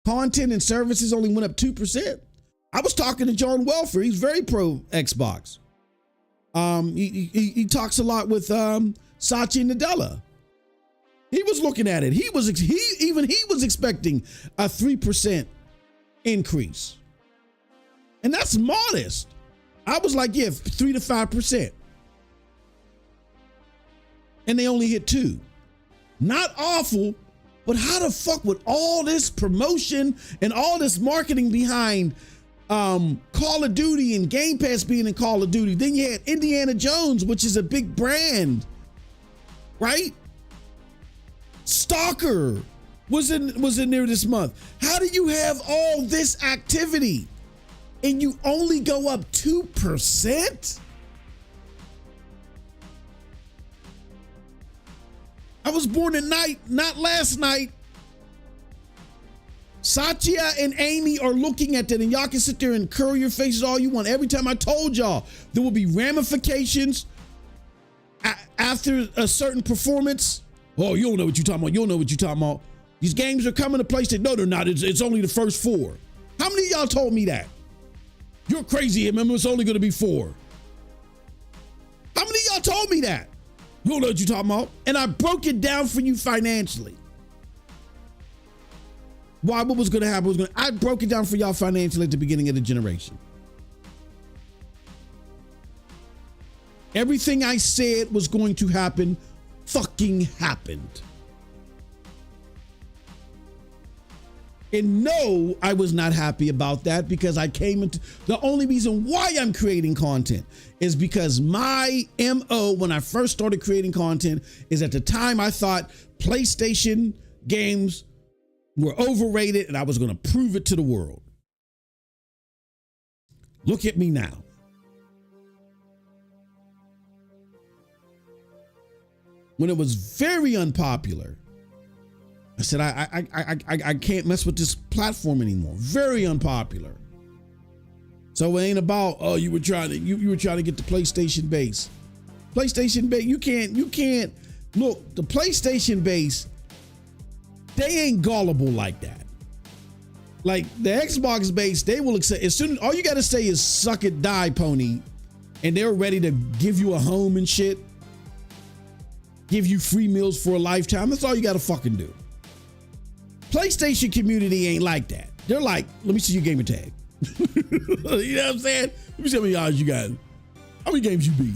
Content and services only went up 2%. I was talking to John Welfare. He's very pro Xbox. He talks a lot with Satya and Nadella. He was looking at it. He was expecting a 3% increase, and that's modest. I was like, yeah, 3 to 5%. And they only hit 2. Not awful, but how the fuck with all this promotion and all this marketing behind Call of Duty and Game Pass being in Call of Duty? Then you had Indiana Jones, which is a big brand, right? Stalker was in there this month. How do you have all this activity and you only go up 2%? I was born at night, not last night. Satya and Amy are looking at that, and y'all can sit there and curl your faces all you want. Every time I told y'all there will be ramifications after a certain performance. Oh, you don't know what you're talking about. You don't know what you're talking about. These games are coming to PlayStation. No, they're not. It's only the first 4. How many of y'all told me that? You're crazy, remember, it's only going to be 4. How many of y'all told me that? You don't know what you're talking about. And I broke it down for you financially. Why? What was going to happen? I broke it down for y'all financially at the beginning of the generation. Everything I said was going to happen fucking happened. And no, I was not happy about that because I came into the only reason why I'm creating content is because my MO when I first started creating content is at the time I thought PlayStation games were overrated and I was going to prove it to the world. Look at me now. When it was very unpopular, I said, I can't mess with this platform anymore. Very unpopular. So it ain't about, oh, you were trying to get the PlayStation base. PlayStation base, you can't look, the PlayStation base, they ain't gullible like that. Like the Xbox base, they will accept as soon as all you gotta say is suck it, die, pony, and they're ready to give you a home and shit. Give you free meals for a lifetime. That's all you gotta fucking do. PlayStation community ain't like that. They're like, let me see your gamer tag. You know what I'm saying? Let me see how many odds you got. How many games you beat?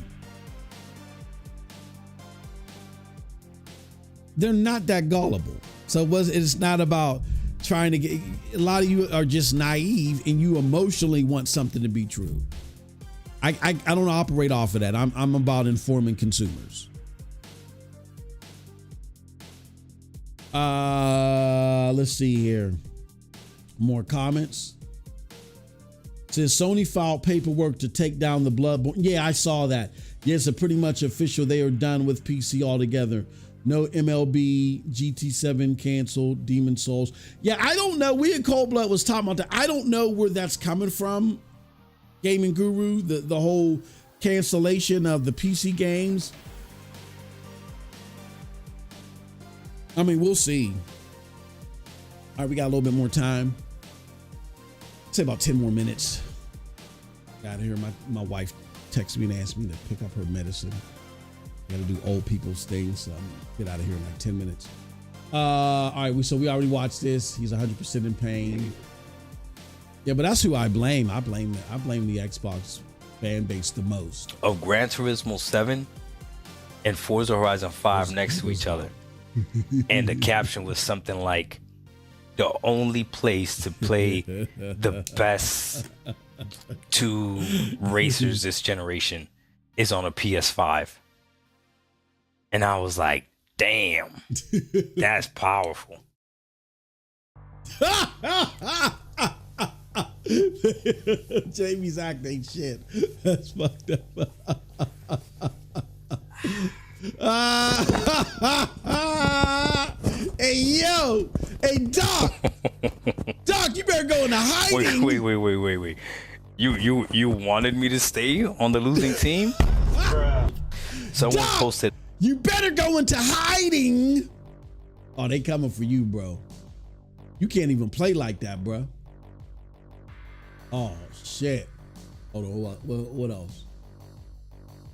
They're not that gullible. So it's not about trying to get, a lot of you are just naive and you emotionally want something to be true. I don't operate off of that. I'm about informing consumers. Let's see here. More comments. It says Sony filed paperwork to take down the Bloodborne. Yeah, I saw that. Yes, it's pretty much official. They are done with PC altogether. No MLB, GT7 canceled, Demon Souls. Yeah, I don't know. We in Cold Blood was talking about that. I don't know where that's coming from. Gaming Guru, the whole cancellation of the PC games. I mean, we'll see. All right, we got a little bit more time. Say about 10 more minutes. Got here. My wife texted me and asked me to pick up her medicine. Got to do old people's things. So I'm gonna get out of here in like 10 minutes. All right, so we already watched this. He's 100% in pain. Yeah, but that's who I blame. I blame the Xbox fan base the most. Of Gran Turismo 7 and Forza Horizon 5 next to each other. And the caption was something like, the only place to play the best two racers this generation is on a PS5. And I was like, damn, that's powerful. Jamie's acting shit. That's fucked up. Hey, yo. Hey, Doc. Doc, you better go into hiding. Wait. You wanted me to stay on the losing team? Someone Doc, posted. You better go into hiding. Oh, they coming for you, bro. You can't even play like that, bro. Oh, shit. Hold on. What else?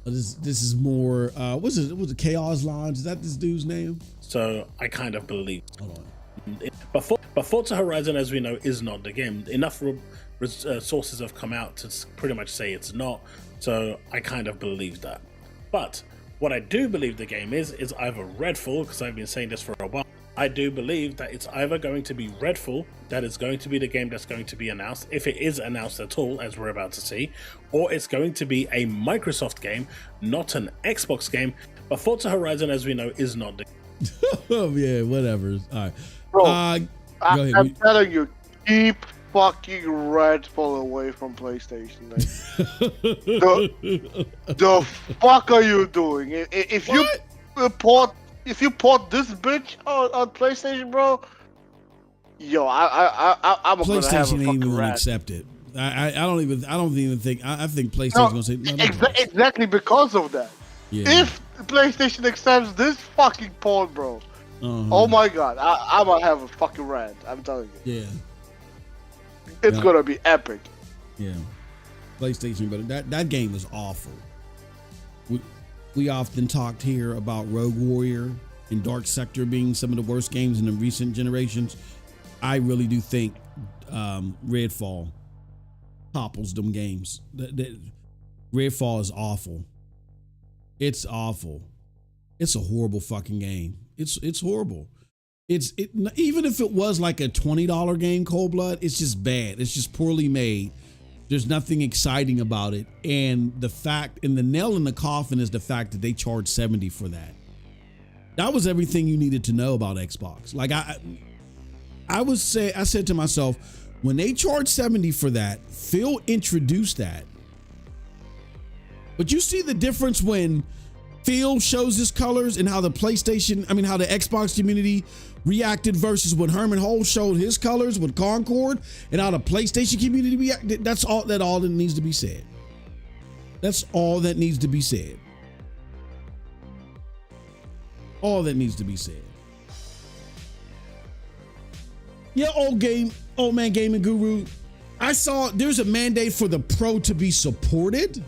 This is more, what's it, Chaos Lounge? Is that this dude's name? So I kind of believe. Hold on. But Forza Horizon, as we know, is not the game. Enough sources have come out to pretty much say it's not. So I kind of believe that. But what I do believe the game is either Redfall, because I've been saying this for a while. I do believe that it's either going to be Redfall, that is going to be the game that's going to be announced, if it is announced at all, as we're about to see, or it's going to be a Microsoft game, not an Xbox game. But Forza Horizon, as we know, is not the Oh, yeah, whatever. All right. Bro, go ahead. I'm telling you, keep fucking Redfall away from PlayStation. The fuck are you doing? If you port this bitch on PlayStation, bro, yo, I'm gonna have a PlayStation ain't fucking even rant. accept it. I don't even think. I think PlayStation's gonna say no. Exactly because of that. Yeah. If PlayStation accepts this fucking port, bro, oh my god, I'm gonna have a fucking rant. I'm telling you. Yeah. It's gonna be epic. Yeah. PlayStation, but that game was awful. We often talked here about Rogue Warrior and Dark Sector being some of the worst games in the recent generations. I really do think Redfall topples them games. Redfall is awful. It's awful. It's a horrible fucking game. It's horrible. Even if it was like a $20 game, Cold Blood, it's just bad. It's just poorly made. There's nothing exciting about it. And the nail in the coffin is the fact that they charge $70 for that. That was everything you needed to know about Xbox. Like I said to myself, when they charge $70 for that, Phil introduced that. But you see the difference when Phil shows his colors and how the Xbox community reacted versus when Herman Holz showed his colors with Concord and how the PlayStation community reacted. That's all that needs to be said. That's all that needs to be said. All that needs to be said. Yeah, old man gaming guru. I saw there's a mandate for the Pro to be supported,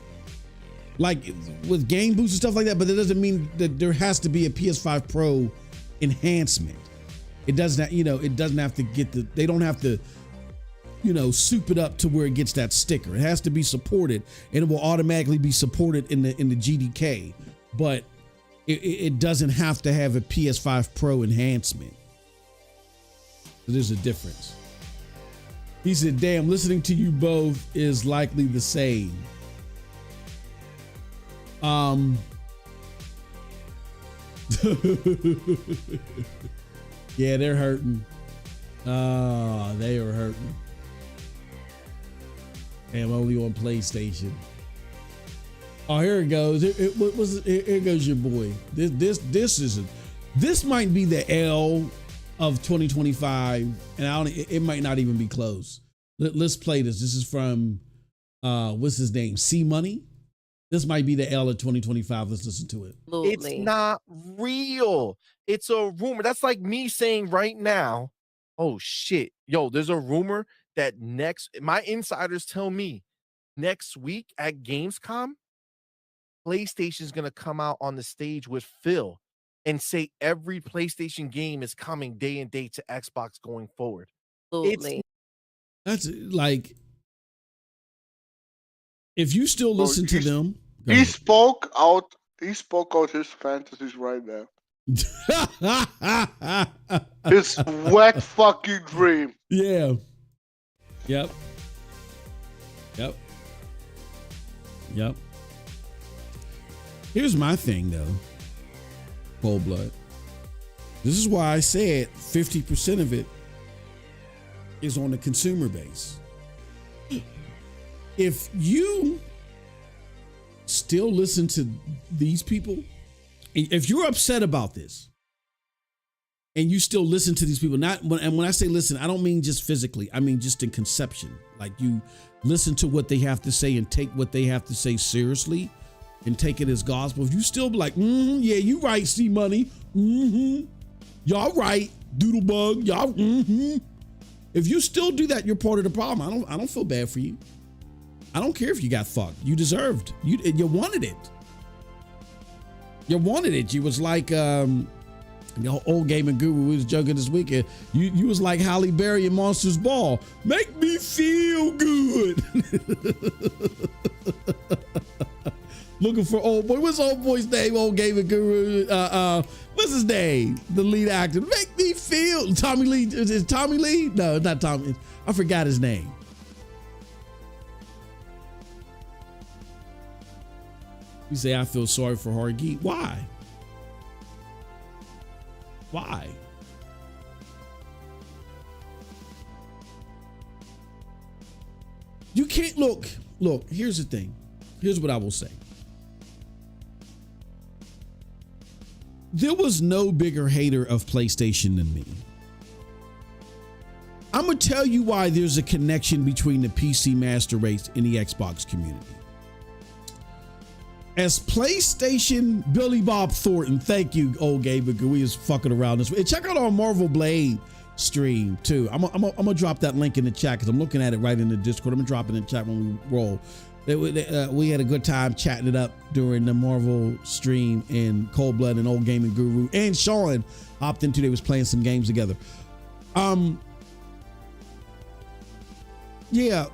like with game boosts and stuff like that, but that doesn't mean that there has to be a PS5 Pro enhancement. It doesn't have to get they don't have to, soup it up to where it gets that sticker. It has to be supported, and it will automatically be supported in the GDK, but it doesn't have to have a PS5 Pro enhancement. So there's a difference. He said, damn, listening to you both is likely the same. Yeah, they're hurting. Oh, they are hurting. I'm only on PlayStation. Oh, here it goes. Here goes your boy. This might be the L of 2025, and it might not even be close. Let's play this. This is from what's his name? C Money. This might be the L of 2025. Let's listen to it. Absolutely. It's not real. It's a rumor. That's like me saying right now, oh shit, yo, there's a rumor that my insiders tell me next week at Gamescom, PlayStation is going to come out on the stage with Phil and say every PlayStation game is coming day and date to Xbox going forward. Absolutely. That's like, if you still listen to them, he spoke out his fantasies right now. His wet fucking dream. Yeah. Yep. Here's my thing though, Cold Blood. This is why I said 50% of it is on the consumer base. If you still listen to these people, if you're upset about this and you still listen to these people, and when I say listen, I don't mean just physically, I mean just in conception. Like you listen to what they have to say and take what they have to say seriously and take it as gospel. If you still be like, yeah, you right, C Money, y'all right, Doodlebug, y'all, If you still do that, you're part of the problem. I don't feel bad for you. I don't care if you got fucked. You deserved. You wanted it. You wanted it. You was like old gaming guru. We was joking this weekend. You was like Halle Berry in Monsters Ball. Make me feel good. Looking for old boy. What's old boy's name? Old gaming guru. What's his name? The lead actor. Make me feel. Tommy Lee. Is it Tommy Lee? No, it's not Tommy. I forgot his name. You say, I feel sorry for Hard Geek. Why? Why? You can't look, here's the thing. Here's what I will say. There was no bigger hater of PlayStation than me. I'm going to tell you why there's a connection between the PC master race and the Xbox community. As PlayStation, Billy Bob Thornton, thank you, old Gabe. We was fucking around this way. And check out our Marvel Blade stream too. I'm gonna drop that link in the chat because I'm looking at it right in the Discord. I'm gonna drop it in the chat when we roll. We had a good time chatting it up during the Marvel stream, and Cold Blood and Old Gaming Guru and Sean hopped into. They was playing some games together. Yeah.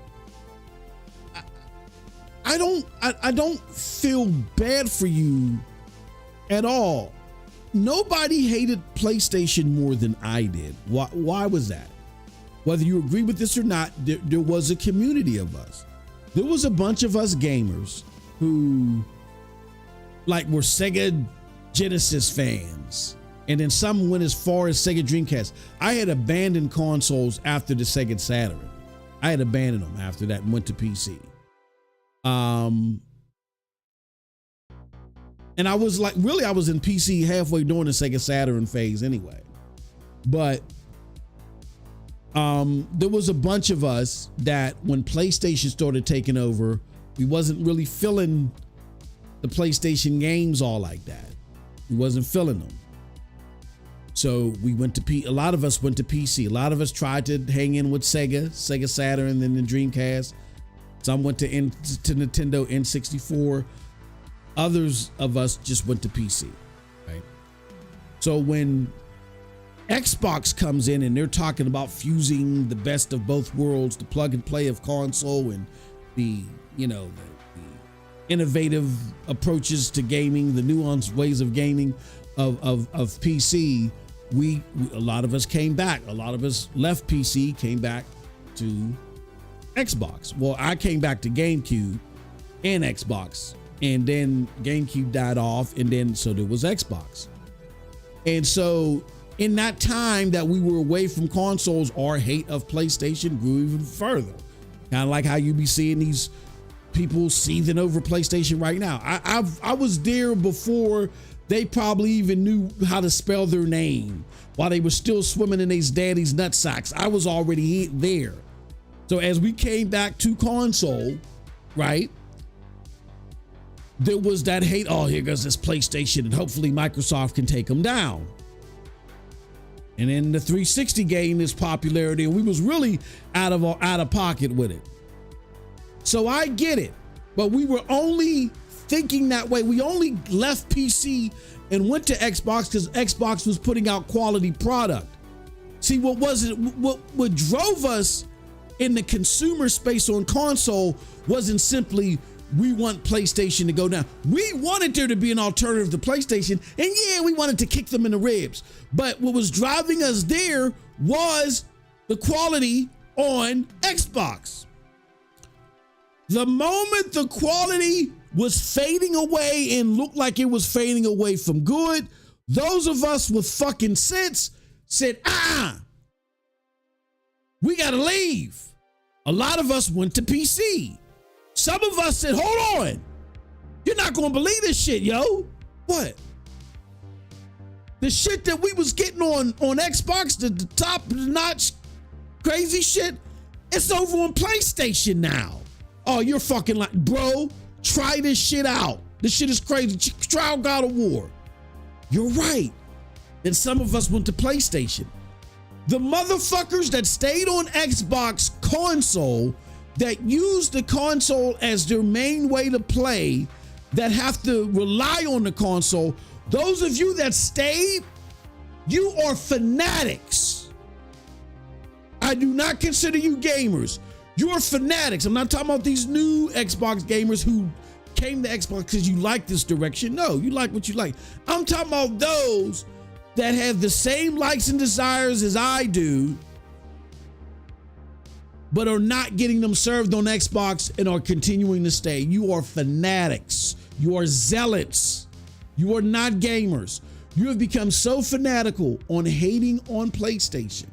I don't feel bad for you at all. nobody hated PlayStation more than I did. Why was that? Whether you agree with this or not, there was a community of us. There was a bunch of us gamers who like were Sega Genesis fans. And then some went as far as Sega Dreamcast. I had abandoned consoles after the Sega Saturn. I had abandoned them after that and went to PC. And I was like, really, I was in PC halfway during the Sega Saturn phase anyway. But there was a bunch of us that when PlayStation started taking over, we wasn't really feeling the PlayStation games all like that. We wasn't feeling them. So we went to a lot of us went to PC. A lot of us tried to hang in with Sega Saturn, and then the Dreamcast. Some went to Nintendo N64. Others of us just went to PC, right? So when Xbox comes in and they're talking about fusing the best of both worlds, the plug and play of console and the innovative approaches to gaming, the nuanced ways of gaming of PC, a lot of us came back. A lot of us left PC, came back to Xbox. Well, I came back to GameCube and Xbox, and then GameCube died off, and then so there was Xbox. And so in that time that we were away from consoles, our hate of PlayStation grew even further. Kind of like how you be seeing these people seething over PlayStation right now. I was there before they probably even knew how to spell their name, while they were still swimming in these daddy's nutsacks. I was already there. So as we came back to console, right, there was that hate. Oh, here goes this PlayStation, and hopefully Microsoft can take them down. And then the 360 gained its popularity, and we was really out of pocket with it. So I get it, but we were only thinking that way. We only left PC and went to Xbox because Xbox was putting out quality product. See, what drove us in the consumer space on console wasn't simply we want PlayStation to go down. We wanted there to be an alternative to PlayStation, and yeah, we wanted to kick them in the ribs. But what was driving us there was the quality on Xbox. The moment the quality was fading away and looked like it was fading away from good, those of us with fucking sense said, we gotta leave. A lot of us went to PC. Some of us said, hold on. You're not gonna believe this shit, yo. What? The shit that we was getting on Xbox, the top notch crazy shit, it's over on PlayStation now. Oh, you're fucking like, bro, try this shit out. This shit is crazy. Try out God of War. You're right. Then some of us went to PlayStation. The motherfuckers that stayed on Xbox console, that use the console as their main way to play, that have to rely on the console, those of you that stayed, you are fanatics. I do not consider you gamers. You're fanatics. I'm not talking about these new Xbox gamers who came to Xbox because you like this direction. No, you like what you like. I'm talking about those that have the same likes and desires as I do, but are not getting them served on Xbox and are continuing to stay. You are fanatics. You are zealots. You are not gamers. You have become so fanatical on hating on PlayStation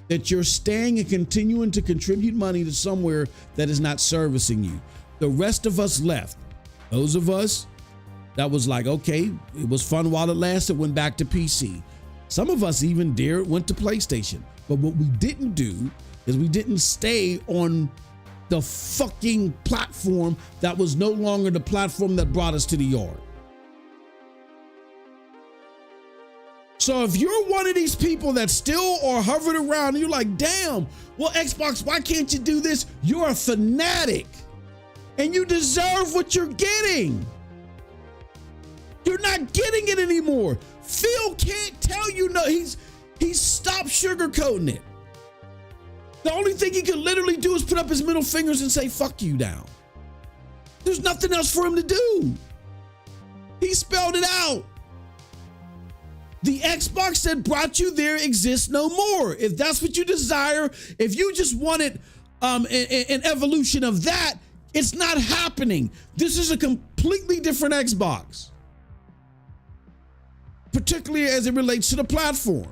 that you're staying and continuing to contribute money to somewhere that is not servicing you. The rest of us left. Those of us that was like, okay, it was fun while it lasted, went back to PC. Some of us even went to PlayStation. But what we didn't do is we didn't stay on the fucking platform that was no longer the platform that brought us to the yard. So if you're one of these people that still are hovering around and you're like, damn, well, Xbox, why can't you do this? You're a fanatic and you deserve what you're getting. You're not getting it anymore. Phil can't tell you no. He's stopped sugarcoating it. The only thing he can literally do is put up his middle fingers and say, fuck you down. There's nothing else for him to do. He spelled it out. The Xbox that brought you there exists no more. If that's what you desire, if you just wanted an evolution of that, it's not happening. This is a completely different Xbox, particularly as it relates to the platform.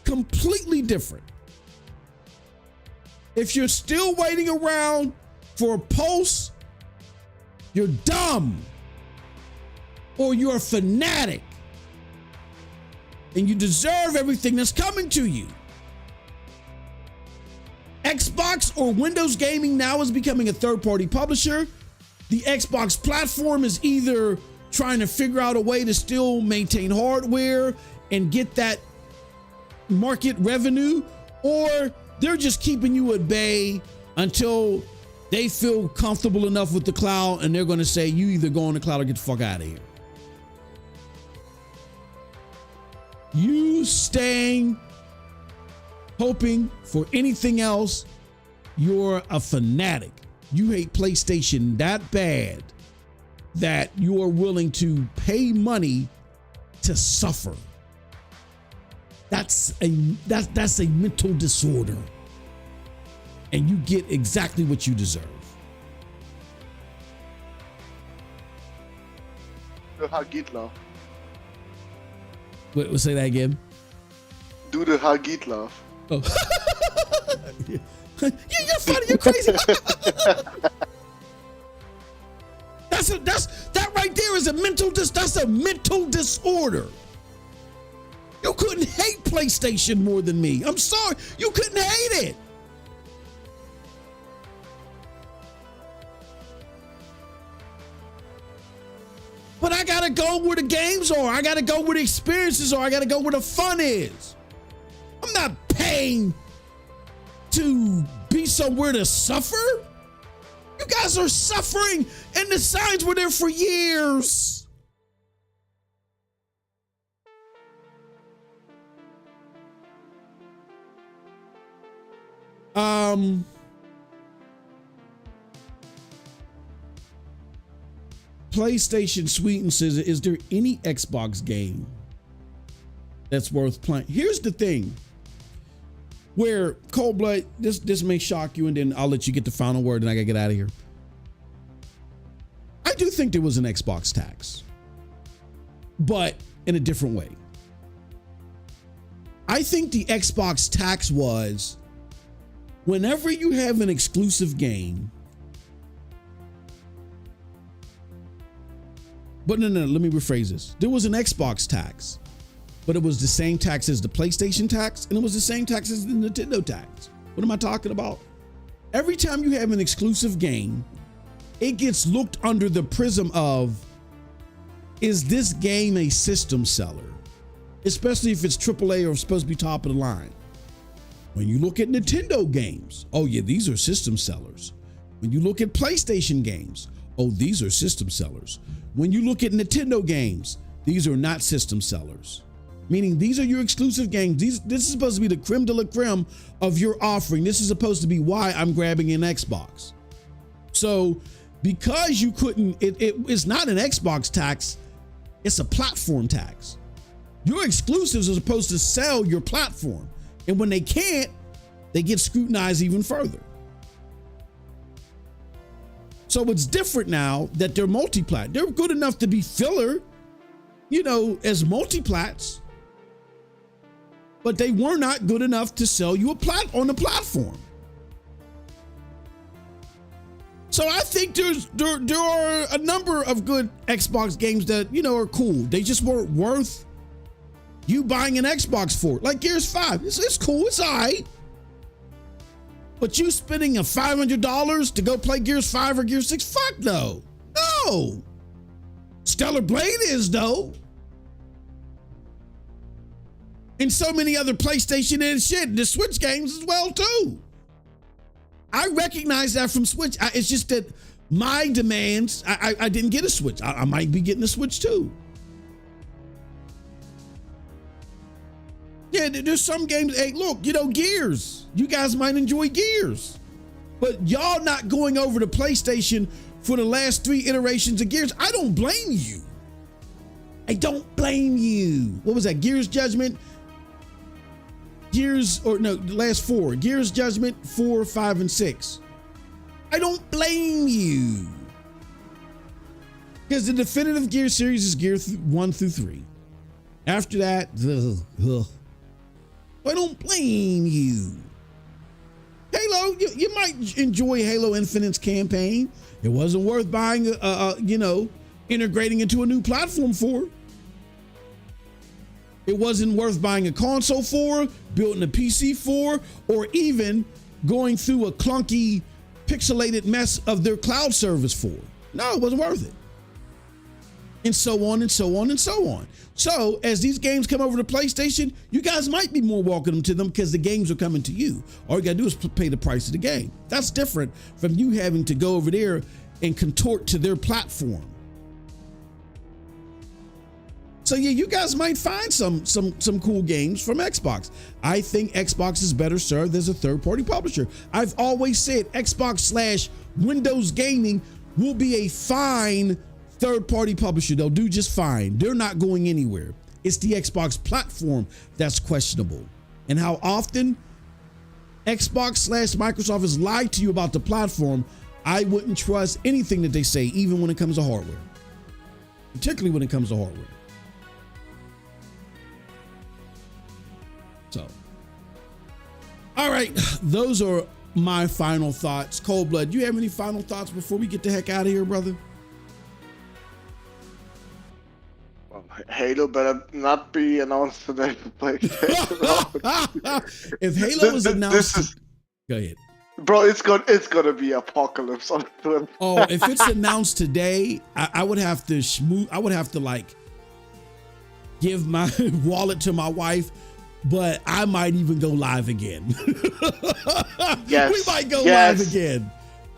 Completely different. If you're still waiting around for a pulse, you're dumb, or you're a fanatic, and you deserve everything that's coming to you. Xbox or Windows Gaming now is becoming a third-party publisher. The Xbox platform is either trying to figure out a way to still maintain hardware and get that market revenue, or they're just keeping you at bay until they feel comfortable enough with the cloud and they're going to say, you either go on the cloud or get the fuck out of here. You staying, hoping for anything else, you're a fanatic. You hate PlayStation that bad that you are willing to pay money to suffer. That's a mental disorder. And you get exactly what you deserve. The Hagit laugh. Wait, say that again. Do the Hagit laugh. Oh. You're funny. You're crazy. That right there is a mental disorder. You couldn't hate PlayStation more than me. I'm sorry. You couldn't hate it. But I gotta go where the games are. I gotta go where the experiences are. I gotta go where the fun is. I'm not paying to be somewhere to suffer. You guys are suffering, and the signs were there for years. PlayStation Sweeten says, is there any Xbox game that's worth playing? Here's the thing, where Cold Blood, this may shock you, and then I'll let you get the final word and I gotta get out of here. I do think there was an Xbox tax, but in a different way. I think the Xbox tax was whenever you have an exclusive game. But no, let me rephrase this. There was an Xbox tax, but it was the same tax as the PlayStation tax, and it was the same tax as the Nintendo tax. What am I talking about? Every time you have an exclusive game, it gets looked under the prism of, is this game a system seller? Especially if it's AAA or supposed to be top of the line. When you look at Nintendo games, oh yeah, these are system sellers. When you look at PlayStation games, oh, these are system sellers. When you look at Nintendo games, these are not system sellers. Meaning these are your exclusive games. This is supposed to be the creme de la creme of your offering. This is supposed to be why I'm grabbing an Xbox. So because you couldn't, it's not an Xbox tax, it's a platform tax. Your exclusives are supposed to sell your platform. And when they can't, they get scrutinized even further. So it's different now that they're multi-plat. They're good enough to be filler, as multi-plats, but they were not good enough to sell you on the platform. So I think there are a number of good Xbox games that, are cool. They just weren't worth you buying an Xbox for. Like Gears 5, it's cool, it's all right. But you spending a $500 to go play Gears 5 or Gears 6? Fuck no. No. Stellar Blade is, though. And so many other PlayStation and shit. The Switch games as well, too. I recognize that from Switch. It's just that my demands, I didn't get a Switch. I might be getting a Switch, too. Yeah, there's some games. Hey, look, Gears. You guys might enjoy Gears, but y'all not going over to PlayStation for the last 3 iterations of Gears. I don't blame you. I don't blame you. What was that? Gears Judgment? The last 4. Gears Judgment 4, 5, and 6. I don't blame you. Because the definitive Gear series is Gear 1 through 3. After that, I don't blame you. Halo, you might enjoy Halo Infinite's campaign. It wasn't worth buying, integrating into a new platform for. It wasn't worth buying a console for, building a PC for, or even going through a clunky, pixelated mess of their cloud service for. No, it wasn't worth it. And so on and so on and so on. So as these games come over to PlayStation, you guys might be more welcome to them because the games are coming to you. All you gotta do is pay the price of the game. That's different from you having to go over there and contort to their platform. So yeah, you guys might find some cool games from Xbox. I think Xbox is better served as a third-party publisher. I've always said Xbox/Windows Gaming will be a fine third-party publisher. They'll do just fine. They're not going anywhere. It's the Xbox platform that's questionable. And how often Xbox/Microsoft has lied to you about the platform, I wouldn't trust anything that they say, even when it comes to hardware. Particularly when it comes to hardware. So, all right, those are my final thoughts. Cold Blood, you have any final thoughts before we get the heck out of here, brother? Well, Halo better not be announced today for PlayStation. If Halo is announced, go ahead, bro. It's gonna be apocalypse on Twitter. Oh, if it's announced today, I would have to like give my wallet to my wife. But I might even go live again. Yes. We might go live again.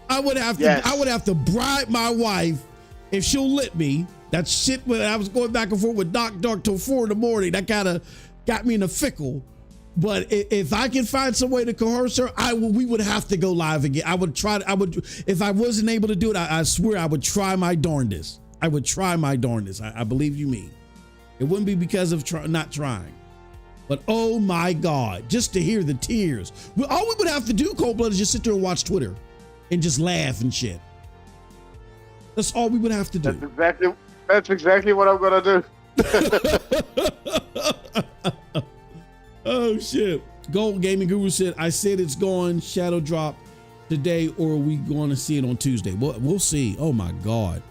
I would have to bribe my wife if she'll let me. That shit when I was going back and forth with Doc till 4 in the morning, that kind of got me in a fickle. But if I can find some way to coerce her, we would have to go live again. If I wasn't able to do it, I swear I would try my darndest. I believe you me. It wouldn't be because of not trying. But oh my God, just to hear the tears. All we would have to do, Cold Blood, is just sit there and watch Twitter and just laugh and shit. That's all we would have to do. That's exactly what I'm gonna do. Oh shit. Gold Gaming Guru said, I said it's going shadow drop today, or are we going to see it on Tuesday? We'll see. Oh my God.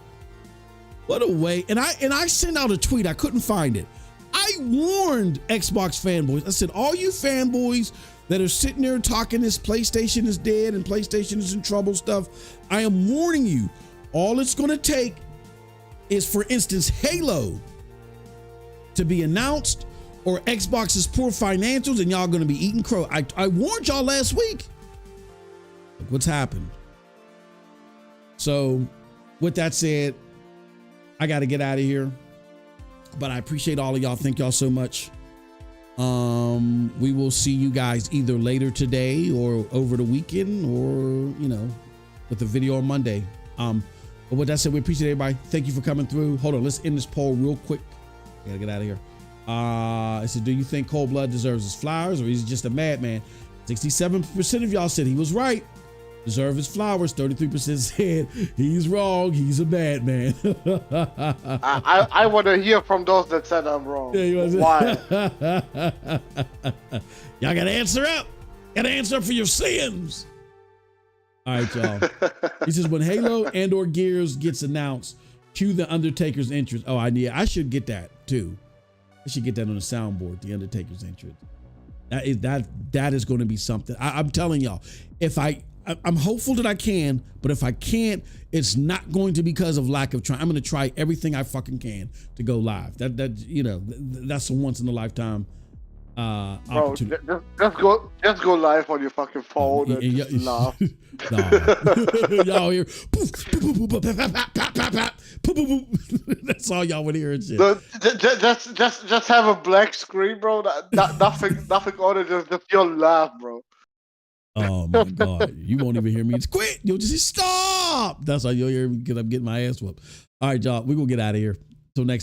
What a way. And I sent out a tweet. I couldn't find it. I warned Xbox fanboys. I said, all you fanboys that are sitting there talking this PlayStation is dead and PlayStation is in trouble stuff, I am warning you, all it's going to take is, for instance, Halo to be announced or Xbox's poor financials and y'all going to be eating crow. I warned y'all last week. Look what's happened. So with that said, I got to get out of here. But I appreciate all of y'all. Thank y'all so much. We will see you guys either later today or over the weekend, or with the video on Monday. But with that said, we appreciate everybody. Thank you for coming through. Hold on, let's end this poll real quick. I gotta get out of here. I said, do you think Cold Blood deserves his flowers, or is he just a madman? 67% of y'all said he was right. Deserve his flowers. 33% said he's wrong. He's a bad man. I want to hear from those that said I'm wrong. Yeah, why? Y'all got to answer up. Got to answer up for your sins. All right, y'all. He says, when Halo and/or Gears gets announced, cue the Undertaker's entrance. Oh, I should get that too. I should get that on the soundboard. The Undertaker's entrance. That is going to be something. I'm telling y'all. I'm hopeful that I can, but if I can't, it's not going to be because of lack of trying. I'm going to try everything I fucking can to go live. That's a once in a lifetime opportunity. Bro, just go live on your fucking phone and just laugh. Y'all hear? That's all y'all would hear and shit. Just have a black screen, bro. Nothing on it. Just your laugh, bro. Oh my God, you won't even hear me. It's quit. You'll just say stop. stop. That's how you'll hear me because I'm getting my ass whooped. All right, y'all. We're going to get out of here. Till next